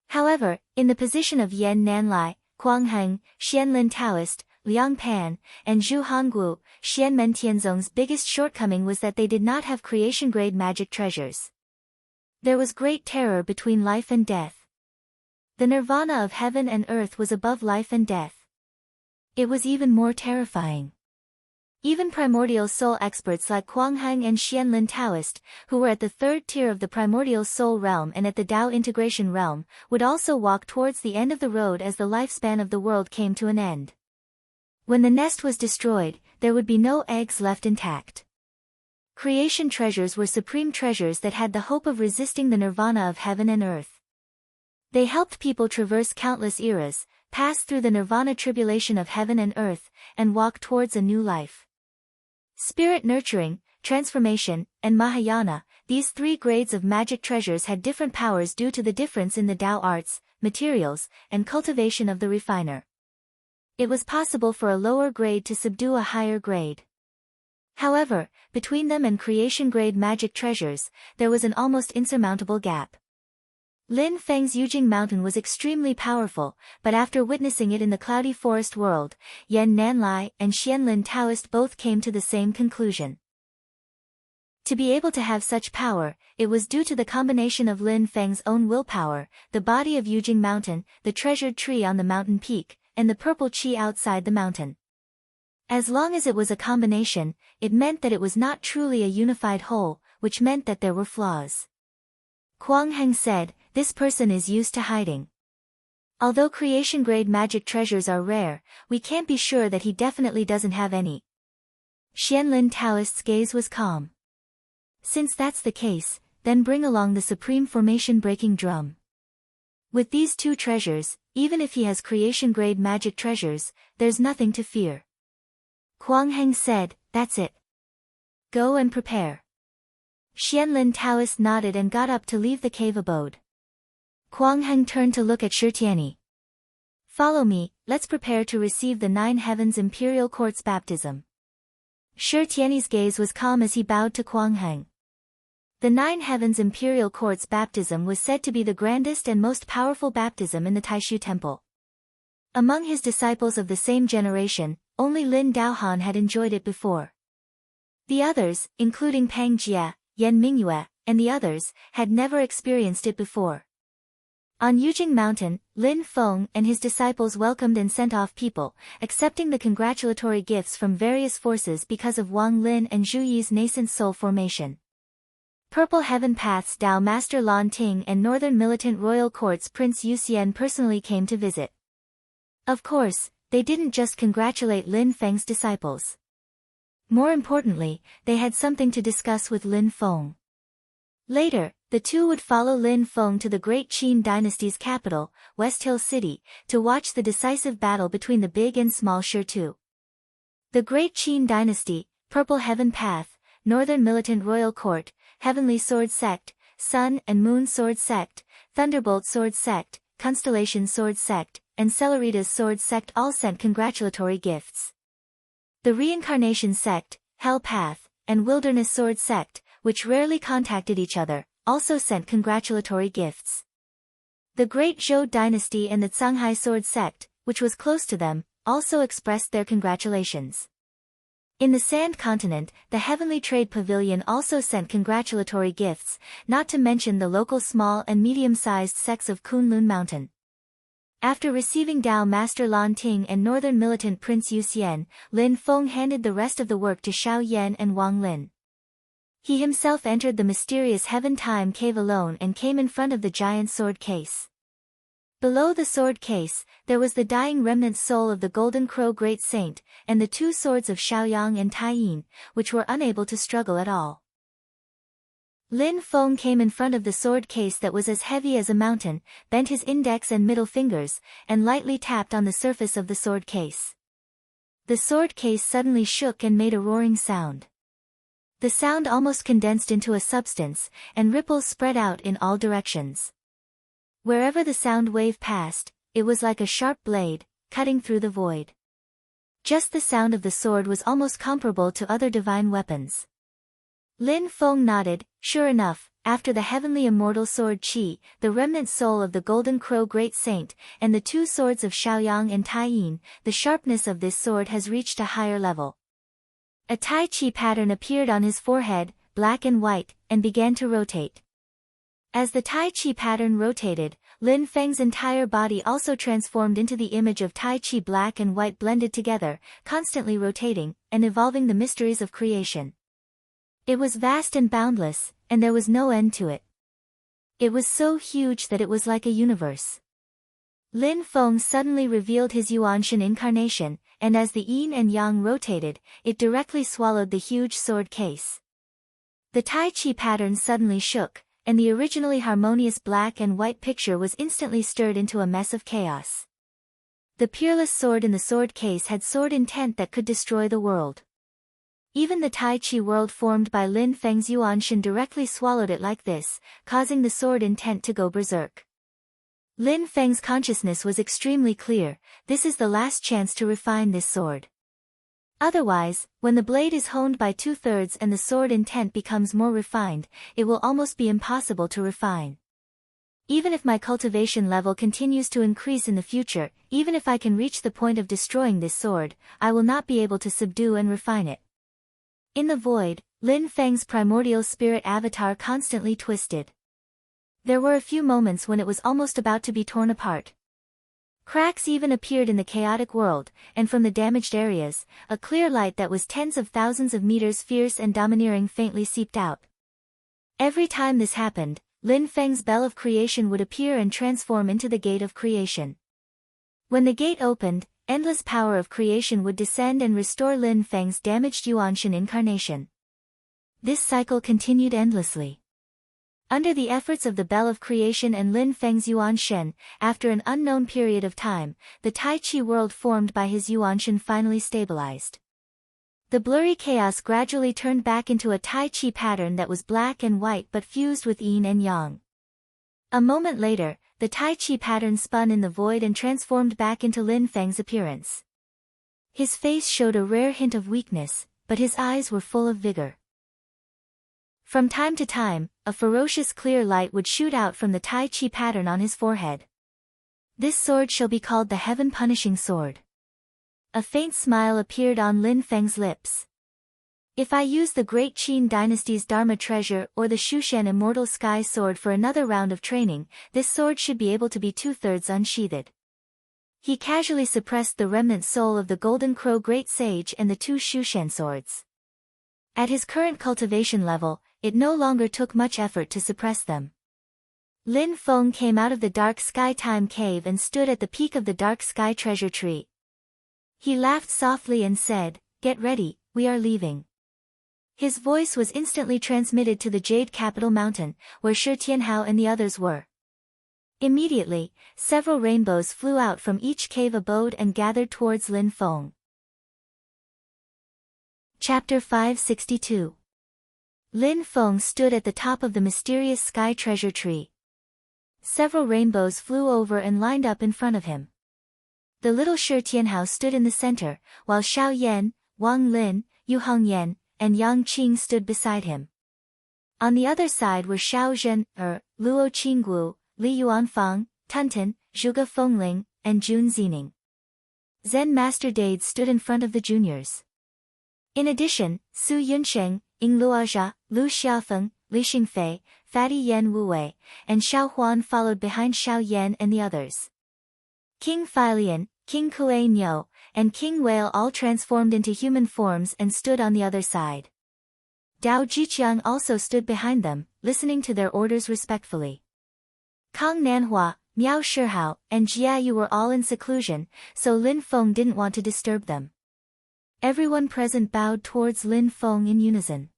However, in the position of Yan Nanlai, Quang Heng, Xianlin Taoist, Liang Pan, and Zhu Honggu, Xianmen Tianzong's biggest shortcoming was that they did not have creation-grade magic treasures. There was great terror between life and death. The nirvana of heaven and earth was above life and death. It was even more terrifying. Even primordial soul experts like Quang Heng and Xianlin Taoist, who were at the third tier of the primordial soul realm and at the Tao integration realm, would also walk towards the end of the road as the lifespan of the world came to an end. When the nest was destroyed, there would be no eggs left intact. Creation treasures were supreme treasures that had the hope of resisting the nirvana of heaven and earth. They helped people traverse countless eras, pass through the nirvana tribulation of heaven and earth, and walk towards a new life. Spirit nurturing, transformation, and Mahayana, these 3 grades of magic treasures had different powers due to the difference in the Tao arts, materials, and cultivation of the refiner. It was possible for a lower grade to subdue a higher grade. However, between them and creation-grade magic treasures, there was an almost insurmountable gap. Lin Feng's Yujing Mountain was extremely powerful, but after witnessing it in the cloudy forest world, Yan Nanlai and Xianlin Taoist both came to the same conclusion. To be able to have such power, it was due to the combination of Lin Feng's own willpower, the body of Yujing Mountain, the treasured tree on the mountain peak, and the purple qi outside the mountain. As long as it was a combination, it meant that it was not truly a unified whole, which meant that there were flaws. Quang Heng said, this person is used to hiding. Although creation-grade magic treasures are rare, we can't be sure that he definitely doesn't have any. Xianlin Taoist's gaze was calm. Since that's the case, then bring along the supreme formation-breaking drum. With these 2 treasures, even if he has creation-grade magic treasures, there's nothing to fear. Quang Heng said, that's it. Go and prepare. Xianlin Taoist nodded and got up to leave the cave abode. Quang Heng turned to look at Shi Tianyi. Follow me, let's prepare to receive the 9 Heavens Imperial Court's baptism. Shi Tianyi's gaze was calm as he bowed to Quang Heng. The 9 Heavens Imperial Court's baptism was said to be the grandest and most powerful baptism in the Taishu Temple. Among his disciples of the same generation, only Lin Daohan had enjoyed it before. The others, including Pang Jie, Yan Mingyue, and the others, had never experienced it before. On Yujing Mountain, Lin Feng and his disciples welcomed and sent off people, accepting the congratulatory gifts from various forces because of Wang Lin and Zhu Yi's nascent soul formation. Purple Heaven Path's Dao Master Lan Ting and Northern Militant Royal Court's Prince Yu Xian personally came to visit. Of course, they didn't just congratulate Lin Feng's disciples. More importantly, they had something to discuss with Lin Feng. Later, the two would follow Lin Feng to the Great Qin dynasty's capital, West Hill City, to watch the decisive battle between the big and small Shirtu. The Great Qin dynasty, Purple Heaven Path, Northern Militant Royal Court, Heavenly Sword Sect, Sun and Moon Sword Sect, Thunderbolt Sword Sect, Constellation Sword Sect, and Celeritas Sword Sect all sent congratulatory gifts. The Reincarnation Sect, Hell Path, and Wilderness Sword Sect, which rarely contacted each other, also sent congratulatory gifts. The Great Zhou dynasty and the Canghai Sword Sect, which was close to them, also expressed their congratulations. In the Sand Continent, the Heavenly Trade Pavilion also sent congratulatory gifts, not to mention the local small and medium-sized sects of Kunlun Mountain. After receiving Dao Master Lan Ting and Northern Militant Prince Yu Xian, Lin Feng handed the rest of the work to Xiao Yan and Wang Lin. He himself entered the mysterious Heaven Time Cave alone and came in front of the giant sword case. Below the sword case, there was the dying remnant soul of the Golden Crow Great Saint, and the two swords of Xiaoyang and Taiyin, which were unable to struggle at all. Lin Feng came in front of the sword case that was as heavy as a mountain, bent his index and middle fingers, and lightly tapped on the surface of the sword case. The sword case suddenly shook and made a roaring sound. The sound almost condensed into a substance, and ripples spread out in all directions. Wherever the sound wave passed, it was like a sharp blade, cutting through the void. Just the sound of the sword was almost comparable to other divine weapons. Lin Feng nodded. Sure enough, after the heavenly immortal sword Qi, the remnant soul of the Golden Crow Great Saint, and the two swords of Xiaoyang and Taiyin, the sharpness of this sword has reached a higher level. A Tai Chi pattern appeared on his forehead, black and white, and began to rotate. As the Tai Chi pattern rotated, Lin Feng's entire body also transformed into the image of Tai Chi. Black and white blended together, constantly rotating, and evolving the mysteries of creation. It was vast and boundless, and there was no end to it. It was so huge that it was like a universe. Lin Feng suddenly revealed his Yuanshan incarnation, and as the yin and yang rotated, it directly swallowed the huge sword case. The Tai Chi pattern suddenly shook, and the originally harmonious black and white picture was instantly stirred into a mess of chaos. The peerless sword in the sword case had sword intent that could destroy the world. Even the Tai Chi world formed by Lin Feng's Yuanshan directly swallowed it like this, causing the sword intent to go berserk. Lin Feng's consciousness was extremely clear. This is the last chance to refine this sword. Otherwise, when the blade is honed by 2/3 and the sword intent becomes more refined, it will almost be impossible to refine. Even if my cultivation level continues to increase in the future, even if I can reach the point of destroying this sword, I will not be able to subdue and refine it. In the void, Lin Feng's primordial spirit avatar constantly twisted. There were a few moments when it was almost about to be torn apart. Cracks even appeared in the chaotic world, and from the damaged areas, a clear light that was tens of thousands of meters fierce and domineering faintly seeped out. Every time this happened, Lin Feng's bell of creation would appear and transform into the gate of creation. When the gate opened, endless power of creation would descend and restore Lin Feng's damaged Yuanshan incarnation. This cycle continued endlessly. Under the efforts of the Bell of Creation and Lin Feng's Yuanshan, after an unknown period of time, the Tai Chi world formed by his Yuanshan finally stabilized. The blurry chaos gradually turned back into a Tai Chi pattern that was black and white but fused with yin and yang. A moment later, the Tai Chi pattern spun in the void and transformed back into Lin Feng's appearance. His face showed a rare hint of weakness, but his eyes were full of vigor. From time to time, a ferocious clear light would shoot out from the Tai Chi pattern on his forehead. This sword shall be called the Heaven Punishing Sword. A faint smile appeared on Lin Feng's lips. If I use the Great Qin Dynasty's Dharma Treasure or the Shushan Immortal Sky Sword for another round of training, this sword should be able to be 2/3 unsheathed. He casually suppressed the remnant soul of the Golden Crow Great Sage and the two Shushan swords. At his current cultivation level, it no longer took much effort to suppress them. Lin Feng came out of the Dark Sky Time Cave and stood at the peak of the Dark Sky Treasure Tree. He laughed softly and said, "Get ready, we are leaving. His voice was instantly transmitted to the Jade Capital Mountain, where Shi Tianhao and the others were. Immediately, several rainbows flew out from each cave abode and gathered towards Lin Feng. Chapter 562. Lin Feng stood at the top of the mysterious sky treasure tree. Several rainbows flew over and lined up in front of him. The little Shi Tianhao stood in the center, while Xiao Yan, Wang Lin, Yu Hongyan, and Yang Qing stood beside him. On the other side were Xiao Zhen, Luo Qingguo, Li Yuanfang, Tuntan, Zhuge Fengling, and Jun Zining. Zen Master Dade stood in front of the juniors. In addition, Su Yunsheng, Ying Luozha, Lu Xiaofeng, Li Xingfei, Fatty Yan Wuwei, and Xiao Huan followed behind Xiao Yan and the others. King Feilian, King Kuei Niu, and King Whale all transformed into human forms and stood on the other side. Dao Jiqiang also stood behind them, listening to their orders respectfully. Kang Nanhua, Miao Shihao, and Jia Yu were all in seclusion, so Lin Feng didn't want to disturb them. Everyone present bowed towards Lin Feng in unison.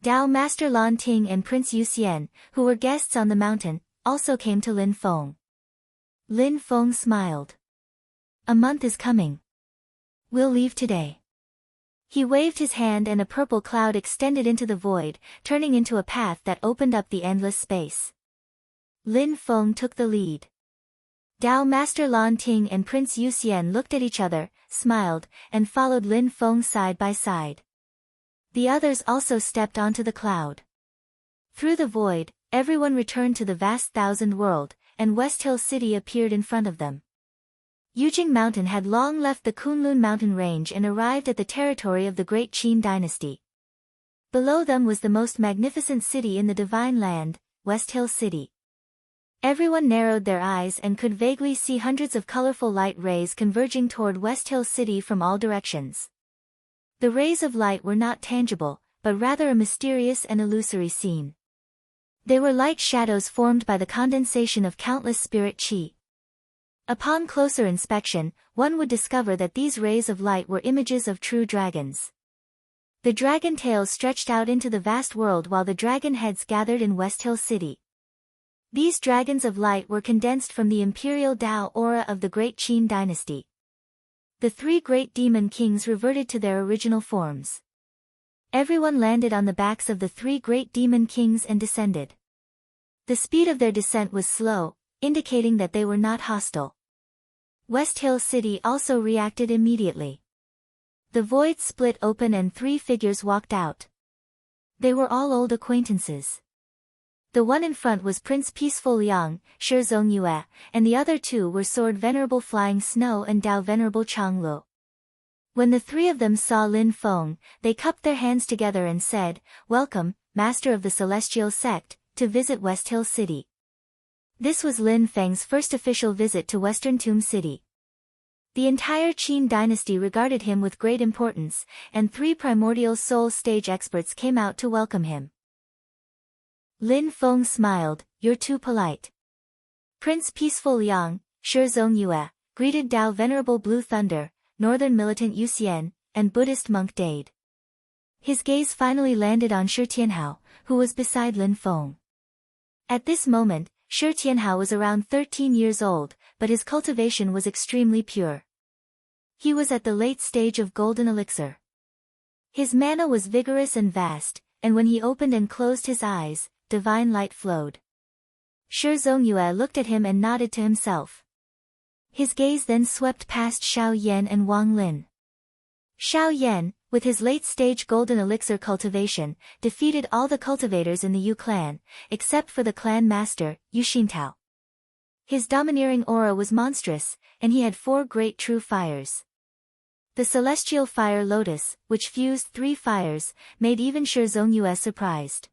Dao Master Lan Ting and Prince Yu Xian, who were guests on the mountain, also came to Lin Feng. Lin Feng smiled. A month is coming. We'll leave today. He waved his hand and a purple cloud extended into the void, turning into a path that opened up the endless space. Lin Feng took the lead. Dao Master Lan Ting and Prince Yu Xian looked at each other, smiled, and followed Lin Feng side by side. The others also stepped onto the cloud. Through the void, everyone returned to the vast Thousand World, and West Hill City appeared in front of them. Yujing Mountain had long left the Kunlun mountain range and arrived at the territory of the Great Qin dynasty. Below them was the most magnificent city in the Divine Land, West Hill City. Everyone narrowed their eyes and could vaguely see hundreds of colorful light rays converging toward West Hill City from all directions. The rays of light were not tangible, but rather a mysterious and illusory scene. They were light shadows formed by the condensation of countless spirit qi. Upon closer inspection, one would discover that these rays of light were images of true dragons. The dragon tails stretched out into the vast world while the dragon heads gathered in West Hill City. These dragons of light were condensed from the imperial Dao aura of the Great Qin dynasty. The three great demon kings reverted to their original forms. Everyone landed on the backs of the three great demon kings and descended. The speed of their descent was slow, indicating that they were not hostile. West Hill City also reacted immediately. The void split open and three figures walked out. They were all old acquaintances. The one in front was Prince Peaceful Liang, Shi Zongyue, and the other two were Sword Venerable Flying Snow and Dao Venerable Changlu. When the three of them saw Lin Feng, they cupped their hands together and said, "Welcome, Master of the Celestial Sect, to visit West Hill City." This was Lin Feng's first official visit to Western Tomb City. The entire Qin dynasty regarded him with great importance, and three primordial soul stage experts came out to welcome him. Lin Feng smiled, "You're too polite." Prince Peaceful Liang, Shi Zongyue, greeted Dao Venerable Blue Thunder, Northern Militant Yu Xian, and Buddhist Monk Dade. His gaze finally landed on Shi Tianhao, who was beside Lin Feng. At this moment, Shi Tianhao was around 13 years old, but his cultivation was extremely pure. He was at the late stage of golden elixir. His mana was vigorous and vast, and when he opened and closed his eyes, divine light flowed. Shi Zongyue looked at him and nodded to himself. His gaze then swept past Xiao Yan and Wang Lin. Xiao Yan, with his late-stage golden elixir cultivation, defeated all the cultivators in the Yu clan, except for the clan master, Yu Xintao. His domineering aura was monstrous, and he had 4 great true fires. The celestial fire lotus, which fused 3 fires, made even Shi Zongyue surprised.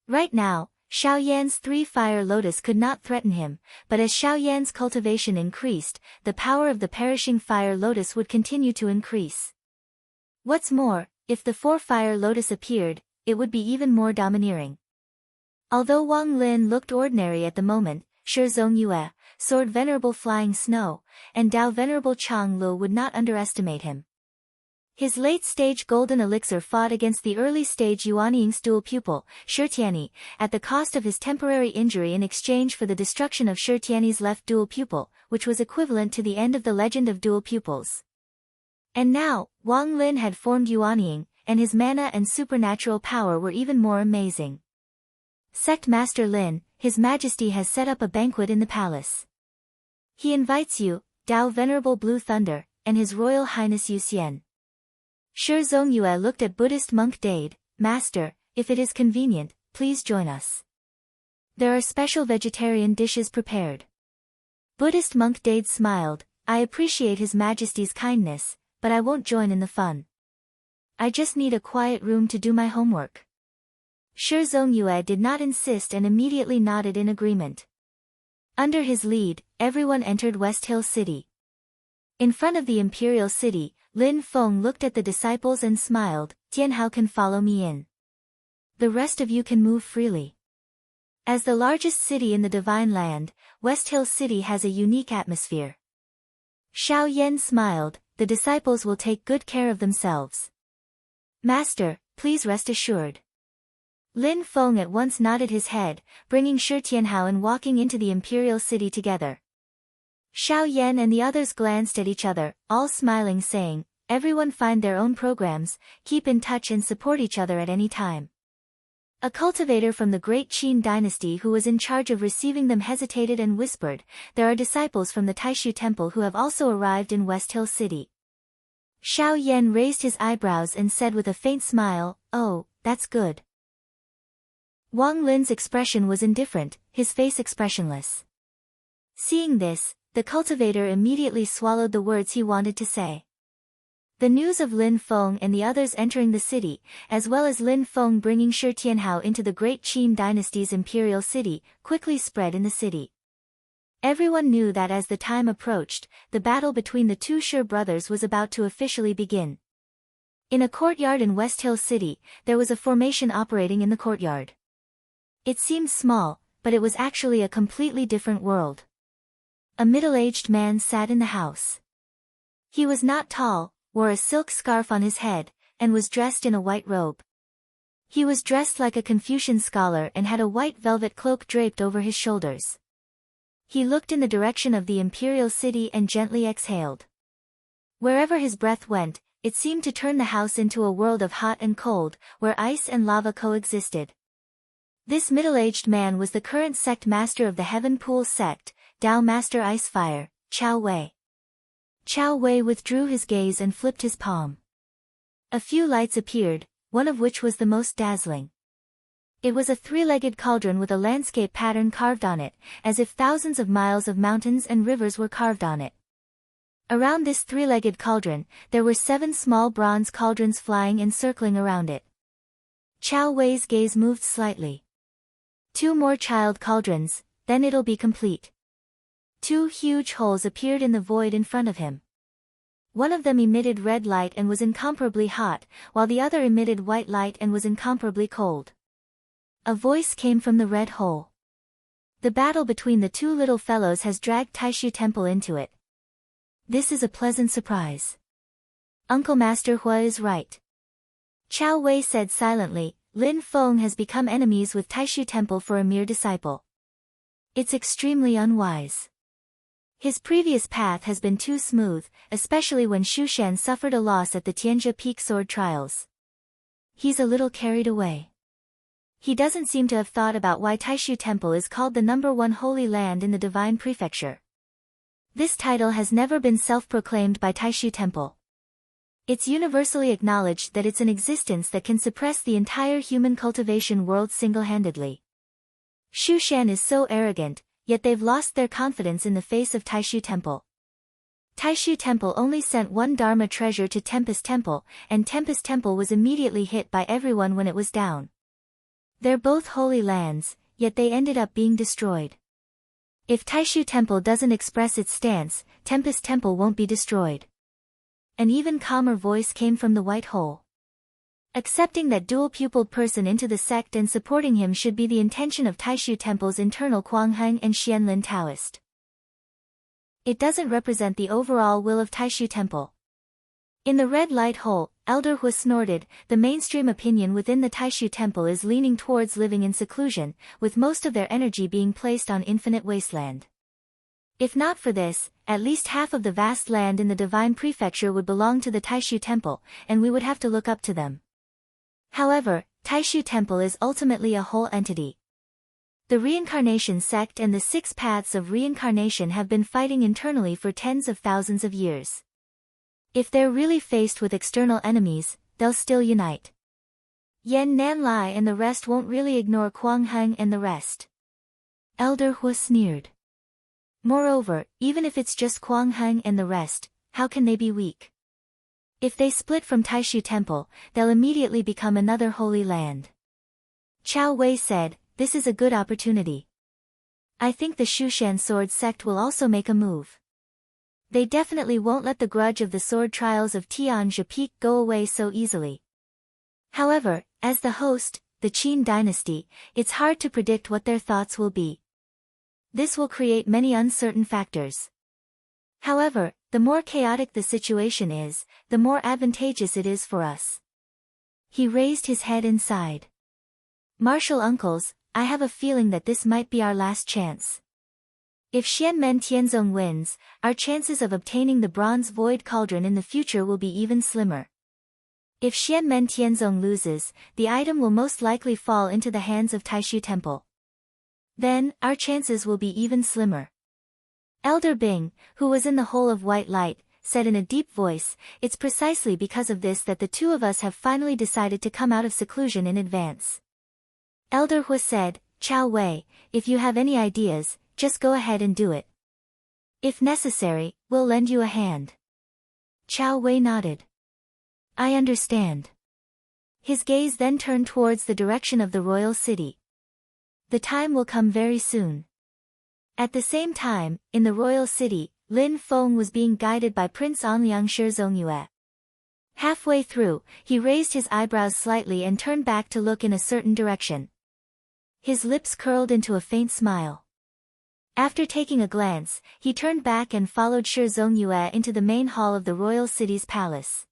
Right now, Xiao Yan's 3-fire lotus could not threaten him, but as Xiao Yan's cultivation increased, the power of the perishing fire lotus would continue to increase. What's more, if the 4-fire lotus appeared, it would be even more domineering. Although Wang Lin looked ordinary at the moment, Shi Zongyue, Sword Venerable Flying Snow, and Dao Venerable Changlu would not underestimate him. His late-stage golden elixir fought against the early-stage Yuanying's dual pupil, Shi Tianyi, at the cost of his temporary injury in exchange for the destruction of Shi Tianyi's left dual pupil, which was equivalent to the end of the legend of dual pupils. And now, Wang Lin had formed Yuanying, and his mana and supernatural power were even more amazing. Sect Master Lin, His Majesty has set up a banquet in the palace. He invites you, Tao Venerable Blue Thunder, and His Royal Highness Yu Xian. Shi Zongyue looked at Buddhist monk Dade. Master, if it is convenient, please join us. There are special vegetarian dishes prepared. Buddhist monk Dade smiled. I appreciate His Majesty's kindness, but I won't join in the fun. I just need a quiet room to do my homework. Shi Zongyue did not insist and immediately nodded in agreement. Under his lead, everyone entered West Hill City. In front of the Imperial City, Lin Feng looked at the disciples and smiled. Tianhao can follow me in. The rest of you can move freely. As the largest city in the Divine Land, West Hill City has a unique atmosphere. Xiao Yan smiled. The disciples will take good care of themselves. Master, please rest assured. Lin Feng at once nodded his head, bringing Shi Tianhao and walking into the Imperial City together. Xiao Yan and the others glanced at each other, all smiling, saying, everyone find their own programs, keep in touch and support each other at any time. A cultivator from the great Qin dynasty who was in charge of receiving them hesitated and whispered, there are disciples from the Taishu Temple who have also arrived in West Hill City. Xiao Yan raised his eyebrows and said with a faint smile, oh, that's good. Wang Lin's expression was indifferent, his face expressionless. Seeing this, the cultivator immediately swallowed the words he wanted to say. The news of Lin Feng and the others entering the city, as well as Lin Feng bringing Shi Tianhao into the great Qin dynasty's imperial city, quickly spread in the city. Everyone knew that as the time approached, the battle between the two Shi brothers was about to officially begin. In a courtyard in West Hill City, there was a formation operating in the courtyard. It seemed small, but it was actually a completely different world. A middle-aged man sat in the house. He was not tall, wore a silk scarf on his head, and was dressed in a white robe. He was dressed like a Confucian scholar and had a white velvet cloak draped over his shoulders. He looked in the direction of the imperial city and gently exhaled. Wherever his breath went, it seemed to turn the house into a world of hot and cold, where ice and lava coexisted. This middle-aged man was the current sect master of the Heaven Pool sect, Tao Master Ice Fire, Chao Wei. Chao Wei withdrew his gaze and flipped his palm. A few lights appeared, one of which was the most dazzling. It was a three-legged cauldron with a landscape pattern carved on it, as if thousands of miles of mountains and rivers were carved on it. Around this three-legged cauldron, there were 7 small bronze cauldrons flying and circling around it. Chao Wei's gaze moved slightly. 2 more child cauldrons, then it'll be complete. 2 huge holes appeared in the void in front of him. One of them emitted red light and was incomparably hot, while the other emitted white light and was incomparably cold. A voice came from the red hole. The battle between the 2 little fellows has dragged Taishu Temple into it. This is a pleasant surprise. Uncle Master Hua is right. Chao Wei said silently, Lin Feng has become enemies with Taishu Temple for a mere disciple. It's extremely unwise. His previous path has been too smooth, especially when Shushan suffered a loss at the Tianjia Peak Sword Trials. He's a little carried away. He doesn't seem to have thought about why Taishu Temple is called the #1 holy land in the Divine Prefecture. This title has never been self-proclaimed by Taishu Temple. It's universally acknowledged that it's an existence that can suppress the entire human cultivation world single-handedly. Shushan is so arrogant, yet they've lost their confidence in the face of Taishu Temple. Taishu Temple only sent 1 Dharma treasure to Tempest Temple, and Tempest Temple was immediately hit by everyone when it was down. They're both holy lands, yet they ended up being destroyed. If Taishu Temple doesn't express its stance, Tempest Temple won't be destroyed. An even calmer voice came from the white hole. Accepting that dual-pupiled person into the sect and supporting him should be the intention of Taishu Temple's internal Kuangheng and Xianlin Taoist. It doesn't represent the overall will of Taishu Temple. In the red light hole, Elder Hu snorted. The mainstream opinion within the Taishu temple is leaning towards living in seclusion, with most of their energy being placed on infinite wasteland. If not for this, at least half of the vast land in the divine prefecture would belong to the Taishu temple, and we would have to look up to them. However, Taishu temple is ultimately a whole entity. The reincarnation sect and the 6 paths of reincarnation have been fighting internally for tens of thousands of years. If they're really faced with external enemies, they'll still unite. Yan Nanlai and the rest won't really ignore Kuang Heng and the rest. Elder Hu sneered. Moreover, even if it's just Kuang Heng and the rest, how can they be weak? If they split from Taishu temple, they'll immediately become another holy land. Chao Wei said, this is a good opportunity. I think the Shushan sword sect will also make a move. They definitely won't let the grudge of the sword trials of Tian Zhapik go away so easily. However, as the host, the Qin dynasty, it's hard to predict what their thoughts will be. This will create many uncertain factors. However, the more chaotic the situation is, the more advantageous it is for us. He raised his head and sighed. Martial uncles, I have a feeling that this might be our last chance. If Xianmen Tianzong wins, our chances of obtaining the bronze void cauldron in the future will be even slimmer. If Xianmen Tianzong loses, the item will most likely fall into the hands of Taishu temple. Then, our chances will be even slimmer. Elder Bing, who was in the hole of white light, said in a deep voice, it's precisely because of this that the two of us have finally decided to come out of seclusion in advance. Elder Hu said, Chao Wei, if you have any ideas, just go ahead and do it. If necessary, we'll lend you a hand. Chao Wei nodded. I understand. His gaze then turned towards the direction of the royal city. The time will come very soon. At the same time, in the royal city, Lin Feng was being guided by Prince Anliang Shizongyue. Halfway through, he raised his eyebrows slightly and turned back to look in a certain direction. His lips curled into a faint smile. After taking a glance, he turned back and followed Shizongyue into the main hall of the royal city's palace.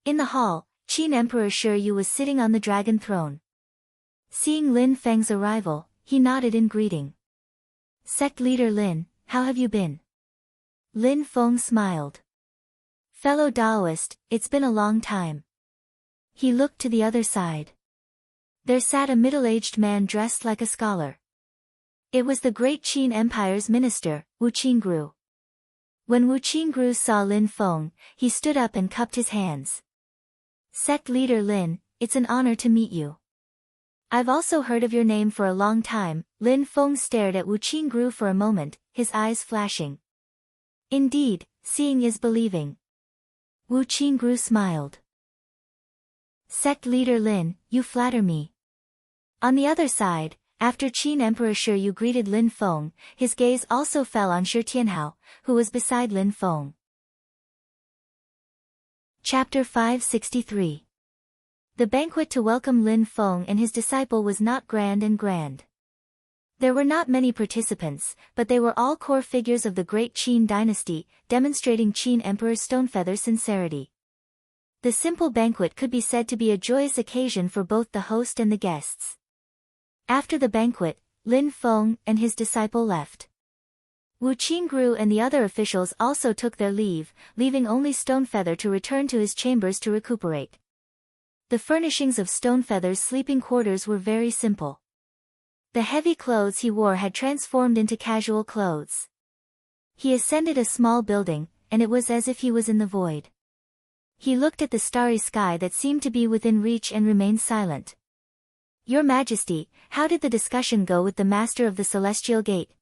In the hall, Qin Emperor Shiyu was sitting on the dragon throne. Seeing Lin Feng's arrival, he nodded in greeting. Sect leader Lin, how have you been? Lin Feng smiled. Fellow Daoist, it's been a long time. He looked to the other side. There sat a middle-aged man dressed like a scholar. It was the great Qin Empire's minister, Wu Qingru. When Wu Qingru saw Lin Feng, he stood up and cupped his hands. Sect leader Lin, it's an honor to meet you. I've also heard of your name for a long time. Lin Feng stared at Wu Qingru for a moment, his eyes flashing. Indeed, seeing is believing. Wu Qingru smiled. Sect leader Lin, you flatter me. On the other side, after Qin Emperor Shiyu greeted Lin Feng, his gaze also fell on Shi Tianhao, who was beside Lin Feng. Chapter 563. The banquet to welcome Lin Feng and his disciple was not grand. There were not many participants, but they were all core figures of the great Qin dynasty, demonstrating Qin Emperor Stonefeather's sincerity. The simple banquet could be said to be a joyous occasion for both the host and the guests. After the banquet, Lin Feng and his disciple left. Wu Qingru and the other officials also took their leave, leaving only Stonefeather to return to his chambers to recuperate. The furnishings of Stonefeather's sleeping quarters were very simple. The heavy clothes he wore had transformed into casual clothes. He ascended a small building, and it was as if he was in the void. He looked at the starry sky that seemed to be within reach and remained silent. Your Majesty, how did the discussion go with the Master of the Celestial Gate?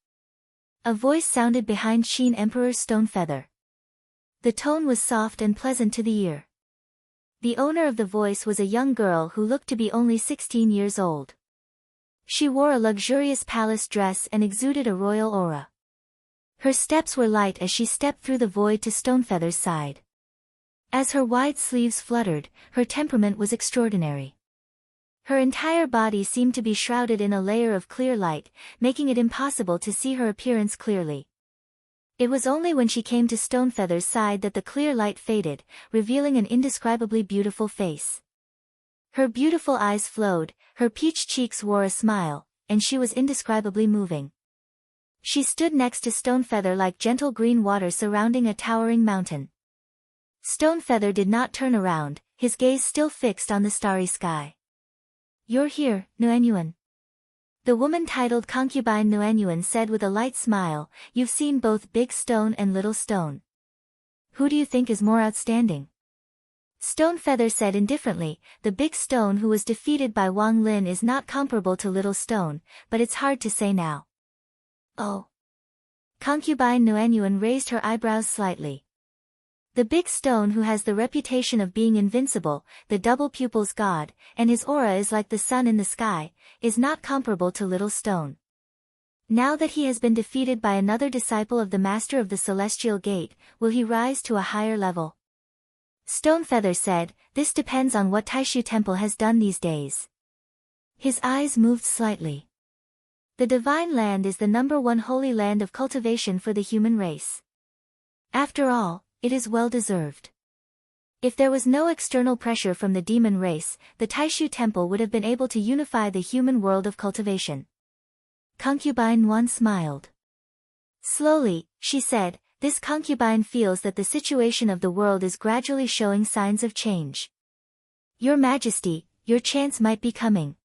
A voice sounded behind Qin Emperor Stonefeather. The tone was soft and pleasant to the ear. The owner of the voice was a young girl who looked to be only 16 years old. She wore a luxurious palace dress and exuded a royal aura. Her steps were light as she stepped through the void to Stonefeather's side. As her wide sleeves fluttered, her temperament was extraordinary. Her entire body seemed to be shrouded in a layer of clear light, making it impossible to see her appearance clearly. It was only when she came to Stonefeather's side that the clear light faded, revealing an indescribably beautiful face. Her beautiful eyes flowed, her peach cheeks wore a smile, and she was indescribably moving. She stood next to Stonefeather like gentle green water surrounding a towering mountain. Stonefeather did not turn around, his gaze still fixed on the starry sky. "You're here, Nuenuan." The woman titled Concubine Nuenuan said with a light smile, "You've seen both Big Stone and Little Stone. Who do you think is more outstanding?" Stonefeather said indifferently, "The Big Stone who was defeated by Wang Lin is not comparable to Little Stone, but it's hard to say now." "Oh." Concubine Nuenuan raised her eyebrows slightly. "The Big Stone who has the reputation of being invincible, the double pupils god, and his aura is like the sun in the sky, is not comparable to Little Stone. Now that he has been defeated by another disciple of the Master of the Celestial Gate, will he rise to a higher level?" Stonefeather said, "This depends on what Taishu Temple has done these days." His eyes moved slightly. "The Divine Land is the #1 holy land of cultivation for the human race. After all, it is well deserved. If there was no external pressure from the demon race, the Taishu Temple would have been able to unify the human world of cultivation." Concubine Nuan smiled. Slowly, she said, "This concubine feels that the situation of the world is gradually showing signs of change. Your Majesty, your chance might be coming."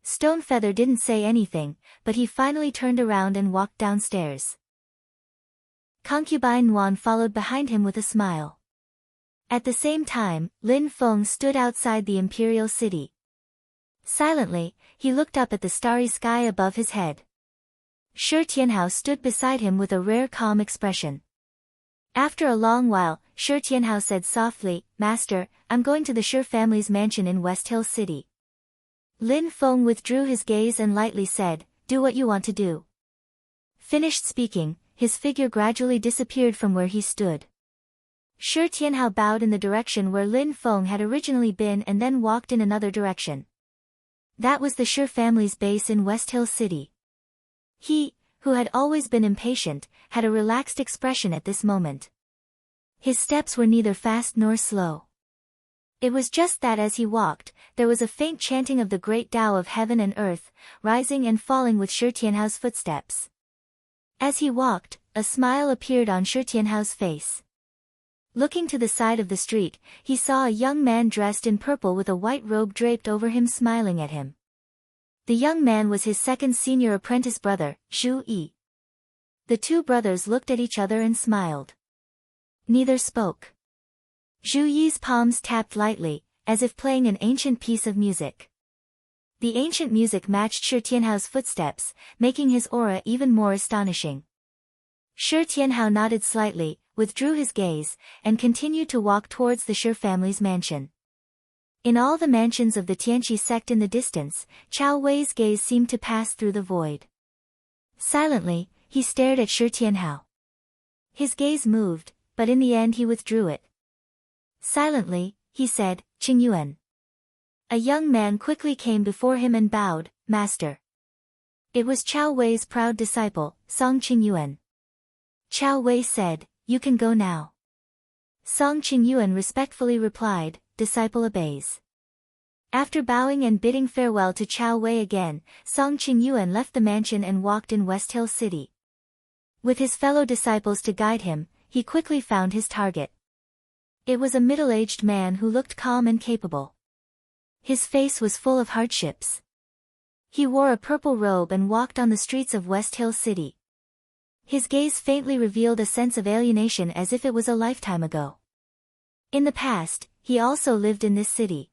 Stonefeather didn't say anything, but he finally turned around and walked downstairs. Concubine Nuan followed behind him with a smile. At the same time, Lin Feng stood outside the imperial city. Silently, he looked up at the starry sky above his head. Shi Tianhao stood beside him with a rare calm expression. After a long while, Shi Tianhao said softly, "Master, I'm going to the Shi family's mansion in West Hill City." Lin Feng withdrew his gaze and lightly said, "Do what you want to do." Finished speaking, his figure gradually disappeared from where he stood. Shi Tianhao bowed in the direction where Lin Feng had originally been and then walked in another direction. That was the Shi family's base in West Hill City. He, who had always been impatient, had a relaxed expression at this moment. His steps were neither fast nor slow. It was just that as he walked, there was a faint chanting of the great Tao of heaven and earth, rising and falling with Shi Tianhao's footsteps. As he walked, a smile appeared on Shi Tianhao's face. Looking to the side of the street, he saw a young man dressed in purple with a white robe draped over him smiling at him. The young man was his second senior apprentice brother, Zhu Yi. The two brothers looked at each other and smiled. Neither spoke. Zhu Yi's palms tapped lightly, as if playing an ancient piece of music. The ancient music matched Shi Tianhao's footsteps, making his aura even more astonishing. Shi Tianhao nodded slightly, withdrew his gaze, and continued to walk towards the Shi family's mansion. In all the mansions of the Tianqi sect in the distance, Chao Wei's gaze seemed to pass through the void. Silently, he stared at Shi Tianhao. His gaze moved, but in the end he withdrew it. Silently, he said, "Qingyuan." A young man quickly came before him and bowed, "Master." It was Chao Wei's proud disciple, Song Qingyuan. Chao Wei said, "You can go now." Song Qingyuan respectfully replied, "Disciple obeys." After bowing and bidding farewell to Chao Wei again, Song Qingyuan left the mansion and walked in West Hill City. With his fellow disciples to guide him, he quickly found his target. It was a middle-aged man who looked calm and capable. His face was full of hardships. He wore a purple robe and walked on the streets of West Hill City. His gaze faintly revealed a sense of alienation as if it was a lifetime ago. In the past, he also lived in this city.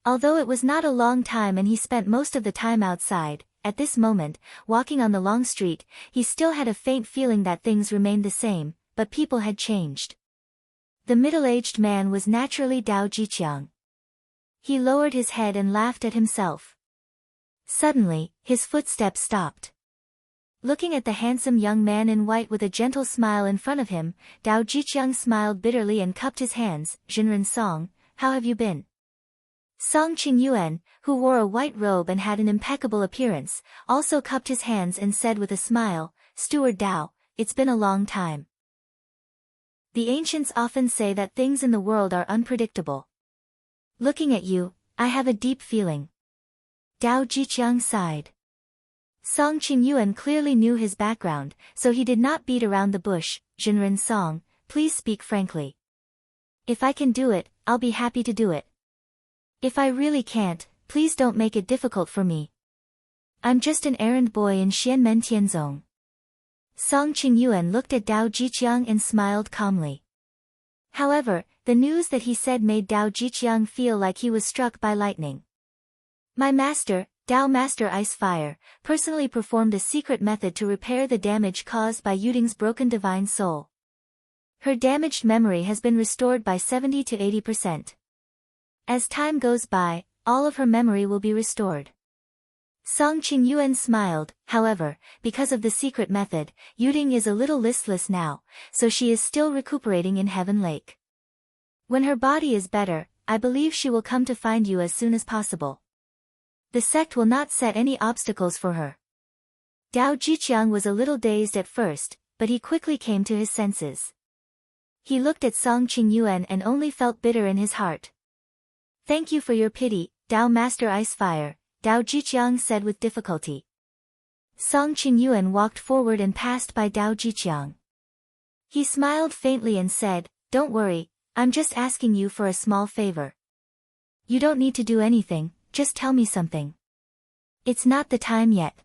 Although it was not a long time and he spent most of the time outside, at this moment, walking on the long street, he still had a faint feeling that things remained the same, but people had changed. The middle-aged man was naturally Dao Jiqiang. He lowered his head and laughed at himself. Suddenly, his footsteps stopped. Looking at the handsome young man in white with a gentle smile in front of him, Dao Jiqiang smiled bitterly and cupped his hands. "Jinren Song, how have you been?" Song Qingyuan, who wore a white robe and had an impeccable appearance, also cupped his hands and said with a smile, "Steward Dao, it's been a long time. The ancients often say that things in the world are unpredictable. Looking at you, I have a deep feeling. Dao Jiqiang sighed. Song Qingyuan clearly knew his background, so he did not beat around the bush. Jinren Song, please speak frankly. If I can do it, I'll be happy to do it. If I really can't, please don't make it difficult for me. I'm just an errand boy in Xianmen Tianzong. Song Qingyuan looked at Dao Jiqiang and smiled calmly. However, the news that he said made Dao Jiqiang feel like he was struck by lightning. My master, Dao Master Ice Fire, personally performed a secret method to repair the damage caused by Yuding's broken divine soul. Her damaged memory has been restored by 70 to 80%. As time goes by, all of her memory will be restored. Song Qingyuan smiled. However, because of the secret method, Yuding is a little listless now, so she is still recuperating in Heaven Lake. When her body is better, I believe she will come to find you as soon as possible. The sect will not set any obstacles for her. Dao Jiqiang was a little dazed at first, but he quickly came to his senses. He looked at Song Qingyuan and only felt bitter in his heart. Thank you for your pity, Dao Master Ice Fire, Dao Jiqiang said with difficulty. Song Qingyuan walked forward and passed by Dao Jiqiang. He smiled faintly and said, Don't worry, I'm just asking you for a small favor. You don't need to do anything, just tell me something. It's not the time yet.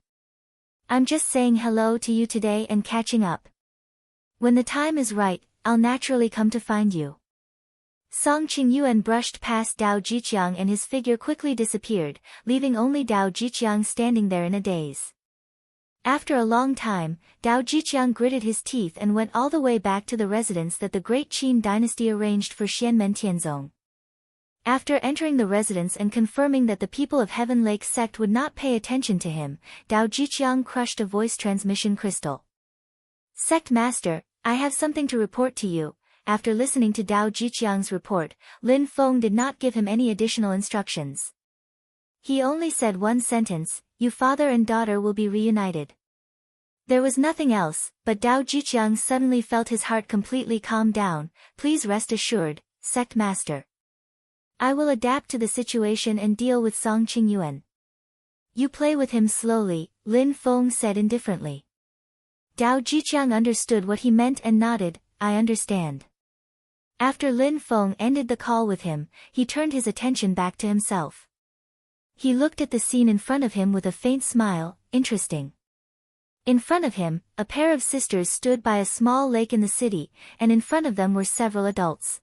I'm just saying hello to you today and catching up. When the time is right, I'll naturally come to find you. Song Qingyuan brushed past Dao Jiqiang and his figure quickly disappeared, leaving only Dao Jiqiang standing there in a daze. After a long time, Dao Jiqiang gritted his teeth and went all the way back to the residence that the great Qin dynasty arranged for Xianmen Tianzong. After entering the residence and confirming that the people of Heaven Lake sect would not pay attention to him, Dao Jiqiang crushed a voice transmission crystal. Sect Master, I have something to report to you. After listening to Dao Jiqiang's report, Lin Feng did not give him any additional instructions. He only said one sentence, you father and daughter will be reunited. There was nothing else, but Dao Jiqiang suddenly felt his heart completely calm down. Please rest assured, Sect Master. I will adapt to the situation and deal with Song Qingyuan. You play with him slowly, Lin Feng said indifferently. Dao Jiqiang understood what he meant and nodded, I understand. After Lin Feng ended the call with him, he turned his attention back to himself. He looked at the scene in front of him with a faint smile, interesting. In front of him, a pair of sisters stood by a small lake in the city, and in front of them were several adults.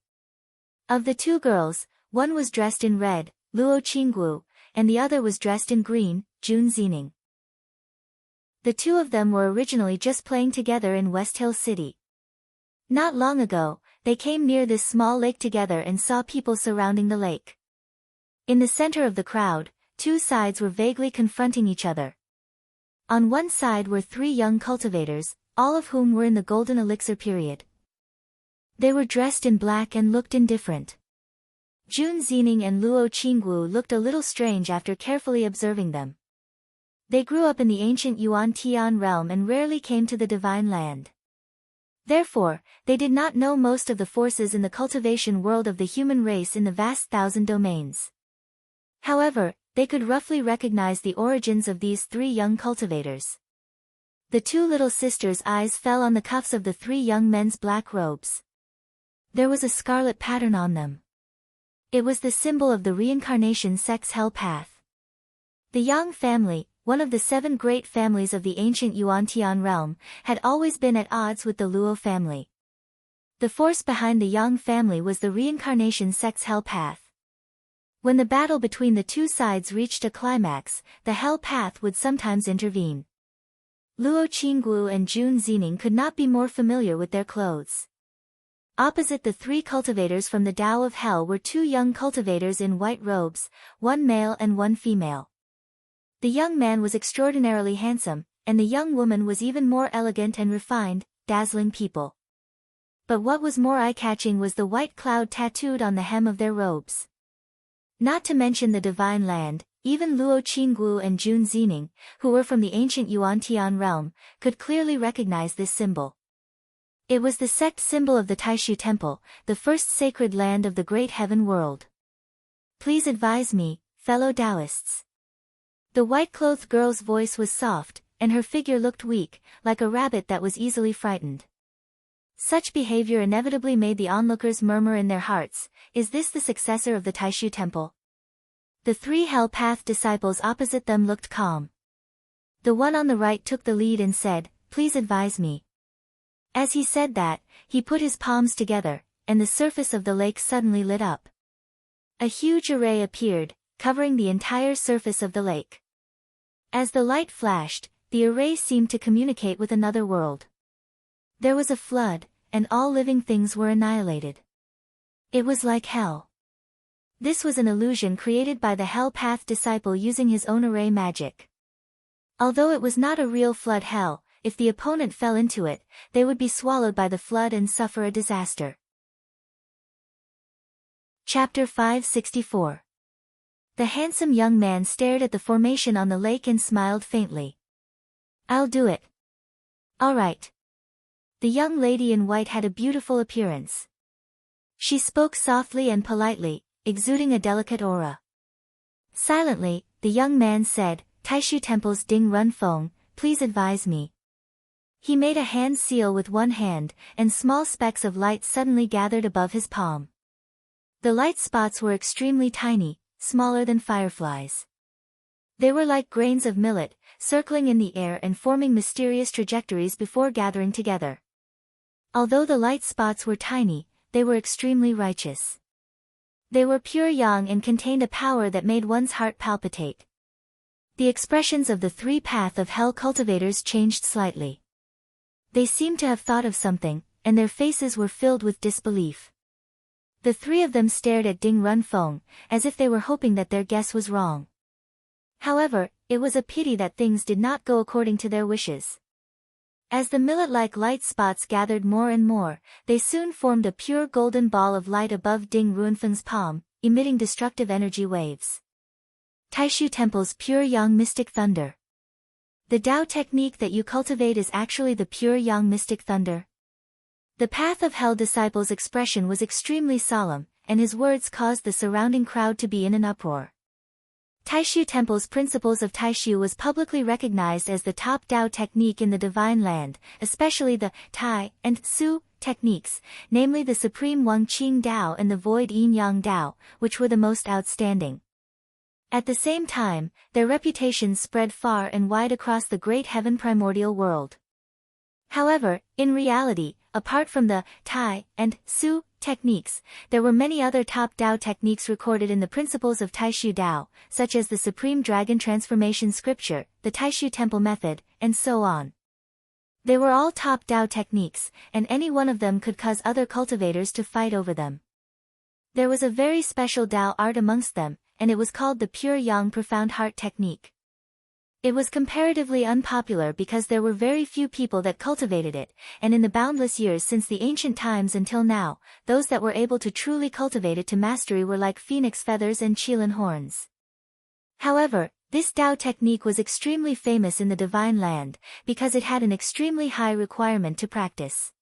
Of the two girls, one was dressed in red, Luo Qinggu, and the other was dressed in green, Jun Zining. The two of them were originally just playing together in West Hill City. Not long ago, they came near this small lake together and saw people surrounding the lake. In the center of the crowd, two sides were vaguely confronting each other. On one side were three young cultivators, all of whom were in the golden elixir period. They were dressed in black and looked indifferent. Jun Zining and Luo Qinggu looked a little strange after carefully observing them. They grew up in the ancient Yuan Tian realm and rarely came to the divine land. Therefore, they did not know most of the forces in the cultivation world of the human race in the vast thousand domains. However, they could roughly recognize the origins of these three young cultivators. The two little sisters' eyes fell on the cuffs of the three young men's black robes. There was a scarlet pattern on them. It was the symbol of the reincarnation sect's hell path. The Yang family, one of the 7 great families of the ancient Yuan-Tian realm, had always been at odds with the Luo family. The force behind the Yang family was the reincarnation sect's hell path. When the battle between the two sides reached a climax, the hell path would sometimes intervene. Luo Qinggu and Jun Zining could not be more familiar with their clothes. Opposite the 3 cultivators from the Tao of Hell were 2 young cultivators in white robes, one male and one female. The young man was extraordinarily handsome, and the young woman was even more elegant and refined, dazzling people. But what was more eye-catching was the white cloud tattooed on the hem of their robes. Not to mention the divine land, even Luo Qinggu and Jun Zining, who were from the ancient Yuan-Tian realm, could clearly recognize this symbol. It was the sect symbol of the Taishu Temple, the first sacred land of the great heaven world. Please advise me, fellow Taoists. The white-clothed girl's voice was soft, and her figure looked weak, like a rabbit that was easily frightened. Such behavior inevitably made the onlookers murmur in their hearts, is this the successor of the Taishu Temple? The three Hell Path disciples opposite them looked calm. The one on the right took the lead and said, "Please advise me." As he said that, he put his palms together, and the surface of the lake suddenly lit up. A huge array appeared, covering the entire surface of the lake. As the light flashed, the array seemed to communicate with another world. There was a flood, and all living things were annihilated. It was like hell. This was an illusion created by the Hell Path disciple using his own array magic. Although it was not a real flood hell, if the opponent fell into it, they would be swallowed by the flood and suffer a disaster. Chapter 564. The handsome young man stared at the formation on the lake and smiled faintly. "I'll do it." "All right." The young lady in white had a beautiful appearance. She spoke softly and politely, exuding a delicate aura. Silently, the young man said, "Taishu Temple's Ding Run Feng, please advise me." He made a hand seal with one hand, and small specks of light suddenly gathered above his palm. The light spots were extremely tiny, smaller than fireflies. They were like grains of millet, circling in the air and forming mysterious trajectories before gathering together. Although the light spots were tiny, they were extremely righteous. They were pure yang and contained a power that made one's heart palpitate. The expressions of the three Path of Hell cultivators changed slightly. They seemed to have thought of something, and their faces were filled with disbelief. The three of them stared at Ding Run Feng, as if they were hoping that their guess was wrong. However, it was a pity that things did not go according to their wishes. As the millet-like light spots gathered more and more, they soon formed a pure golden ball of light above Ding Runfeng's palm, emitting destructive energy waves. Taishu Temple's pure yang mystic thunder. The Tao technique that you cultivate is actually the pure yang mystic thunder. The Path of Hell disciple's expression was extremely solemn, and his words caused the surrounding crowd to be in an uproar. Taishu Temple's principles of Taishu was publicly recognized as the top Tao technique in the Divine Land, especially the Tai and Su techniques, namely the Supreme Wang Qing Tao and the Void Yin Yang Tao, which were the most outstanding. At the same time, their reputations spread far and wide across the great heaven primordial world. However, in reality, apart from the Tai and Su techniques, there were many other top Tao techniques recorded in the principles of Taishu Tao, such as the Supreme Dragon Transformation Scripture, the Taishu Temple Method, and so on. They were all top Tao techniques, and any one of them could cause other cultivators to fight over them. There was a very special Tao art amongst them, and it was called the Pure Yang Profound Heart Technique. It was comparatively unpopular because there were very few people that cultivated it, and in the boundless years since the ancient times until now, those that were able to truly cultivate it to mastery were like phoenix feathers and qilin horns. However, this Tao technique was extremely famous in the Divine Land, because it had an extremely high requirement to practice.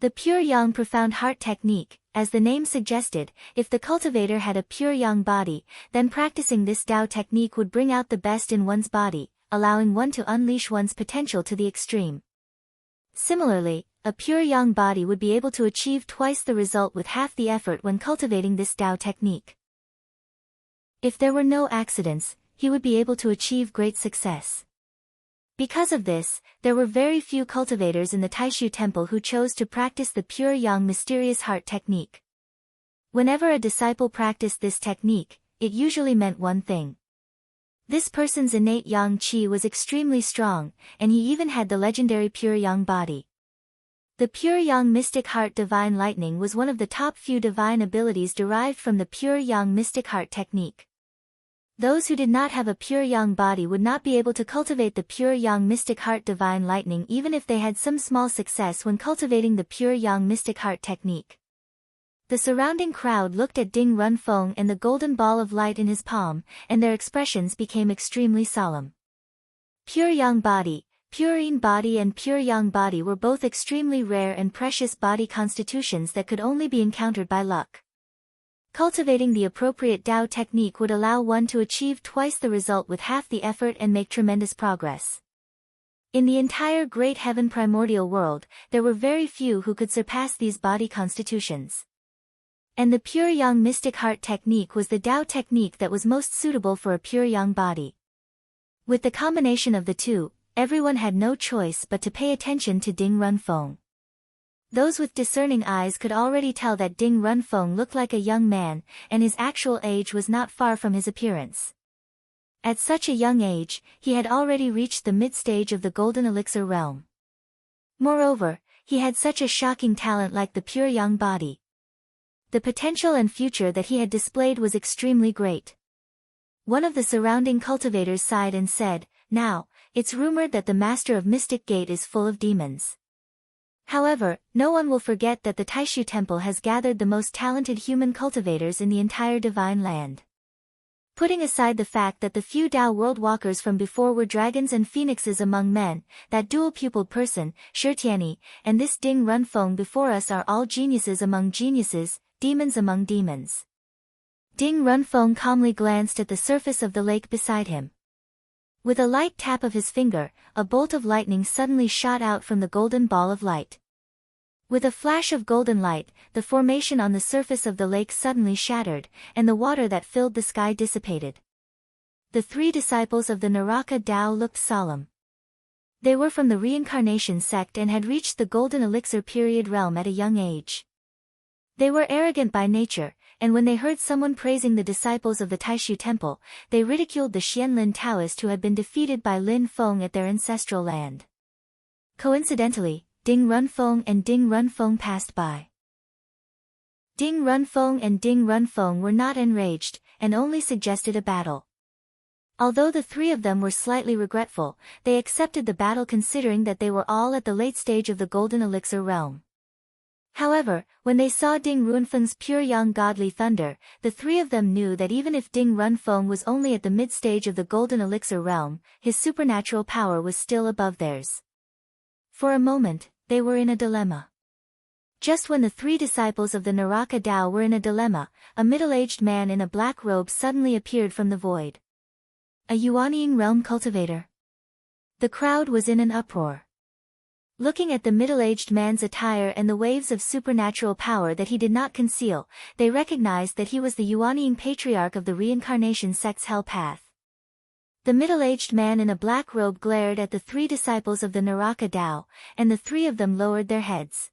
The Pure Yang Profound Heart Technique, as the name suggested, if the cultivator had a pure yang body, then practicing this Tao technique would bring out the best in one's body, allowing one to unleash one's potential to the extreme. Similarly, a pure yang body would be able to achieve twice the result with half the effort when cultivating this Tao technique. If there were no accidents, he would be able to achieve great success. Because of this, there were very few cultivators in the Taishu Temple who chose to practice the Pure Yang Mysterious Heart Technique. Whenever a disciple practiced this technique, it usually meant one thing. This person's innate Yang Qi was extremely strong, and he even had the legendary Pure Yang body. The Pure Yang Mystic Heart Divine Lightning was one of the top few divine abilities derived from the Pure Yang Mystic Heart Technique. Those who did not have a pure yang body would not be able to cultivate the pure yang mystic heart divine lightning even if they had some small success when cultivating the pure yang mystic heart technique. The surrounding crowd looked at Ding Runfeng and the golden ball of light in his palm, and their expressions became extremely solemn. Pure Yang body, Pure Yin body and Pure Yang body were both extremely rare and precious body constitutions that could only be encountered by luck. Cultivating the appropriate Tao technique would allow one to achieve twice the result with half the effort and make tremendous progress. In the entire great heaven primordial world, there were very few who could surpass these body constitutions. And the Pure Yang mystic heart technique was the Tao technique that was most suitable for a Pure Yang body. With the combination of the two, everyone had no choice but to pay attention to Ding Runfeng. Those with discerning eyes could already tell that Ding Runfeng looked like a young man, and his actual age was not far from his appearance. At such a young age, he had already reached the mid-stage of the golden elixir realm. Moreover, he had such a shocking talent like the Pure Yang body. The potential and future that he had displayed was extremely great. One of the surrounding cultivators sighed and said, "Now, it's rumored that the master of Mystic Gate is full of demons. However, no one will forget that the Taishu Temple has gathered the most talented human cultivators in the entire divine land." Putting aside the fact that the few Tao world walkers from before were dragons and phoenixes among men, that dual-pupiled person, Shi Tianyi, and this Ding Runfeng before us are all geniuses among geniuses, demons among demons. Ding Runfeng calmly glanced at the surface of the lake beside him. With a light tap of his finger, a bolt of lightning suddenly shot out from the golden ball of light. With a flash of golden light, the formation on the surface of the lake suddenly shattered, and the water that filled the sky dissipated. The three disciples of the Naraka Tao looked solemn. They were from the reincarnation sect and had reached the golden elixir period realm at a young age. They were arrogant by nature, and when they heard someone praising the disciples of the Taishu Temple, they ridiculed the Xianlin Taoist who had been defeated by Lin Feng at their ancestral land. Coincidentally, Ding Runfeng and Ding Runfeng passed by. Ding Runfeng and Ding Runfeng were not enraged, and only suggested a battle. Although the three of them were slightly regretful, they accepted the battle considering that they were all at the late stage of the golden elixir realm. However, when they saw Ding Runfeng's pure yang godly thunder, the three of them knew that even if Ding Runfeng was only at the mid-stage of the golden elixir realm, his supernatural power was still above theirs. For a moment, they were in a dilemma. Just when the three disciples of the Naraka Tao were in a dilemma, a middle-aged man in a black robe suddenly appeared from the void. A Yuanying realm cultivator. The crowd was in an uproar. Looking at the middle-aged man's attire and the waves of supernatural power that he did not conceal, they recognized that he was the Yuanying patriarch of the reincarnation sect's hell path. The middle-aged man in a black robe glared at the three disciples of the Naraka Tao, and the three of them lowered their heads.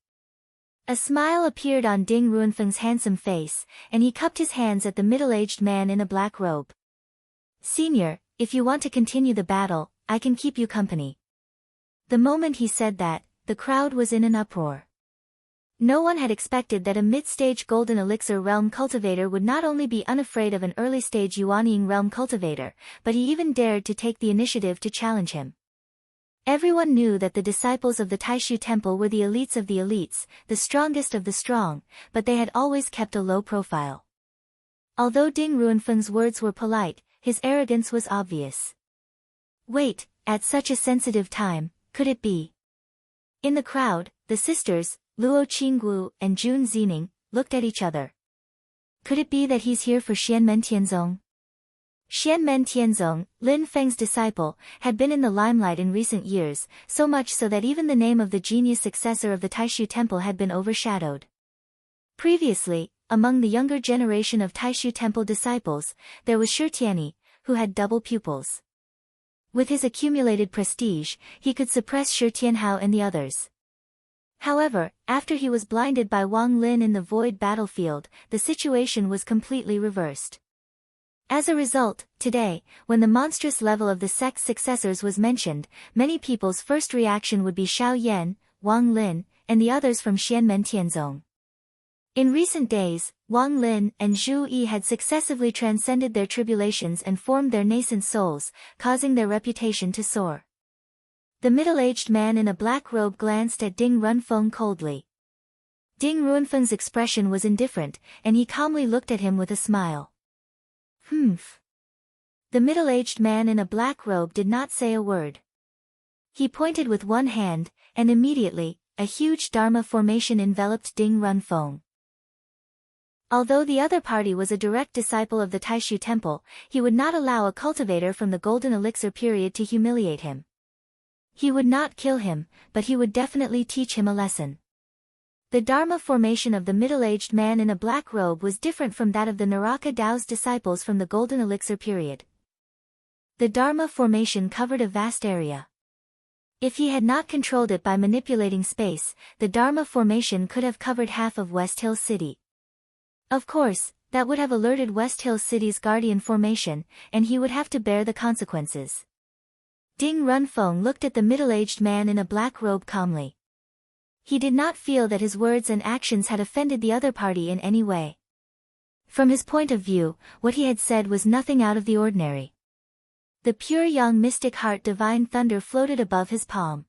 A smile appeared on Ding Runfeng's handsome face, and he cupped his hands at the middle-aged man in a black robe. "Senior, if you want to continue the battle, I can keep you company." The moment he said that, the crowd was in an uproar. No one had expected that a mid-stage golden elixir realm cultivator would not only be unafraid of an early-stage Yuanying realm cultivator, but he even dared to take the initiative to challenge him. Everyone knew that the disciples of the Taishu Temple were the elites of the elites, the strongest of the strong, but they had always kept a low profile. Although Ding Runfeng's words were polite, his arrogance was obvious. Wait, at such a sensitive time, could it be? In the crowd, the sisters, Luo Qinggu and Jun Zining, looked at each other. Could it be that he's here for Xianmen Tianzong? Xianmen Tianzong, Lin Feng's disciple, had been in the limelight in recent years, so much so that even the name of the genius successor of the Taishu Temple had been overshadowed. Previously, among the younger generation of Taishu Temple disciples, there was Shi Tianyi, who had double pupils. With his accumulated prestige, he could suppress Shi Tianhao and the others. However, after he was blinded by Wang Lin in the void battlefield, the situation was completely reversed. As a result, today, when the monstrous level of the sect's successors was mentioned, many people's first reaction would be Xiao Yan, Wang Lin, and the others from Xianmen Tianzong. In recent days, Wang Lin and Zhu Yi had successively transcended their tribulations and formed their nascent souls, causing their reputation to soar. The middle-aged man in a black robe glanced at Ding Runfeng coldly. Ding Ruanfeng's expression was indifferent, and he calmly looked at him with a smile. Humph. The middle-aged man in a black robe did not say a word. He pointed with one hand, and immediately, a huge Dharma formation enveloped Ding Ruanfeng. Although the other party was a direct disciple of the Taishu temple, he would not allow a cultivator from the Golden Elixir period to humiliate him. He would not kill him, but he would definitely teach him a lesson. The Dharma formation of the middle-aged man in a black robe was different from that of the Naraka Dao's disciples from the Golden Elixir period. The Dharma formation covered a vast area. If he had not controlled it by manipulating space, the Dharma formation could have covered half of West Hill City. Of course, that would have alerted West Hill City's guardian formation, and he would have to bear the consequences. Ding Ruanfeng looked at the middle-aged man in a black robe calmly. He did not feel that his words and actions had offended the other party in any way. From his point of view, what he had said was nothing out of the ordinary. The pure young mystic heart divine thunder floated above his palm.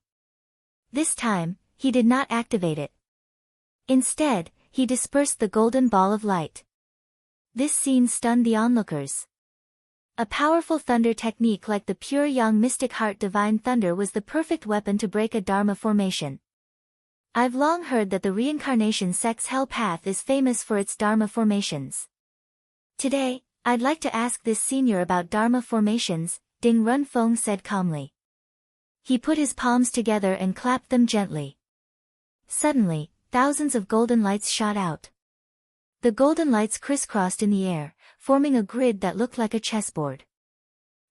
This time, he did not activate it. Instead, he dispersed the golden ball of light. This scene stunned the onlookers. A powerful thunder technique like the pure young mystic heart divine thunder was the perfect weapon to break a Dharma formation. I've long heard that the reincarnation sect's hell path is famous for its Dharma formations. Today, I'd like to ask this senior about Dharma formations, Ding Ruanfeng said calmly. He put his palms together and clapped them gently. Suddenly, thousands of golden lights shot out. The golden lights crisscrossed in the air, forming a grid that looked like a chessboard.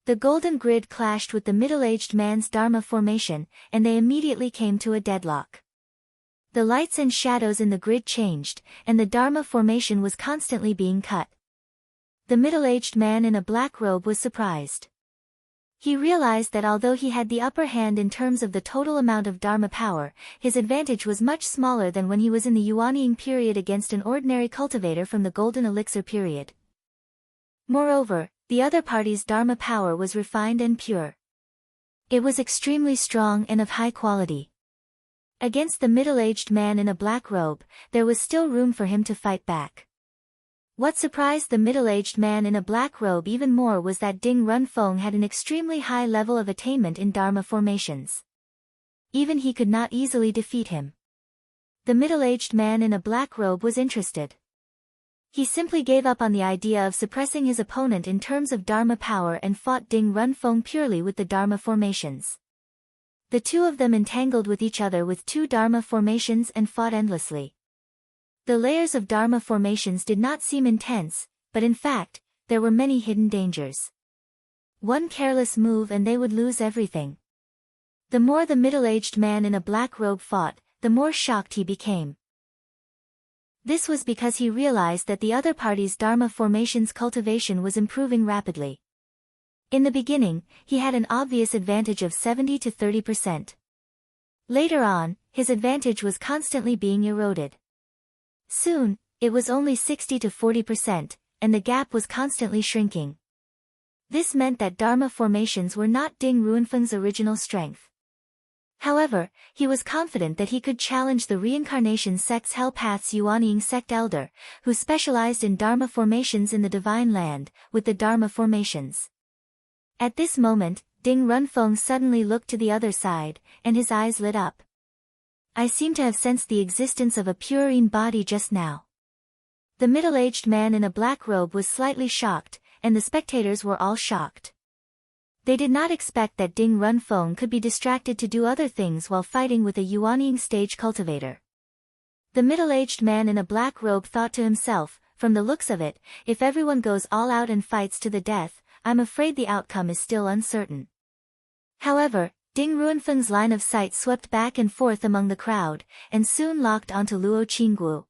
The golden grid clashed with the middle-aged man's Dharma formation, and they immediately came to a deadlock. The lights and shadows in the grid changed, and the Dharma formation was constantly being cut. The middle-aged man in a black robe was surprised. He realized that although he had the upper hand in terms of the total amount of Dharma power, his advantage was much smaller than when he was in the Yuanying period against an ordinary cultivator from the Golden Elixir period. Moreover, the other party's Dharma power was refined and pure. It was extremely strong and of high quality. Against the middle-aged man in a black robe, there was still room for him to fight back. What surprised the middle-aged man in a black robe even more was that Ding Ruanfeng had an extremely high level of attainment in Dharma formations. Even he could not easily defeat him. The middle-aged man in a black robe was interested. He simply gave up on the idea of suppressing his opponent in terms of Dharma power and fought Ding Ruanfeng purely with the Dharma formations. The two of them entangled with each other with two Dharma formations and fought endlessly. The layers of Dharma formations did not seem intense, but in fact, there were many hidden dangers. One careless move and they would lose everything. The more the middle-aged man in a black robe fought, the more shocked he became. This was because he realized that the other party's Dharma formations cultivation was improving rapidly. In the beginning, he had an obvious advantage of 70 to 30%. Later on, his advantage was constantly being eroded. Soon, it was only 60 to 40%, and the gap was constantly shrinking. This meant that Dharma formations were not Ding Ruanfeng's original strength. However, he was confident that he could challenge the reincarnation sect's Hell Path's Yuanying sect elder, who specialized in Dharma formations in the Divine Land, with the Dharma formations. At this moment, Ding Ruanfeng suddenly looked to the other side, and his eyes lit up. I seem to have sensed the existence of a purine body just now. The middle-aged man in a black robe was slightly shocked, and the spectators were all shocked. They did not expect that Ding Ruanfeng could be distracted to do other things while fighting with a Yuanying stage cultivator. The middle-aged man in a black robe thought to himself, from the looks of it, if everyone goes all out and fights to the death, I'm afraid the outcome is still uncertain. However, Ding Ruanfeng's line of sight swept back and forth among the crowd, and soon locked onto Luo Qingguo.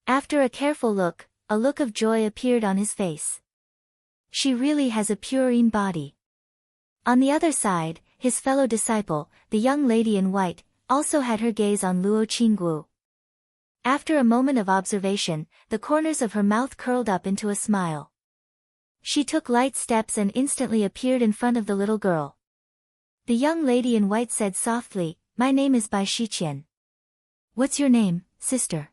After a careful look, a look of joy appeared on his face. She really has a purine body. On the other side, his fellow disciple, the young lady in white, also had her gaze on Luo Qingguo. After a moment of observation, the corners of her mouth curled up into a smile. She took light steps and instantly appeared in front of the little girl. The young lady in white said softly, "My name is Bai Shiqian." "What's your name, sister?"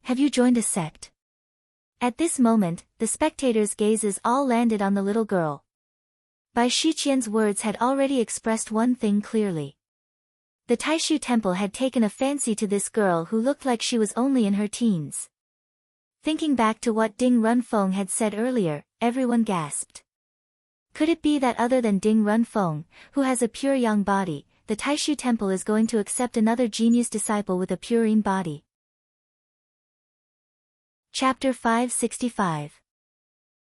Have you joined a sect? At this moment, the spectators' gazes all landed on the little girl. Bai Shiqian's words had already expressed one thing clearly. The Taishu temple had taken a fancy to this girl who looked like she was only in her teens. Thinking back to what Ding Runfeng had said earlier, everyone gasped. Could it be that other than Ding Runfeng, who has a pure yang body, the Taishu temple is going to accept another genius disciple with a pure yin body? Chapter 565.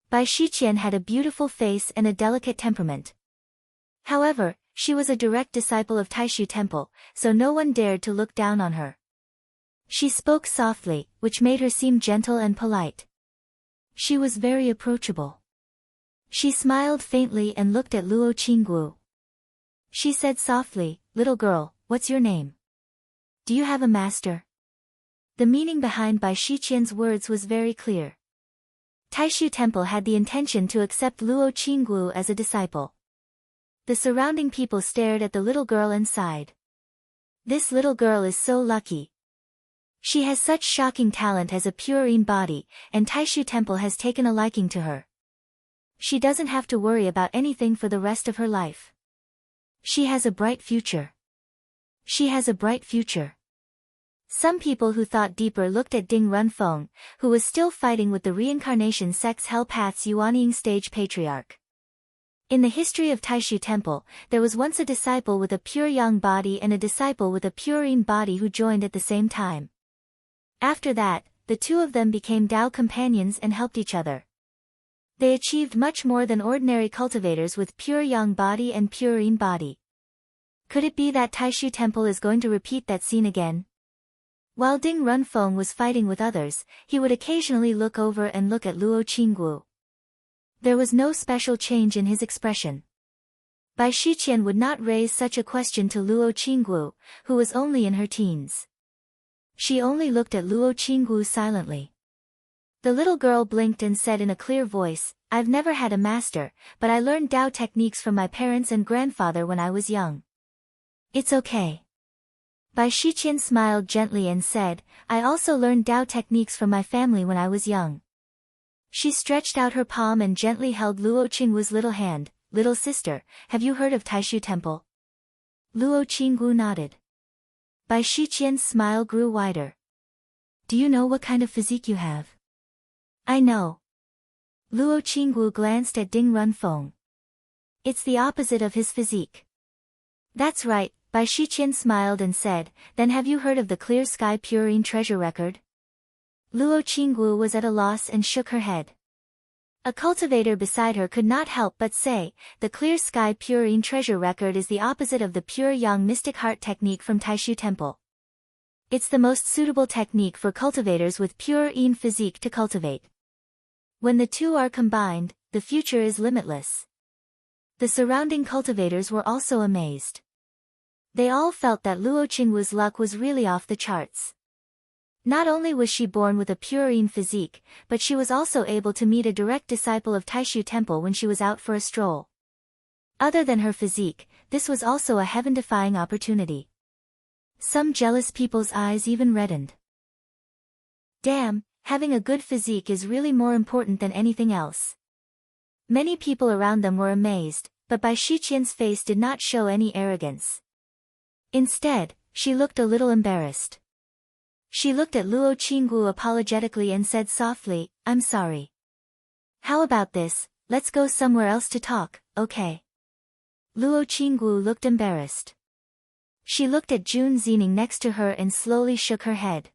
Bai Shiqian had a beautiful face and a delicate temperament. However, she was a direct disciple of Taishu temple, so no one dared to look down on her. She spoke softly, which made her seem gentle and polite. She was very approachable. She smiled faintly and looked at Luo Qinggu. She said softly, "Little girl, what's your name? Do you have a master?" The meaning behind Bai Shiqian's words was very clear. Taishu temple had the intention to accept Luo Qinggu as a disciple. The surrounding people stared at the little girl and sighed. This little girl is so lucky. She has such shocking talent as a pure yin body, and Taishu temple has taken a liking to her. She doesn't have to worry about anything for the rest of her life. She has a bright future. She has a bright future. Some people who thought deeper looked at Ding Runfeng, who was still fighting with the reincarnation sect's Hell Path's Yuanying stage patriarch. In the history of Taishu temple, there was once a disciple with a pure yang body and a disciple with a pure yin body who joined at the same time. After that, the two of them became Dao companions and helped each other. They achieved much more than ordinary cultivators with pure yang body and pure yin body. Could it be that Taishu temple is going to repeat that scene again? While Ding Runfeng was fighting with others, he would occasionally look over and look at Luo Qinggu. There was no special change in his expression. Bai Shiqian would not raise such a question to Luo Qinggu, who was only in her teens. She only looked at Luo Qinggu silently. The little girl blinked and said in a clear voice, "I've never had a master, but I learned Dao techniques from my parents and grandfather when I was young." "It's okay." Bai Shiqian smiled gently and said, "I also learned Dao techniques from my family when I was young." She stretched out her palm and gently held Luo Qinggu's little hand. "Little sister, have you heard of Taishu temple?" Luo Qinggu nodded. Bai Shiqian's smile grew wider. "Do you know what kind of physique you have?" "I know." Luo Qinggu glanced at Ding Runfeng. "It's the opposite of his physique." "That's right," Bai Shiqian smiled and said, "Then have you heard of the Clear Sky Pure Yin treasure record?" Luo Qinggu was at a loss and shook her head. A cultivator beside her could not help but say, "The Clear Sky Pure Yin treasure record is the opposite of the Pure Yang Mystic Heart technique from Taishu temple. It's the most suitable technique for cultivators with pure yin physique to cultivate. When the two are combined, the future is limitless." The surrounding cultivators were also amazed. They all felt that Luo Qinggu's luck was really off the charts. Not only was she born with a pure yin physique, but she was also able to meet a direct disciple of Taishu temple when she was out for a stroll. Other than her physique, this was also a heaven-defying opportunity. Some jealous people's eyes even reddened. Damn, having a good physique is really more important than anything else. Many people around them were amazed, but Bai Shiqian's face did not show any arrogance. Instead, she looked a little embarrassed. She looked at Luo Qinggu apologetically and said softly, "I'm sorry. How about this, let's go somewhere else to talk, okay?" Luo Qinggu looked embarrassed. She looked at Jun Zining next to her and slowly shook her head.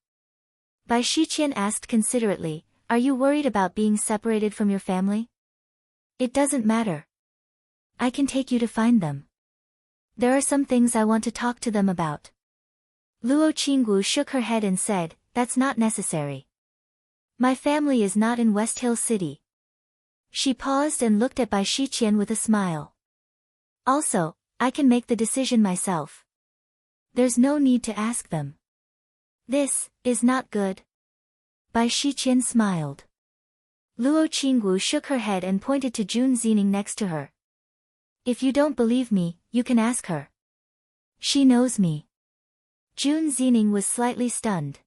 Bai Shiqian asked considerately, "Are you worried about being separated from your family?" "It doesn't matter. I can take you to find them. There are some things I want to talk to them about." Luo Qinggu shook her head and said, "That's not necessary. My family is not in West Hill City." She paused and looked at Bai Shiqian with a smile. "Also, I can make the decision myself. There's no need to ask them." "This is not good." Bai Shiqian smiled. Luo Qinggu shook her head and pointed to Jun Zining next to her. "If you don't believe me, you can ask her. She knows me." Jun Zining was slightly stunned.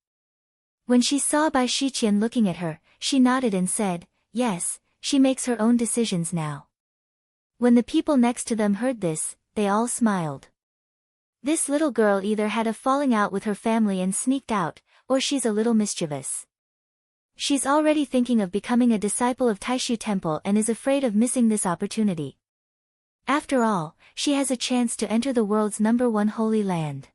When she saw Bai Shiqian looking at her, she nodded and said, "Yes, she makes her own decisions now." When the people next to them heard this, they all smiled. This little girl either had a falling out with her family and sneaked out, or she's a little mischievous. She's already thinking of becoming a disciple of Taishu Temple and is afraid of missing this opportunity. After all, she has a chance to enter the world's #1 holy land.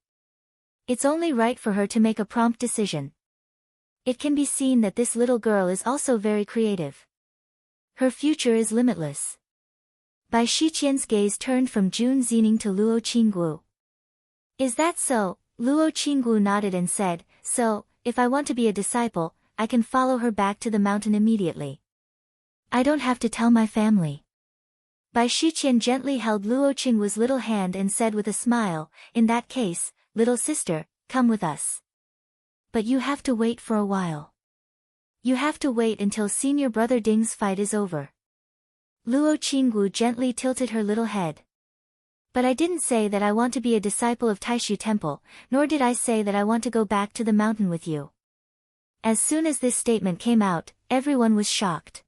It's only right for her to make a prompt decision. It can be seen that this little girl is also very creative. Her future is limitless. Bai Shiqian's gaze turned from Jun Zining to Luo Qinggu. "Is that so?" Luo Qinggu nodded and said, "So, if I want to be a disciple, I can follow her back to the mountain immediately. I don't have to tell my family." Bai Shiqian gently held Luo Qinggu's little hand and said with a smile, "In that case, little sister, come with us. But you have to wait for a while. You have to wait until senior brother Ding's fight is over." Luo Qinggu gently tilted her little head. "But I didn't say that I want to be a disciple of Taishu Temple, nor did I say that I want to go back to the mountain with you." As soon as this statement came out, everyone was shocked.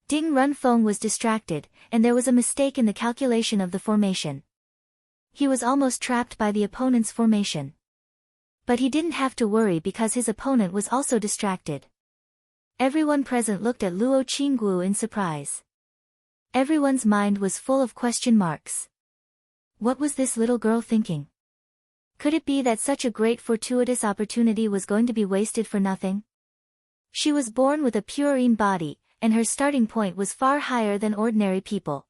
Ding Runfeng was distracted, and there was a mistake in the calculation of the formation. He was almost trapped by the opponent's formation. But he didn't have to worry because his opponent was also distracted. Everyone present looked at Luo Qinggu in surprise. Everyone's mind was full of question marks. What was this little girl thinking? Could it be that such a great fortuitous opportunity was going to be wasted for nothing? She was born with a purine body, and her starting point was far higher than ordinary people.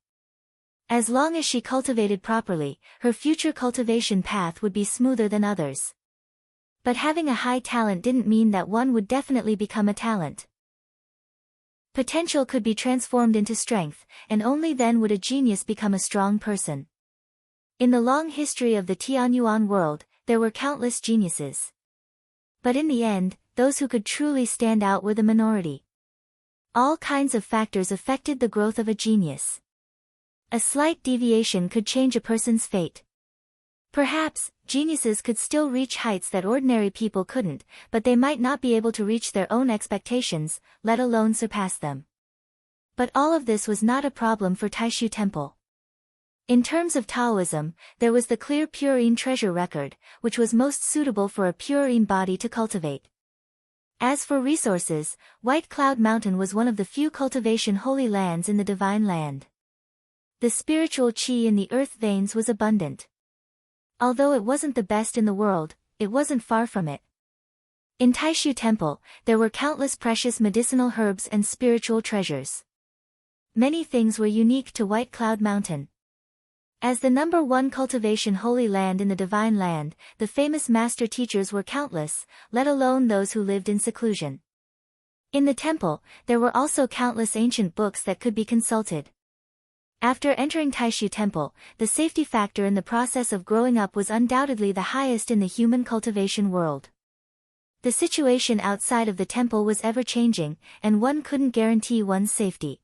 As long as she cultivated properly, her future cultivation path would be smoother than others. But having a high talent didn't mean that one would definitely become a talent. Potential could be transformed into strength, and only then would a genius become a strong person. In the long history of the Tianyuan world, there were countless geniuses. But in the end, those who could truly stand out were the minority. All kinds of factors affected the growth of a genius. A slight deviation could change a person's fate. Perhaps, geniuses could still reach heights that ordinary people couldn't, but they might not be able to reach their own expectations, let alone surpass them. But all of this was not a problem for Taishu Temple. In terms of Taoism, there was the clear purine treasure record, which was most suitable for a purine body to cultivate. As for resources, White Cloud Mountain was one of the few cultivation holy lands in the Divine Land. The spiritual qi in the earth veins was abundant. Although it wasn't the best in the world, it wasn't far from it. In Taishu Temple, there were countless precious medicinal herbs and spiritual treasures. Many things were unique to White Cloud Mountain. As the #1 cultivation holy land in the Divine Land, the famous master teachers were countless, let alone those who lived in seclusion. In the temple, there were also countless ancient books that could be consulted. After entering Taishu Temple, the safety factor in the process of growing up was undoubtedly the highest in the human cultivation world. The situation outside of the temple was ever-changing, and one couldn't guarantee one's safety.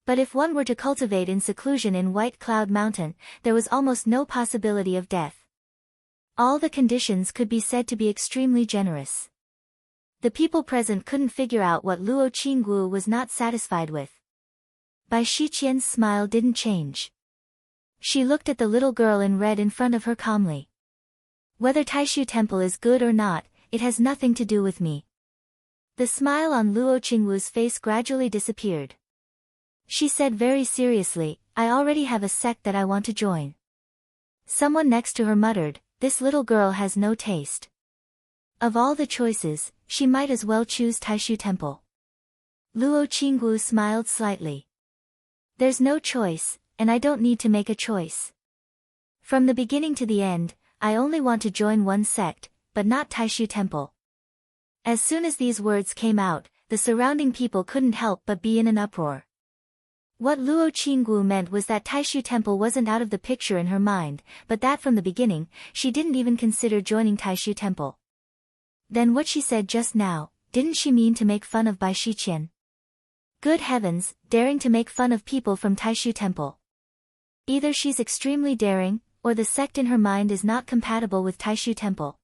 But if one were to cultivate in seclusion in White Cloud Mountain, there was almost no possibility of death. All the conditions could be said to be extremely generous. The people present couldn't figure out what Luo Qinggu was not satisfied with. Bai Shiqian's smile didn't change. She looked at the little girl in red in front of her calmly. "Whether Taishu Temple is good or not, it has nothing to do with me." The smile on Luo Qinggu's face gradually disappeared. She said very seriously, "I already have a sect that I want to join." Someone next to her muttered, "This little girl has no taste. Of all the choices, she might as well choose Taishu Temple." Luo Qinggu smiled slightly. "There's no choice, and I don't need to make a choice. From the beginning to the end, I only want to join one sect, but not Taishu Temple." As soon as these words came out, the surrounding people couldn't help but be in an uproar. What Luo Qinggu meant was that Taishu Temple wasn't out of the picture in her mind, but that from the beginning, she didn't even consider joining Taishu Temple. Then what she said just now, didn't she mean to make fun of Bai Shiqian? Good heavens, daring to make fun of people from Taishu Temple. Either she's extremely daring, or the sect in her mind is not compatible with Taishu Temple.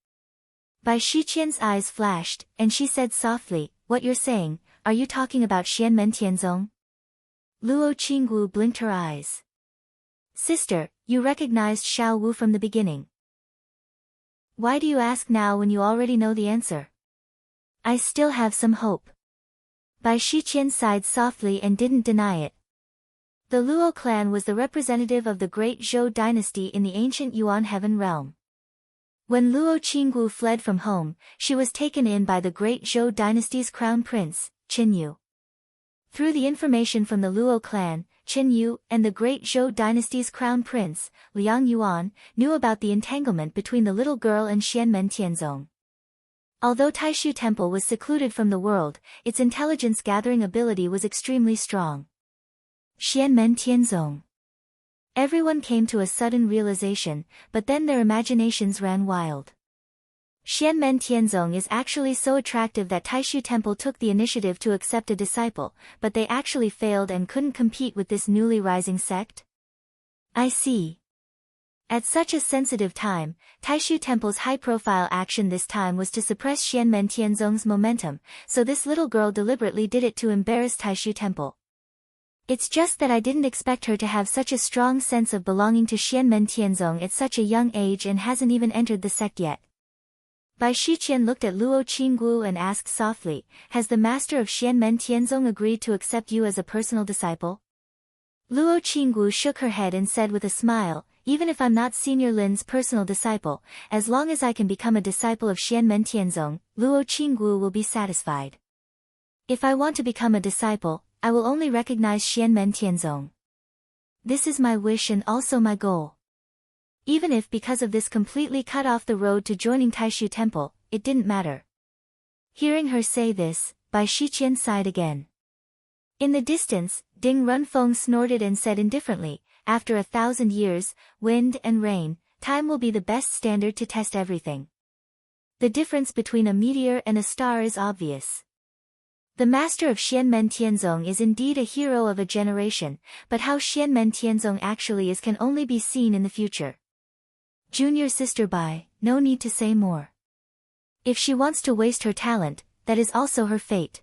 Bai Shiqian's eyes flashed, and she said softly, "What you're saying, are you talking about Xianmen Tianzong?" Luo Qingwu blinked her eyes. "Sister, you recognized Xiao Wu from the beginning. Why do you ask now when you already know the answer?" "I still have some hope." Bai Shiqian sighed softly and didn't deny it. The Luo clan was the representative of the great Zhou dynasty in the ancient Yuan heaven realm. When Luo Qingwu fled from home, she was taken in by the great Zhou dynasty's crown prince, Qin Yu. Through the information from the Luo clan, Qin Yu and the great Zhou dynasty's crown prince, Liang Yuan, knew about the entanglement between the little girl and Xianmen Tianzong. Although Taishu Temple was secluded from the world, its intelligence-gathering ability was extremely strong. Xianmen Tianzong. Everyone came to a sudden realization, but then their imaginations ran wild. Xianmen Tianzong is actually so attractive that Taishu Temple took the initiative to accept a disciple, but they actually failed and couldn't compete with this newly rising sect? I see. At such a sensitive time, Taishu Temple's high-profile action this time was to suppress Xianmen Tianzong's momentum, so this little girl deliberately did it to embarrass Taishu Temple. It's just that I didn't expect her to have such a strong sense of belonging to Xianmen Tianzong at such a young age and hasn't even entered the sect yet. Bai Shiqian looked at Luo Qingwu and asked softly, "Has the master of Xianmen Tianzong agreed to accept you as a personal disciple?" Luo Qingwu shook her head and said with a smile, "Even if I'm not Senior Lin's personal disciple, as long as I can become a disciple of Xianmen Tianzong, Luo Qingwu will be satisfied. If I want to become a disciple, I will only recognize Xianmen Tianzong. This is my wish and also my goal." Even if because of this completely cut off the road to joining Taishu Temple, it didn't matter. Hearing her say this, Bai Shiqian sighed again. In the distance, Ding Runfeng snorted and said indifferently, "After 1,000 years, wind and rain, time will be the best standard to test everything. The difference between a meteor and a star is obvious. The master of Xianmen Tianzong is indeed a hero of a generation, but how Xianmen Tianzong actually is can only be seen in the future. Junior sister Bai, no need to say more. If she wants to waste her talent, that is also her fate."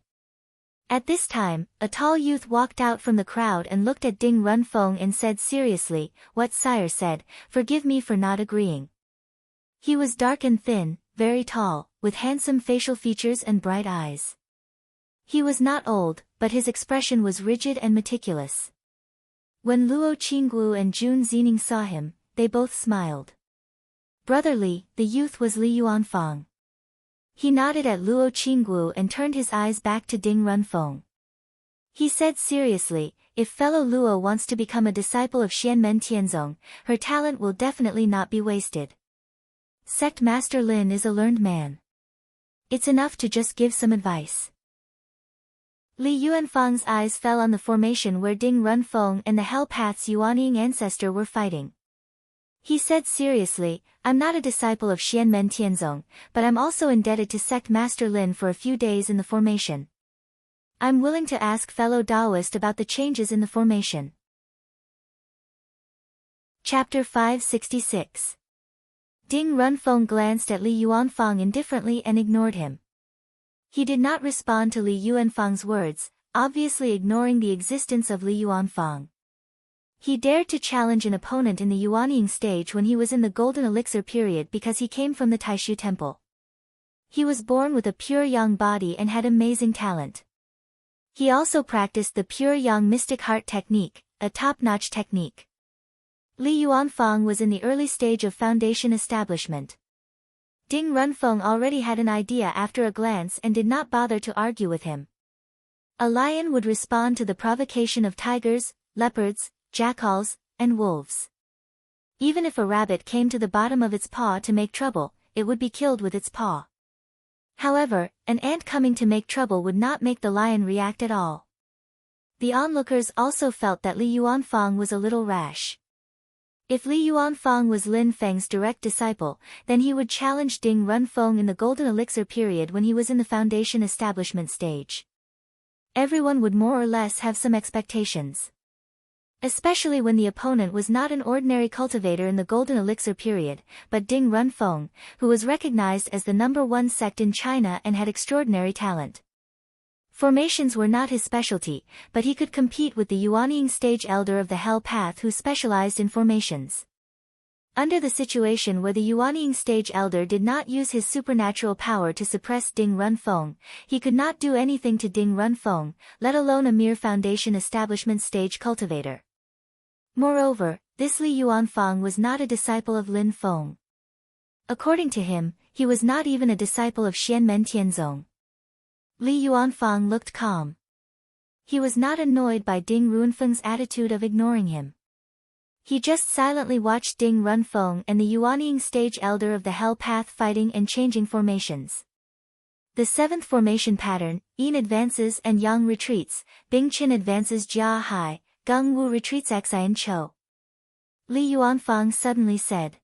At this time, a tall youth walked out from the crowd and looked at Ding Runfeng and said seriously, "What sire said, forgive me for not agreeing." He was dark and thin, very tall, with handsome facial features and bright eyes. He was not old, but his expression was rigid and meticulous. When Luo Qingwu and Jun Zining saw him, they both smiled. Brotherly, the youth was Li Yuanfang. He nodded at Luo Qingwu and turned his eyes back to Ding Runfeng. He said seriously, "If fellow Luo wants to become a disciple of Xianmen Tianzong, her talent will definitely not be wasted. Sect Master Lin is a learned man. It's enough to just give some advice." Li Yuanfang's eyes fell on the formation where Ding Runfeng and the Hell Path's Yuanying ancestor were fighting. He said seriously, "I'm not a disciple of Xianmen Tianzong, but I'm also indebted to Sect Master Lin for a few days in the formation. I'm willing to ask fellow Taoist about the changes in the formation." Chapter 566. Ding Runfeng glanced at Li Yuanfang indifferently and ignored him. He did not respond to Li Yuanfang's words, obviously ignoring the existence of Li Yuanfang. He dared to challenge an opponent in the Yuanying stage when he was in the Golden Elixir period because he came from the Taishu Temple. He was born with a pure yang body and had amazing talent. He also practiced the pure yang mystic heart technique, a top-notch technique. Li Yuanfang was in the early stage of foundation establishment. Ding Runfeng already had an idea after a glance and did not bother to argue with him. A lion would respond to the provocation of tigers, leopards, jackals, and wolves. Even if a rabbit came to the bottom of its paw to make trouble, it would be killed with its paw. However, an ant coming to make trouble would not make the lion react at all. The onlookers also felt that Li Yuanfang was a little rash. If Li Yuanfang was Lin Feng's direct disciple, then he would challenge Ding Runfeng in the Golden Elixir period when he was in the foundation establishment stage. Everyone would more or less have some expectations. Especially when the opponent was not an ordinary cultivator in the Golden Elixir period, but Ding Runfeng, who was recognized as the #1 sect in China and had extraordinary talent. Formations were not his specialty, but he could compete with the Yuanying stage elder of the Hell Path who specialized in formations. Under the situation where the Yuanying stage elder did not use his supernatural power to suppress Ding Runfeng, he could not do anything to Ding Runfeng, let alone a mere foundation establishment stage cultivator. Moreover, this Li Yuanfang was not a disciple of Lin Feng. According to him, he was not even a disciple of Xianmen Tianzong. Li Yuanfang looked calm. He was not annoyed by Ding Runfeng's attitude of ignoring him. He just silently watched Ding Runfeng and the Yuanying stage elder of the Hell Path fighting and changing formations. The 7th formation pattern, Yin advances and Yang retreats, Bing Qin advances Jia Hai, Gung Wu retreats Xian Chou. Li Yuanfang suddenly said.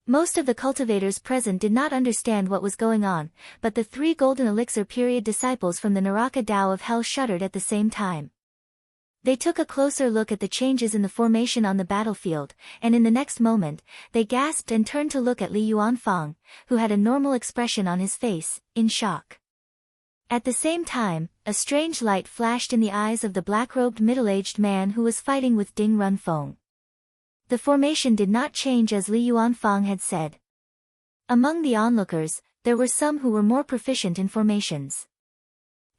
Most of the cultivators present did not understand what was going on, but the 3 Golden Elixir period disciples from the Naraka Tao of Hell shuddered at the same time. They took a closer look at the changes in the formation on the battlefield, and in the next moment, they gasped and turned to look at Li Yuanfang, who had a normal expression on his face, in shock. At the same time, a strange light flashed in the eyes of the black-robed middle-aged man who was fighting with Ding Runfeng. The formation did not change as Li Yuanfang had said. Among the onlookers, there were some who were more proficient in formations.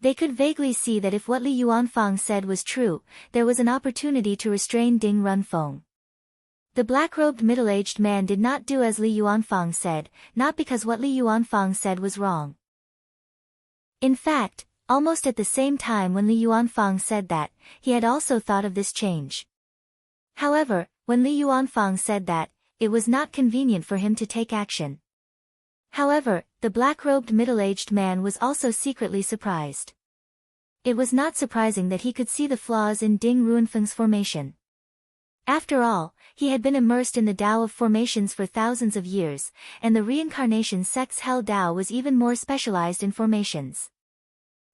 They could vaguely see that if what Li Yuanfang said was true, there was an opportunity to restrain Ding Runfeng. The black-robed middle-aged man did not do as Li Yuanfang said, not because what Li Yuanfang said was wrong. In fact, almost at the same time when Li Yuanfang said that, he had also thought of this change. However, when Li Yuanfang said that, it was not convenient for him to take action. However, the black-robed middle-aged man was also secretly surprised. It was not surprising that he could see the flaws in Ding Runfeng's formation. After all, he had been immersed in the Tao of formations for thousands of years, and the reincarnation sect's Hell Tao was even more specialized in formations.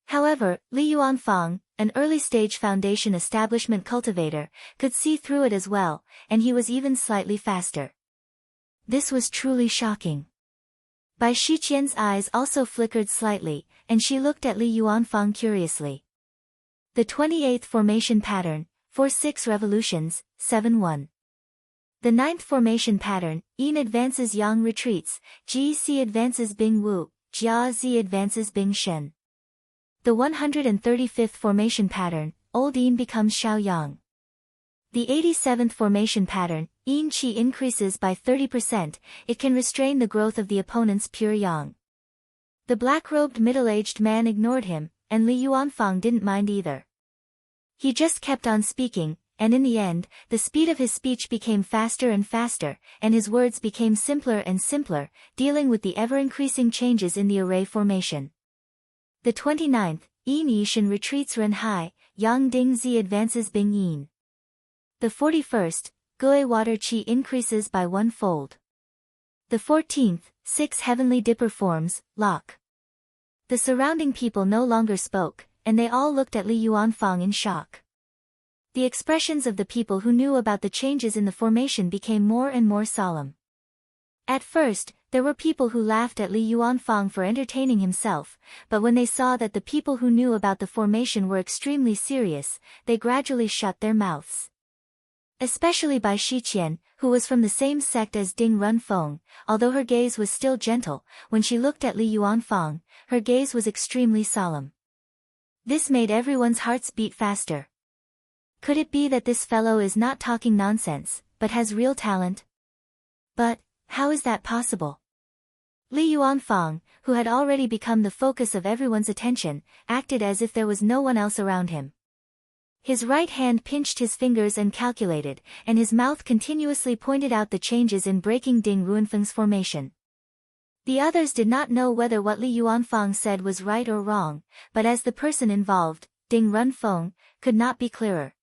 However, Li Yuanfang, an early-stage foundation establishment cultivator, could see through it as well, and he was even slightly faster. This was truly shocking. Bai Shiqian's eyes also flickered slightly, and she looked at Li Yuanfang curiously. The 28th formation pattern, 4-6 revolutions, 7-1. The 9th formation pattern, Yin advances Yang retreats, Ji Si advances Bing Wu, Jia Zi advances Bing Shen. The 135th formation pattern, Old Yin becomes Xiao Yang. The 87th formation pattern, Yin Qi increases by 30%, it can restrain the growth of the opponent's pure Yang. The black-robed middle-aged man ignored him, and Li Yuanfang didn't mind either. He just kept on speaking, and in the end, the speed of his speech became faster and faster, and his words became simpler and simpler, dealing with the ever-increasing changes in the array formation. The 29th, Yin Yishan retreats Ren Hai, Yang Ding Zi advances Bing Yin. The 41st, Gui Water Qi increases by 1-fold. The 14th, 6 heavenly dipper forms, Lock. The surrounding people no longer spoke, and they all looked at Li Yuanfang in shock. The expressions of the people who knew about the changes in the formation became more and more solemn. At first, there were people who laughed at Li Yuanfang for entertaining himself, but when they saw that the people who knew about the formation were extremely serious, they gradually shut their mouths. Especially Bai Shiqian, who was from the same sect as Ding Runfeng, although her gaze was still gentle, when she looked at Li Yuanfang, her gaze was extremely solemn. This made everyone's hearts beat faster. Could it be that this fellow is not talking nonsense, but has real talent? But, how is that possible? Li Yuanfang, who had already become the focus of everyone's attention, acted as if there was no one else around him. His right hand pinched his fingers and calculated, and his mouth continuously pointed out the changes in breaking Ding Runfeng's formation. The others did not know whether what Li Yuanfang said was right or wrong, but as the person involved, Ding Runfeng, could not be clearer.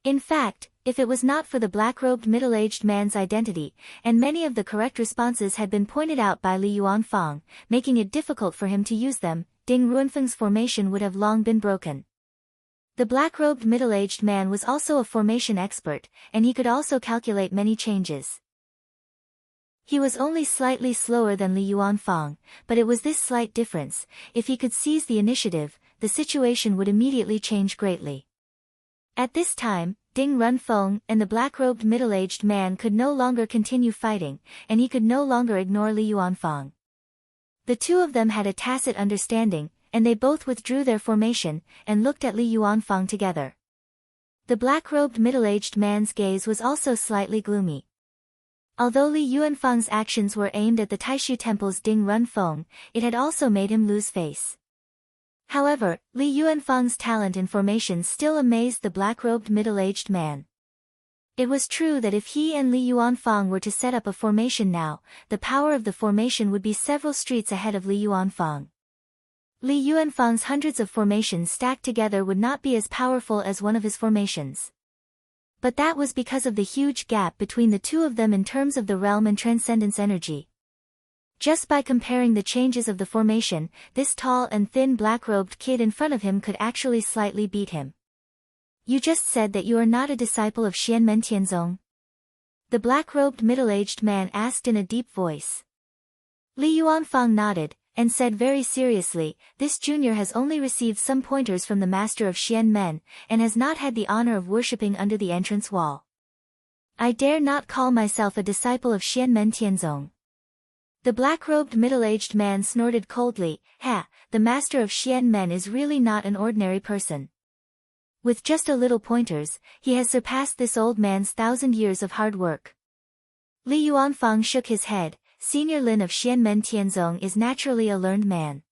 In fact, if it was not for the black-robed middle-aged man's identity, and many of the correct responses had been pointed out by Li Yuanfang, making it difficult for him to use them, Ding Runfeng's formation would have long been broken. The black-robed middle-aged man was also a formation expert, and he could also calculate many changes. He was only slightly slower than Li Yuanfang, but it was this slight difference. If he could seize the initiative, the situation would immediately change greatly. At this time, Ding Runfeng and the black-robed middle-aged man could no longer continue fighting, and he could no longer ignore Li Yuanfang. The two of them had a tacit understanding, and they both withdrew their formation, and looked at Li Yuanfang together. The black-robed middle-aged man's gaze was also slightly gloomy. Although Li Yuanfang's actions were aimed at the Taishu Temple's Ding Runfeng, it had also made him lose face. However, Li Yuanfang's talent in formations still amazed the black-robed middle-aged man. It was true that if he and Li Yuanfang were to set up a formation now, the power of the formation would be several streets ahead of Li Yuanfang. Li Yuanfang's hundreds of formations stacked together would not be as powerful as one of his formations. But that was because of the huge gap between the two of them in terms of the realm and transcendence energy. Just by comparing the changes of the formation, this tall and thin black-robed kid in front of him could actually slightly beat him. You just said that you are not a disciple of Xianmen Tianzong? The black-robed middle-aged man asked in a deep voice. Li Yuanfang nodded, and said very seriously, this junior has only received some pointers from the master of Xianmen, and has not had the honor of worshipping under the entrance wall. I dare not call myself a disciple of Xianmen Tianzong. The black-robed middle-aged man snorted coldly. Ha, the master of Xianmen is really not an ordinary person. With just a little pointers, he has surpassed this old man's 1,000 years of hard work. Li Yuanfang shook his head. Senior Lin of Xianmen Tianzong is naturally a learned man.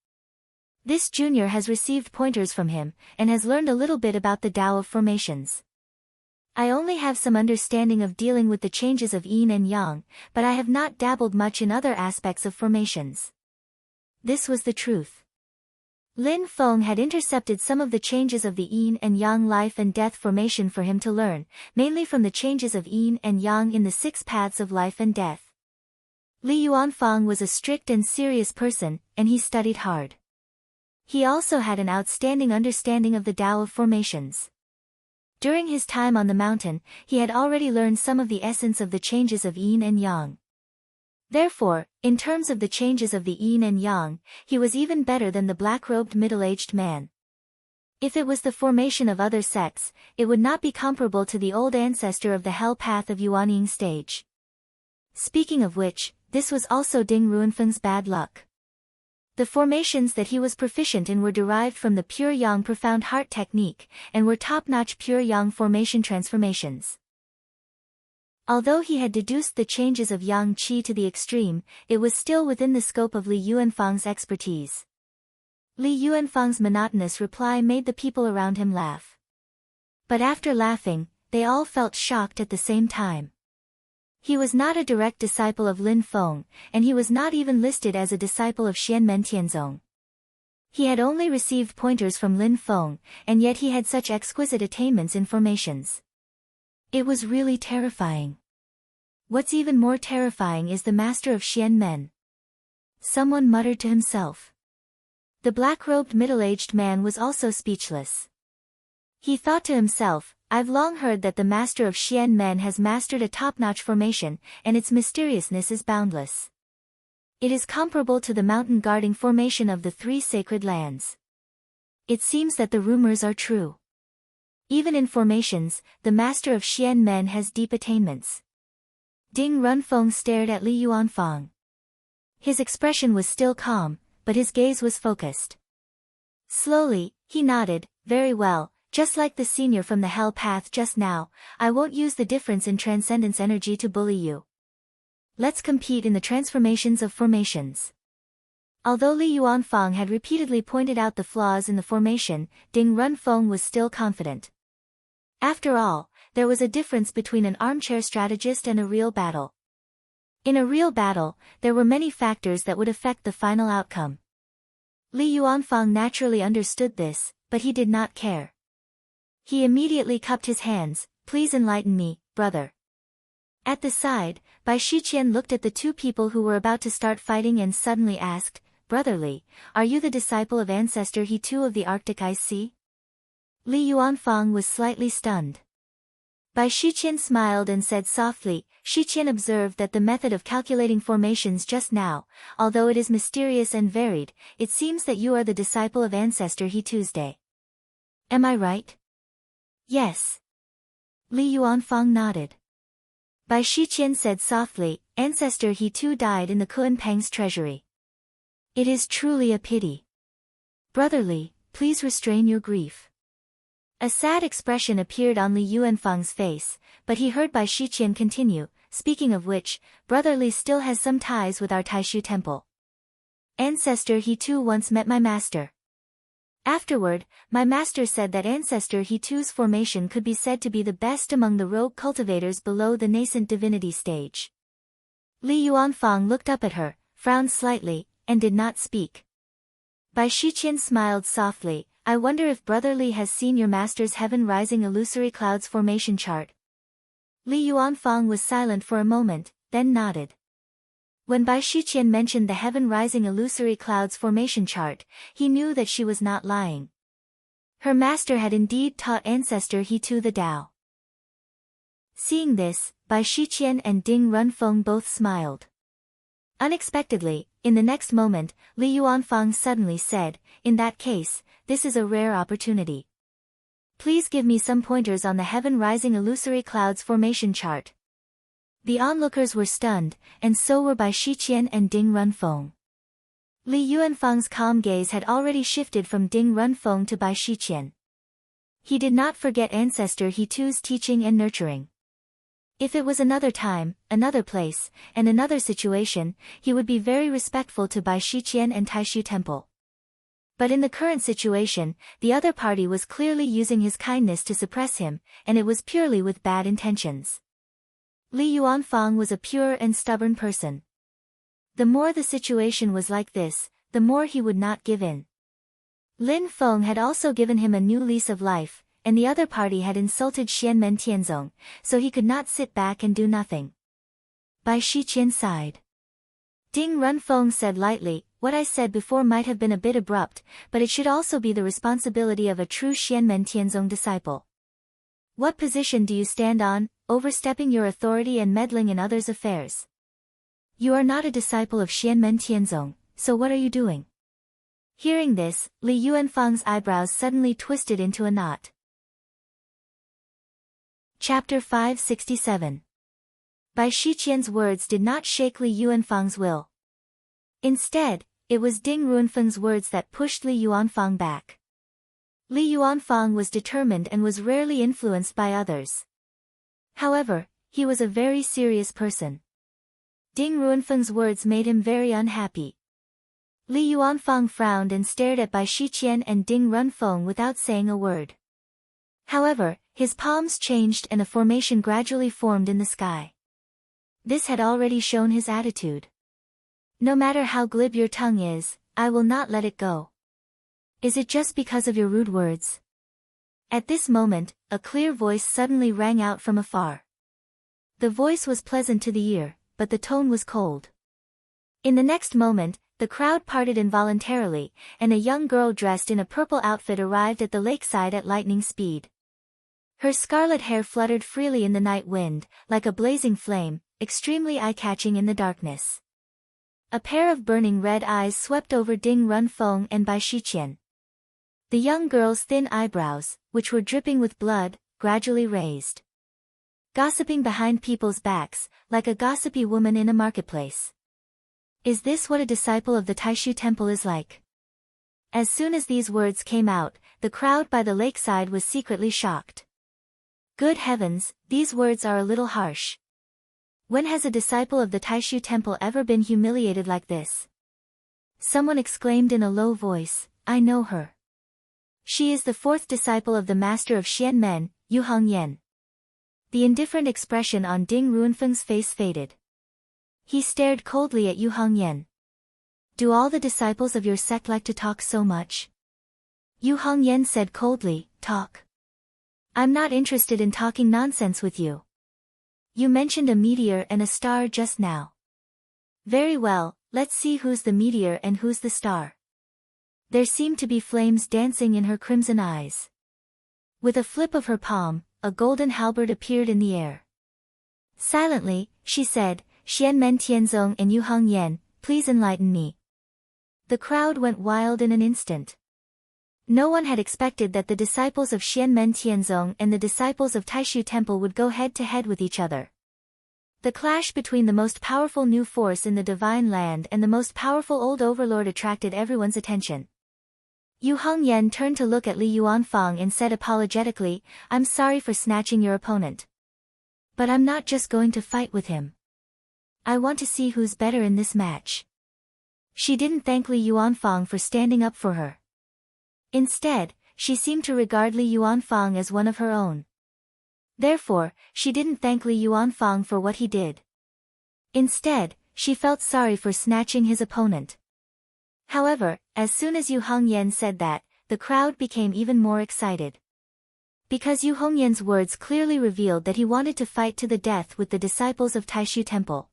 This junior has received pointers from him, and has learned a little bit about the Tao of formations. I only have some understanding of dealing with the changes of yin and yang, but I have not dabbled much in other aspects of formations. This was the truth. Lin Feng had intercepted some of the changes of the yin and yang life and death formation for him to learn, mainly from the changes of yin and yang in the 6 paths of life and death. Li Yuanfang was a strict and serious person, and he studied hard. He also had an outstanding understanding of the Tao of formations. During his time on the mountain, he had already learned some of the essence of the changes of yin and yang. Therefore, in terms of the changes of the yin and yang, he was even better than the black-robed middle-aged man. If it was the formation of other sects, it would not be comparable to the old ancestor of the hell path of Yuanying stage. Speaking of which, this was also Ding Ruanfeng's bad luck. The formations that he was proficient in were derived from the pure yang profound heart technique, and were top-notch pure yang formation transformations. Although he had deduced the changes of yang qi to the extreme, it was still within the scope of Li Yuanfang's expertise. Li Yuanfang's monotonous reply made the people around him laugh. But after laughing, they all felt shocked at the same time. He was not a direct disciple of Lin Feng, and he was not even listed as a disciple of Xianmen Tianzong. He had only received pointers from Lin Feng, and yet he had such exquisite attainments in formations. It was really terrifying. What's even more terrifying is the master of Xianmen. Someone muttered to himself. The black-robed middle-aged man was also speechless. He thought to himself, I've long heard that the master of Xianmen has mastered a top-notch formation, and its mysteriousness is boundless. It is comparable to the mountain-guarding formation of the 3 sacred lands. It seems that the rumors are true. Even in formations, the master of Xianmen has deep attainments. Ding Runfeng stared at Li Yuanfang. His expression was still calm, but his gaze was focused. Slowly, he nodded. Very well. Just like the senior from the hell path just now, I won't use the difference in transcendence energy to bully you. Let's compete in the transformations of formations. Although Li Yuanfang had repeatedly pointed out the flaws in the formation, Ding Runfeng was still confident. After all, there was a difference between an armchair strategist and a real battle. In a real battle, there were many factors that would affect the final outcome. Li Yuanfang naturally understood this, but he did not care. He immediately cupped his hands. Please enlighten me, brother. At the side, Bai Shiqian looked at the 2 people who were about to start fighting and suddenly asked, Brother Li, are you the disciple of Ancestor He 2 of the Arctic Ice Sea? Li Yuanfang was slightly stunned. Bai Shiqian smiled and said softly, Shiqian observed that the method of calculating formations just now, although it is mysterious and varied, it seems that you are the disciple of ancestor He Tuesday. Am I right? Yes. Li Yuanfang nodded. Bai Shiqian said softly, ancestor He Tu died in the Kuanpang's treasury. It is truly a pity. Brother Li, please restrain your grief. A sad expression appeared on Li Yuanfang's face, but he heard Bai Shiqian continue, speaking of which, Brother Li still has some ties with our Taishu temple. Ancestor He Tu once met my master. Afterward, my master said that ancestor He Tu's formation could be said to be the best among the rogue cultivators below the nascent divinity stage. Li Yuanfang looked up at her, frowned slightly, and did not speak. Bai Shiqian smiled softly, I wonder if Brother Li has seen your master's heaven-rising illusory clouds formation chart. Li Yuanfang was silent for a moment, then nodded. When Bai Shiqian mentioned the heaven-rising illusory clouds formation chart, he knew that she was not lying. Her master had indeed taught ancestor He Tu the Tao. Seeing this, Bai Shiqian and Ding Runfeng both smiled. Unexpectedly, in the next moment, Li Yuanfang suddenly said, in that case, this is a rare opportunity. Please give me some pointers on the heaven-rising illusory clouds formation chart. The onlookers were stunned, and so were Bai Shiqian and Ding Runfeng. Li Yuanfang's calm gaze had already shifted from Ding Runfeng to Bai Shiqian. He did not forget ancestor He Tu's teaching and nurturing. If it was another time, another place, and another situation, he would be very respectful to Bai Shiqian and Taishu Temple. But in the current situation, the other party was clearly using his kindness to suppress him, and it was purely with bad intentions. Li Yuanfang was a pure and stubborn person. The more the situation was like this, the more he would not give in. Lin Feng had also given him a new lease of life, and the other party had insulted Xianmen Tianzong, so he could not sit back and do nothing. Bai Shiqian sighed. Ding Runfeng said lightly, what I said before might have been a bit abrupt, but it should also be the responsibility of a true Xianmen Tianzong disciple. What position do you stand on, overstepping your authority and meddling in others' affairs? You are not a disciple of Xianmen Tianzong, so what are you doing? Hearing this, Li Yuanfang's eyebrows suddenly twisted into a knot. Chapter 567. Bai Shiqian's words did not shake Li Yuanfang's will. Instead, it was Ding Runfeng's words that pushed Li Yuanfang back. Li Yuanfang was determined and was rarely influenced by others. However, he was a very serious person. Ding Runfeng's words made him very unhappy. Li Yuanfang frowned and stared at Bai Shiqian and Ding Runfeng without saying a word. However, his palms changed and a formation gradually formed in the sky. This had already shown his attitude. No matter how glib your tongue is, I will not let it go. Is it just because of your rude words? At this moment, a clear voice suddenly rang out from afar. The voice was pleasant to the ear, but the tone was cold. In the next moment, the crowd parted involuntarily, and a young girl dressed in a purple outfit arrived at the lakeside at lightning speed. Her scarlet hair fluttered freely in the night wind, like a blazing flame, extremely eye-catching in the darkness. A pair of burning red eyes swept over Ding Runfeng and Bai Shiqian. The young girl's thin eyebrows, which were dripping with blood, gradually raised. Gossiping behind people's backs, like a gossipy woman in a marketplace. Is this what a disciple of the Taishu temple is like? As soon as these words came out, the crowd by the lakeside was secretly shocked. Good heavens, these words are a little harsh. When has a disciple of the Taishu temple ever been humiliated like this? Someone exclaimed in a low voice, I know her. She is the fourth disciple of the master of Xianmen, Yu Hongyan. The indifferent expression on Ding Runfeng's face faded. He stared coldly at Yu Hongyan. Do all the disciples of your sect like to talk so much? Yu Hongyan said coldly, talk. I'm not interested in talking nonsense with you. You mentioned a meteor and a star just now. Very well, let's see who's the meteor and who's the star. There seemed to be flames dancing in her crimson eyes. With a flip of her palm, a golden halberd appeared in the air. Silently, she said, Xianmen Tianzong and Yu Hongyan, please enlighten me. The crowd went wild in an instant. No one had expected that the disciples of Xianmen Tianzong and the disciples of Taishu Temple would go head-to-head with each other. The clash between the most powerful new force in the divine land and the most powerful old overlord attracted everyone's attention. Yu Hongyan turned to look at Li Yuanfang and said apologetically, I'm sorry for snatching your opponent. But I'm not just going to fight with him. I want to see who's better in this match. She didn't thank Li Yuanfang for standing up for her. Instead, she seemed to regard Li Yuanfang as one of her own. Therefore, she didn't thank Li Yuanfang for what he did. Instead, she felt sorry for snatching his opponent. However, as soon as Yu Hongyan said that, the crowd became even more excited. Because Yu Hongyan's words clearly revealed that he wanted to fight to the death with the disciples of Taishu Temple.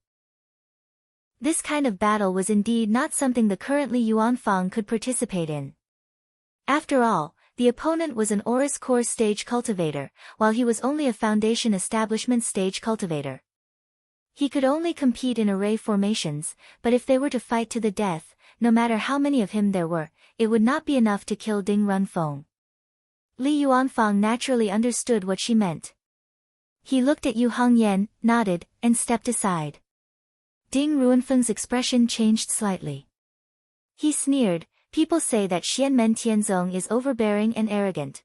This kind of battle was indeed not something the current Li Yuanfang could participate in. After all, the opponent was an Oris Core stage cultivator, while he was only a Foundation Establishment stage cultivator. He could only compete in array formations, but if they were to fight to the death, no matter how many of him there were, it would not be enough to kill Ding Runfeng. Li Yuanfang naturally understood what she meant. He looked at Yu Hongyan, nodded, and stepped aside. Ding Runfeng's expression changed slightly. He sneered, people say that Xianmen Tianzong is overbearing and arrogant.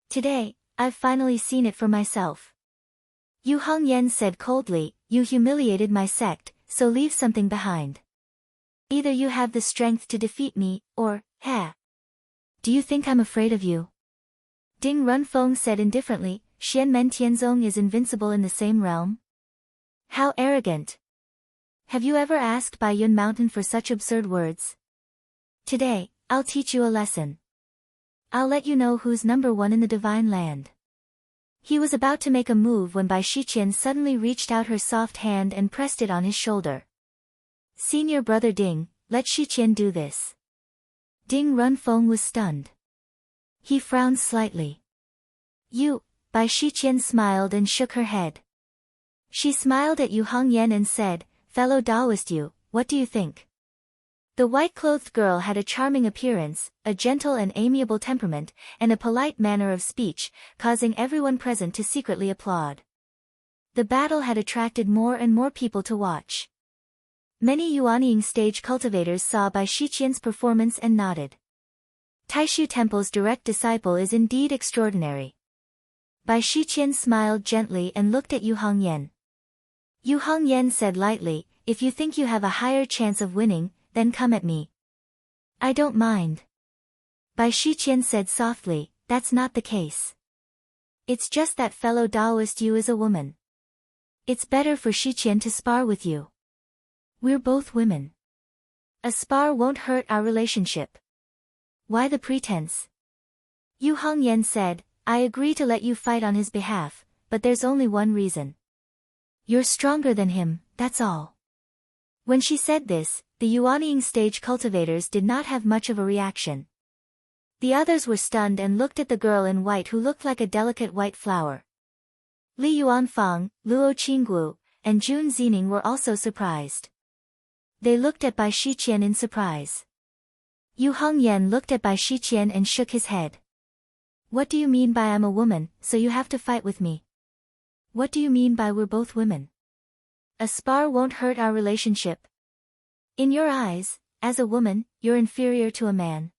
Today, I've finally seen it for myself. Yu Hongyan said coldly, you humiliated my sect, so leave something behind. Either you have the strength to defeat me, or, do you think I'm afraid of you? Ding Runfeng said indifferently, Xianmen Tianzong is invincible in the same realm? How arrogant! Have you ever asked Bai Yun Mountain for such absurd words? Today, I'll teach you a lesson. I'll let you know who's number one in the divine land. He was about to make a move when Bai Shiqian suddenly reached out her soft hand and pressed it on his shoulder. Senior brother Ding, let Shiqian do this. Ding Runfeng was stunned. He frowned slightly. You, Bai Shiqian smiled and shook her head. She smiled at Yu Hongyan and said, fellow Taoist Yu, what do you think? The white-clothed girl had a charming appearance, a gentle and amiable temperament, and a polite manner of speech, causing everyone present to secretly applaud. The battle had attracted more and more people to watch. Many Yuanying stage cultivators saw Bai Shiqian's performance and nodded. Taishu Temple's direct disciple is indeed extraordinary. Bai Shiqian smiled gently and looked at Yu Hongyan. Yu Hongyan said lightly, if you think you have a higher chance of winning, then come at me. I don't mind. Bai Shiqian said softly, that's not the case. It's just that fellow Taoist Yu is a woman. It's better for Shiqian to spar with you. We're both women. A spar won't hurt our relationship. Why the pretense? Yu Hongyan said, I agree to let you fight on his behalf, but there's only one reason. You're stronger than him, that's all. When she said this, the Yuanying stage cultivators did not have much of a reaction. The others were stunned and looked at the girl in white who looked like a delicate white flower. Li Yuanfang, Luo Qinggu, and Jun Zining were also surprised. They looked at Bai Shiqian in surprise. Yu Hongyan looked at Bai Shiqian and shook his head. What do you mean by I'm a woman, so you have to fight with me? What do you mean by we're both women? A spar won't hurt our relationship. In your eyes, as a woman, you're inferior to a man.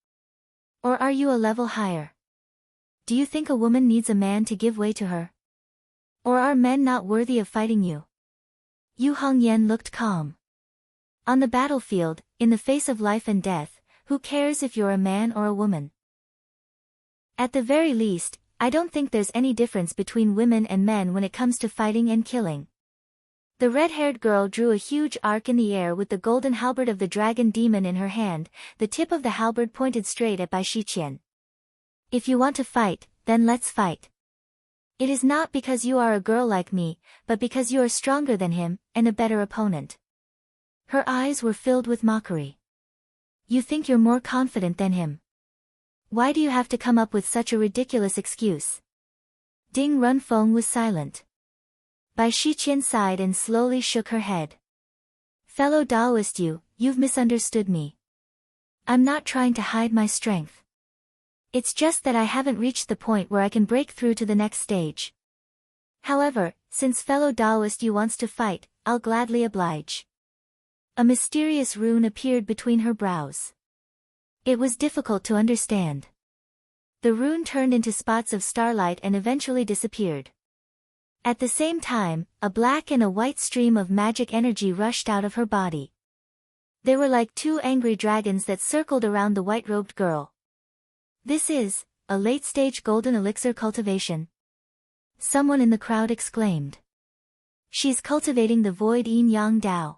Or are you a level higher? Do you think a woman needs a man to give way to her? Or are men not worthy of fighting you? Yu Hongyan looked calm. On the battlefield, in the face of life and death, who cares if you're a man or a woman? At the very least, I don't think there's any difference between women and men when it comes to fighting and killing. The red-haired girl drew a huge arc in the air with the golden halberd of the dragon demon in her hand, the tip of the halberd pointed straight at Bai Shiqian. If you want to fight, then let's fight. It is not because you are a girl like me, but because you are stronger than him, and a better opponent. Her eyes were filled with mockery. You think you're more confident than him. Why do you have to come up with such a ridiculous excuse? Ding Runfeng was silent. Bai Shiqian sighed and slowly shook her head. Fellow Taoist, you've misunderstood me. I'm not trying to hide my strength. It's just that I haven't reached the point where I can break through to the next stage. However, since fellow Taoist you wants to fight, I'll gladly oblige. A mysterious rune appeared between her brows. It was difficult to understand. The rune turned into spots of starlight and eventually disappeared. At the same time, a black and a white stream of magic energy rushed out of her body. They were like two angry dragons that circled around the white-robed girl. This is a late-stage golden elixir cultivation. Someone in the crowd exclaimed. She's cultivating the void yin-yang Dao.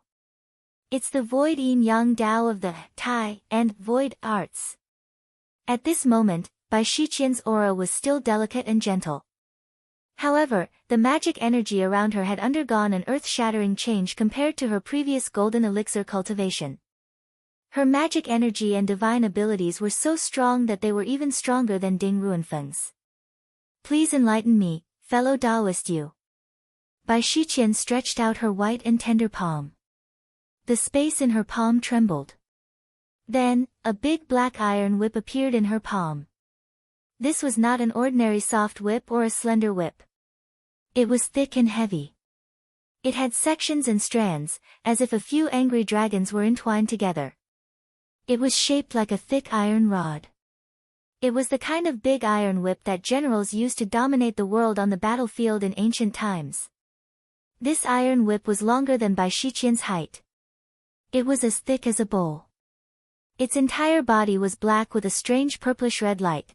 It's the void yin-yang Dao of the Tai and void arts. At this moment, Bai Shiqian's aura was still delicate and gentle. However, the magic energy around her had undergone an earth-shattering change compared to her previous golden elixir cultivation. Her magic energy and divine abilities were so strong that they were even stronger than Ding Runfeng's. Please enlighten me, fellow Taoist you. Bai Shiqian stretched out her white and tender palm. The space in her palm trembled. Then, a big black iron whip appeared in her palm. This was not an ordinary soft whip or a slender whip. It was thick and heavy. It had sections and strands, as if a few angry dragons were entwined together. It was shaped like a thick iron rod. It was the kind of big iron whip that generals used to dominate the world on the battlefield in ancient times. This iron whip was longer than Bai Shiqian's height. It was as thick as a bowl. Its entire body was black with a strange purplish-red light.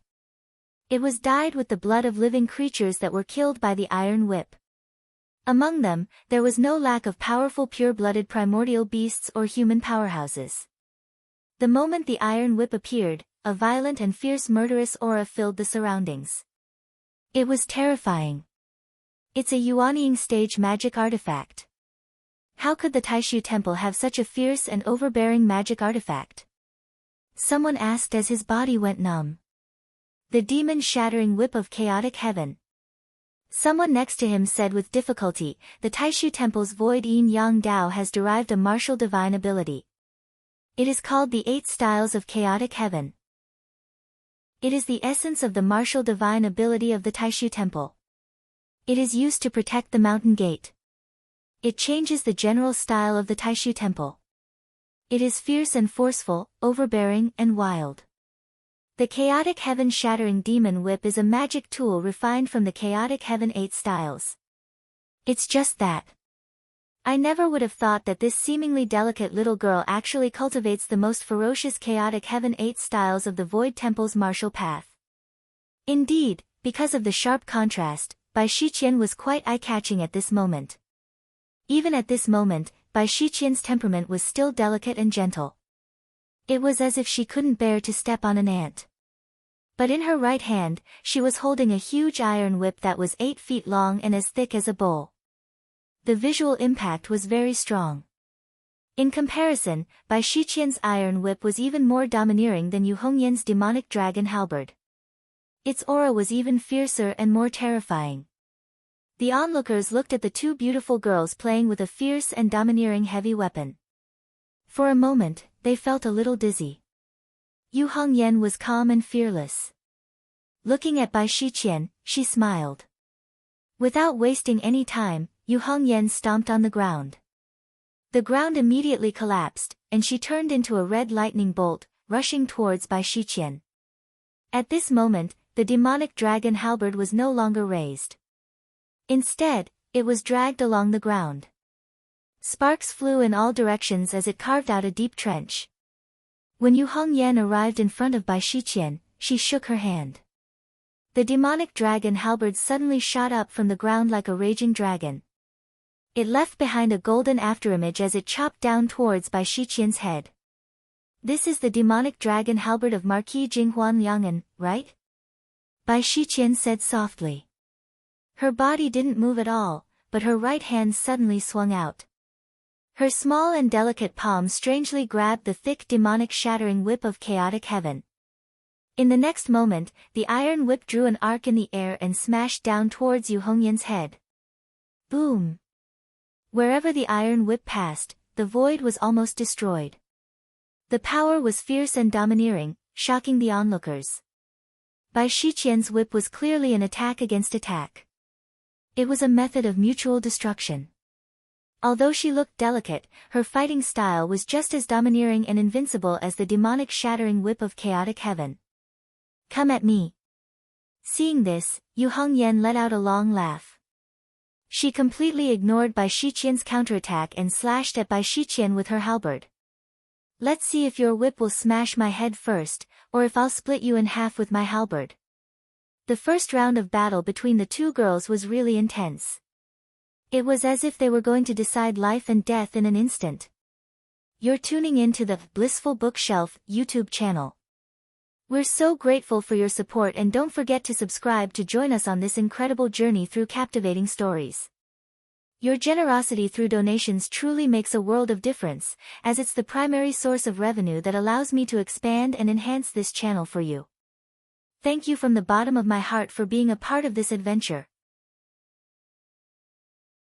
It was dyed with the blood of living creatures that were killed by the iron whip. Among them, there was no lack of powerful pure-blooded primordial beasts or human powerhouses. The moment the iron whip appeared, a violent and fierce murderous aura filled the surroundings. It was terrifying. It's a Yuanying stage magic artifact. How could the Taishu Temple have such a fierce and overbearing magic artifact? Someone asked as his body went numb. The demon-shattering whip of chaotic heaven. Someone next to him said with difficulty, the Taishu Temple's void yin-yang Dao has derived a martial divine ability. It is called the 8 styles of chaotic heaven. It is the essence of the martial divine ability of the Taishu Temple. It is used to protect the mountain gate. It changes the general style of the Taishu Temple. It is fierce and forceful, overbearing and wild. The Chaotic Heaven Shattering Demon Whip is a magic tool refined from the Chaotic Heaven 8 styles. It's just that. I never would have thought that this seemingly delicate little girl actually cultivates the most ferocious Chaotic Heaven 8 styles of the Void Temple's martial path. Indeed, because of the sharp contrast, Bai Shiqian was quite eye-catching at this moment. Even at this moment, Bai Shiqian's temperament was still delicate and gentle. It was as if she couldn't bear to step on an ant. But in her right hand, she was holding a huge iron whip that was 8 feet long and as thick as a bowl. The visual impact was very strong. In comparison, Bai Shiqian's iron whip was even more domineering than Yu Hongyan's demonic dragon halberd. Its aura was even fiercer and more terrifying. The onlookers looked at the two beautiful girls playing with a fierce and domineering heavy weapon. For a moment, they felt a little dizzy. Yu Hongyan was calm and fearless. Looking at Bai Shiqian, she smiled. Without wasting any time, Yu Hongyan stomped on the ground. The ground immediately collapsed, and she turned into a red lightning bolt, rushing towards Bai Shiqian. At this moment, the demonic dragon halberd was no longer raised. Instead, it was dragged along the ground. Sparks flew in all directions as it carved out a deep trench. When Yu Hongyan arrived in front of Bai Shiqian, she shook her hand. The demonic dragon halberd suddenly shot up from the ground like a raging dragon. It left behind a golden afterimage as it chopped down towards Bai Shiqian's head. This is the demonic dragon halberd of Marquis Jinghuan Liangan, right? Bai Shiqian said softly. Her body didn't move at all, but her right hand suddenly swung out. Her small and delicate palm strangely grabbed the thick demonic shattering whip of chaotic heaven. In the next moment, the iron whip drew an arc in the air and smashed down towards Yu Hongyan's head. Boom! Wherever the iron whip passed, the void was almost destroyed. The power was fierce and domineering, shocking the onlookers. Bai Shiqian's whip was clearly an attack against attack. It was a method of mutual destruction. Although she looked delicate, her fighting style was just as domineering and invincible as the demonic shattering whip of chaotic heaven. Come at me. Seeing this, Yu Hongyan let out a long laugh. She completely ignored Bai Shiqian's counterattack and slashed at Bai Shiqian with her halberd. Let's see if your whip will smash my head first, or if I'll split you in half with my halberd. The first round of battle between the two girls was really intense. It was as if they were going to decide life and death in an instant. You're tuning in to the Blissful Bookshelf YouTube channel. We're so grateful for your support, and don't forget to subscribe to join us on this incredible journey through captivating stories. Your generosity through donations truly makes a world of difference, as it's the primary source of revenue that allows me to expand and enhance this channel for you. Thank you from the bottom of my heart for being a part of this adventure.